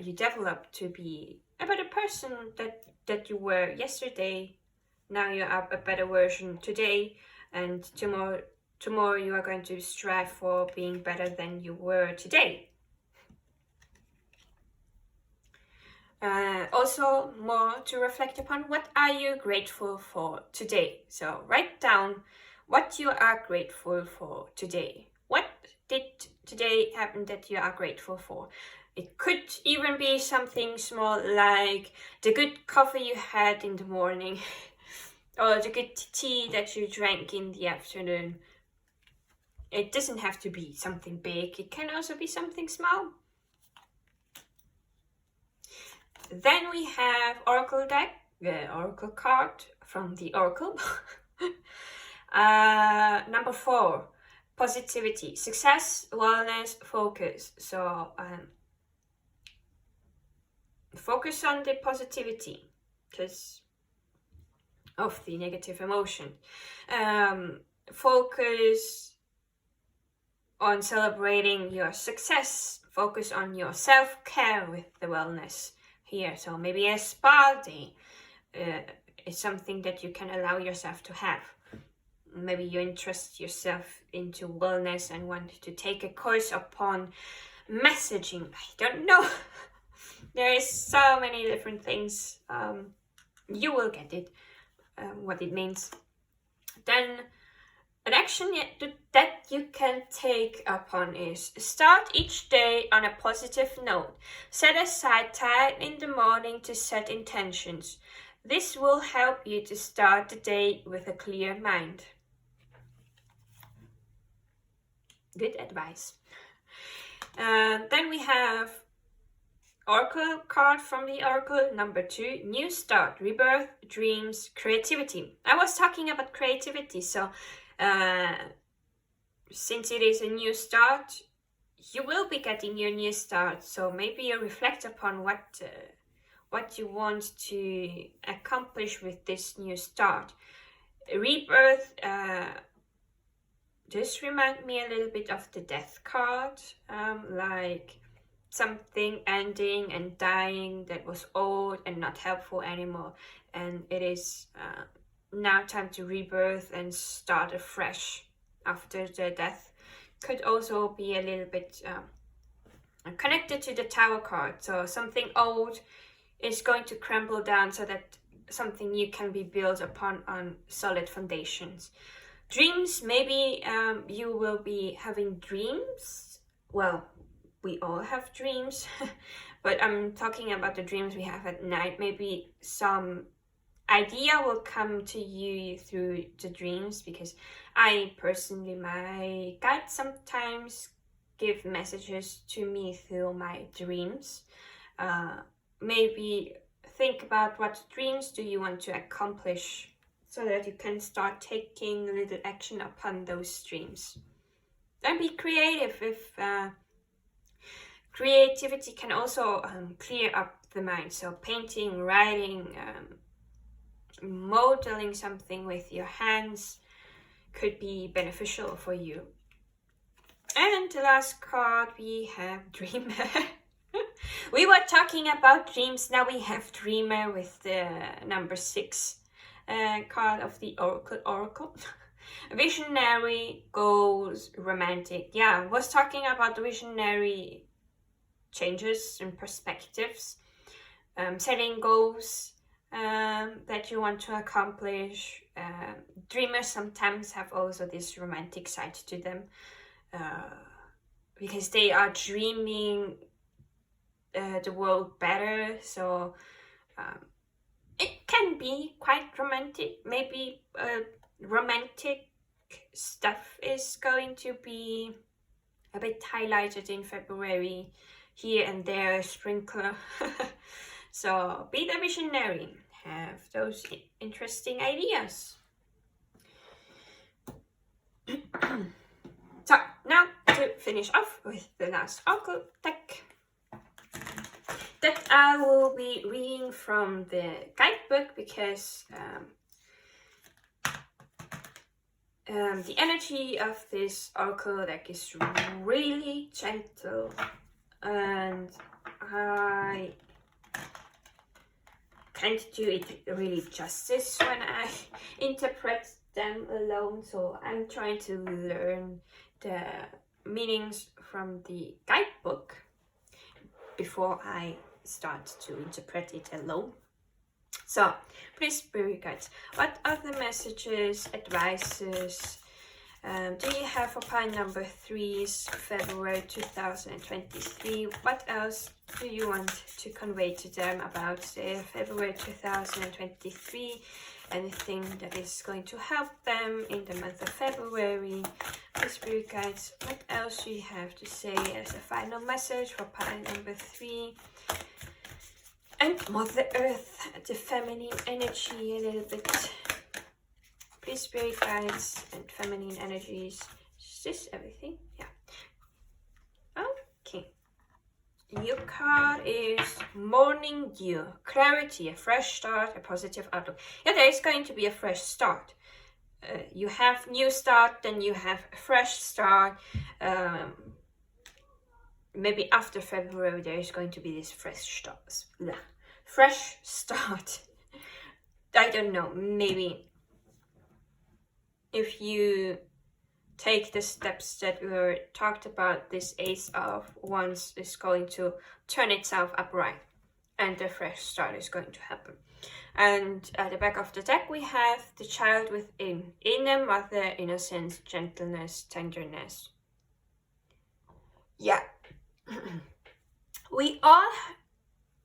you develop to be a better person that you were yesterday. Now you are a better version today, and tomorrow you are going to strive for being better than you were today. Also more to reflect upon, what are you grateful for today? So write down what you are grateful for today. What did today happen that you are grateful for? It could even be something small, like the good coffee you had in the morning or the good tea that you drank in the afternoon. It doesn't have to be something big. It can also be something small. Then we have oracle deck, the oracle card from the oracle. Number 4, positivity, success, wellness, focus. So focus on the positivity because of the negative emotion. Focus on celebrating your success. focus on your self-care with the wellness here. So maybe a spa day is something that you can allow yourself to have. Maybe you interest yourself into wellness and want to take a course upon messaging. I don't know. There is so many different things. You will get it, what it means. Then an action that you can take upon is start each day on a positive note. Set aside time in the morning to set intentions. This will help you to start the day with a clear mind. Good advice. Then we have Oracle card from the Oracle, number 2, new start, rebirth, dreams, creativity. I was talking about creativity, so since it is a new start, you will be getting your new start. So maybe you reflect upon what you want to accomplish with this new start. Rebirth just remind me a little bit of the death card, like something ending and dying that was old and not helpful anymore, and it is now time to rebirth and start afresh after the death. Could also be a little bit connected to the Tower card, so something old is going to crumble down so that something new can be built upon on solid foundations. Dreams, maybe you will be having dreams. Well, we all have dreams, but I'm talking about the dreams we have at night. Maybe some idea will come to you through the dreams, because I personally, my guides sometimes give messages to me through my dreams. Maybe think about what dreams do you want to accomplish, so that you can start taking a little action upon those dreams. And be creative. If creativity can also clear up the mind. So painting, writing, modeling something with your hands could be beneficial for you. And the last card, we have Dreamer. We were talking about dreams, now we have Dreamer with the number 6. Card of the Oracle. Visionary, goals, romantic. Yeah, I was talking about the visionary changes and perspectives, setting goals that you want to accomplish. Dreamers sometimes have also this romantic side to them, because they are dreaming the world better. So it can be quite romantic. Maybe romantic stuff is going to be a bit highlighted in February, here and there, a sprinkler. So be the visionary, have those interesting ideas. So now to finish off with the last oracle deck that I will be reading from the guidebook, because the energy of this oracle deck is really gentle, and I can't do it really justice when I interpret them alone, so I'm trying to learn the meanings from the guidebook before I start to interpret it alone. So, please, spirit guides, what are the messages, advices do you have for pile number 3's February 2023? What else do you want to convey to them about February 2023? Anything that is going to help them in the month of February? Please, spirit guides, what else do you have to say as a final message for pile number 3? And Mother Earth, the feminine energy a little bit. Please, spirit guides and feminine energies. Is this everything? Yeah. Okay. Your card is Morning Dew. Clarity, a fresh start, a positive outlook. Yeah, there is going to be a fresh start. You have new start, then you have a fresh start. maybe after February there is going to be this fresh start. I don't know, maybe if you take the steps that were talked about, this Ace of Wands is going to turn itself upright and the fresh start is going to happen. And at the back of the deck we have the child within, inner mother, innocence, gentleness, tenderness. Yeah. We all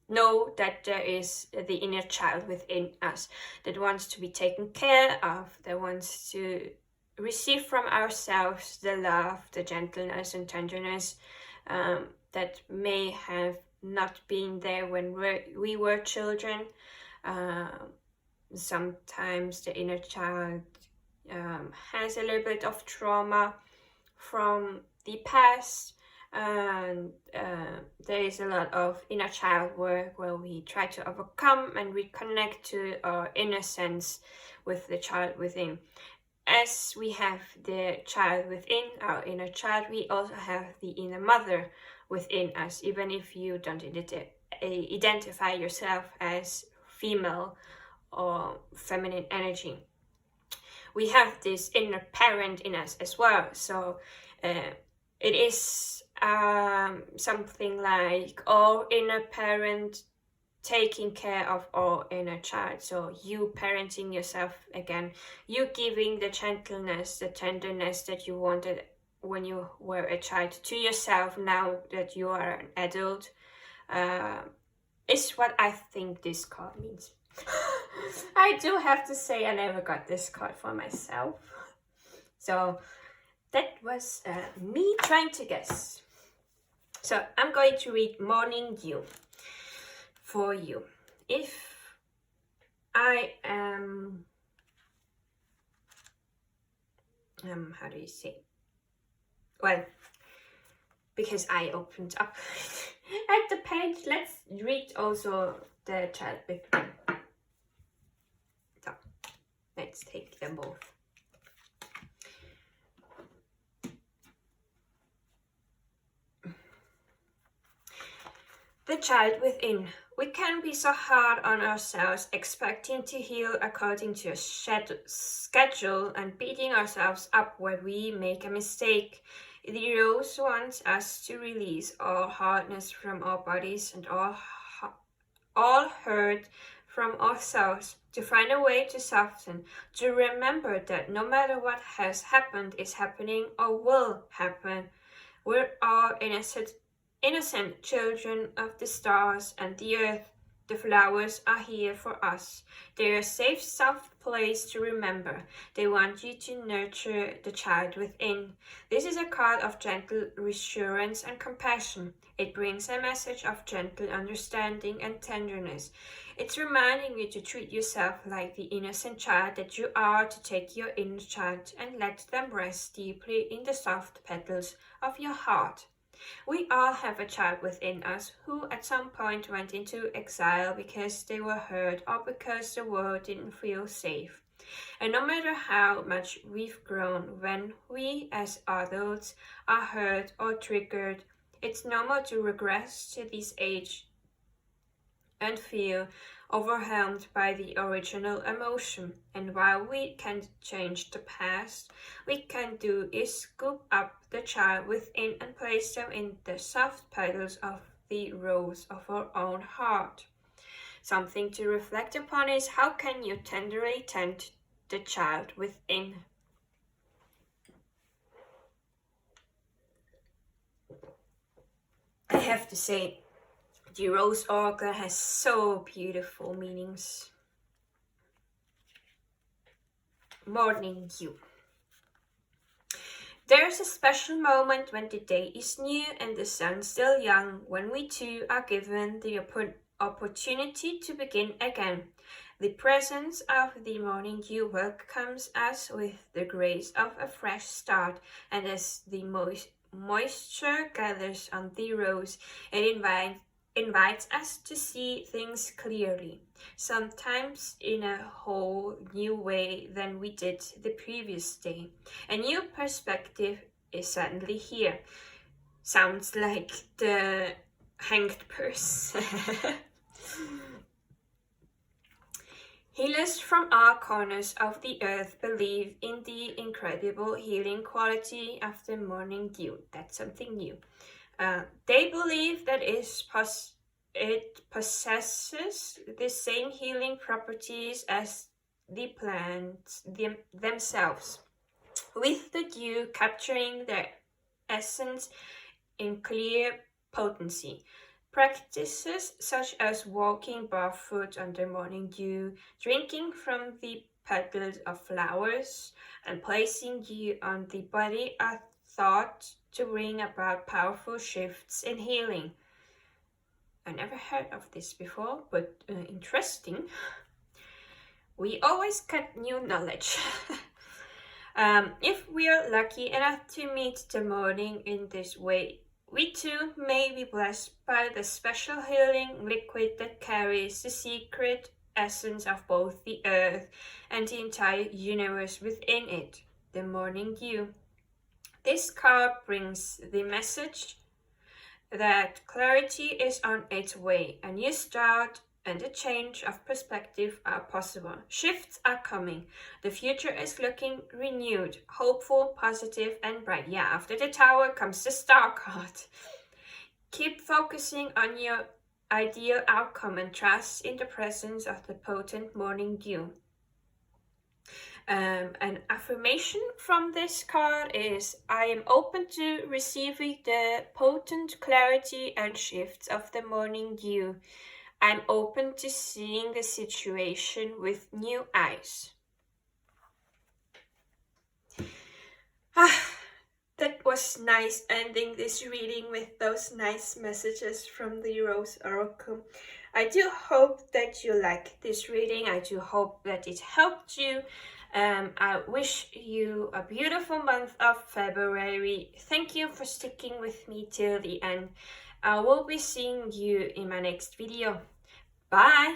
know that there is the inner child within us that wants to be taken care of, that wants to receive from ourselves the love, the gentleness and tenderness that may have not been there when we were children. Sometimes the inner child has a little bit of trauma from the past, and there is a lot of inner child work where we try to overcome and reconnect to our innocence with the child within. As we have the child within, our inner child, we also have the inner mother within us, even if you don't identify yourself as female or feminine energy. We have this inner parent in us as well, so it is something like our inner parent taking care of our inner child. So you parenting yourself again, you giving the gentleness, the tenderness that you wanted when you were a child to yourself now that you are an adult, is what I think this card means. I do have to say I never got this card for myself. So that was me trying to guess. So I'm going to read Morning Dew for you. If I am, how do you say? Well, because I opened up at the page, let's read also the child within. So let's take them both. The child within. We can be so hard on ourselves, expecting to heal according to a schedule and beating ourselves up when we make a mistake. The rose wants us to release all hardness from our bodies and all hurt from ourselves, to find a way to soften, to remember that no matter what has happened, is happening, or will happen, we're all innocent children of the stars and the earth. The flowers are here for us. They're a safe, soft place to remember. They want you to nurture the child within. This is a card of gentle reassurance and compassion. It brings a message of gentle understanding and tenderness. It's reminding you to treat yourself like the innocent child that you are, to take your inner child and let them rest deeply in the soft petals of your heart. We all have a child within us who at some point went into exile because they were hurt or because the world didn't feel safe. And no matter how much we've grown, when we as adults are hurt or triggered, it's normal to regress to this age and feel overwhelmed by the original emotion. And while we can't change the past, we can do is scoop up the child within and place them in the soft petals of the rose of our own heart. Something to reflect upon is, how can you tenderly tend the child within? I have to say, the rose oracle has so beautiful meanings. Morning Dew. There's a special moment when the day is new and the sun still young, when we too are given the opportunity to begin again. The presence of the morning dew welcomes us with the grace of a fresh start, and as the moisture gathers on the rose, it invites us to see things clearly, sometimes in a whole new way than we did the previous day. A new perspective is suddenly here. Sounds like the hanged purse. Healers from all corners of the earth believe in the incredible healing quality of the morning dew. That's something new. They believe that it possesses the same healing properties as the plants themselves, with the dew capturing their essence in clear potency. Practices such as walking barefoot under morning dew, drinking from the petals of flowers, and placing dew on the body are thought to bring about powerful shifts in healing. I never heard of this before, but interesting. We always get new knowledge. If we are lucky enough to meet the morning in this way, we too may be blessed by the special healing liquid that carries the secret essence of both the earth and the entire universe within it, the morning dew. This card brings the message that clarity is on its way, a new start and a change of perspective are possible. Shifts are coming. The future is looking renewed, hopeful, positive, and bright. Yeah, after the Tower comes the Star card. Keep focusing on your ideal outcome and trust in the presence of the potent morning dew. An affirmation from this card is, I am open to receiving the potent clarity and shifts of the morning dew. I'm open to seeing the situation with new eyes. That was nice ending this reading with those nice messages from the Rose Oracle. I do hope that you like this reading. I do hope that it helped you. I wish you a beautiful month of February. Thank you for sticking with me till the end. I will be seeing you in my next video. Bye!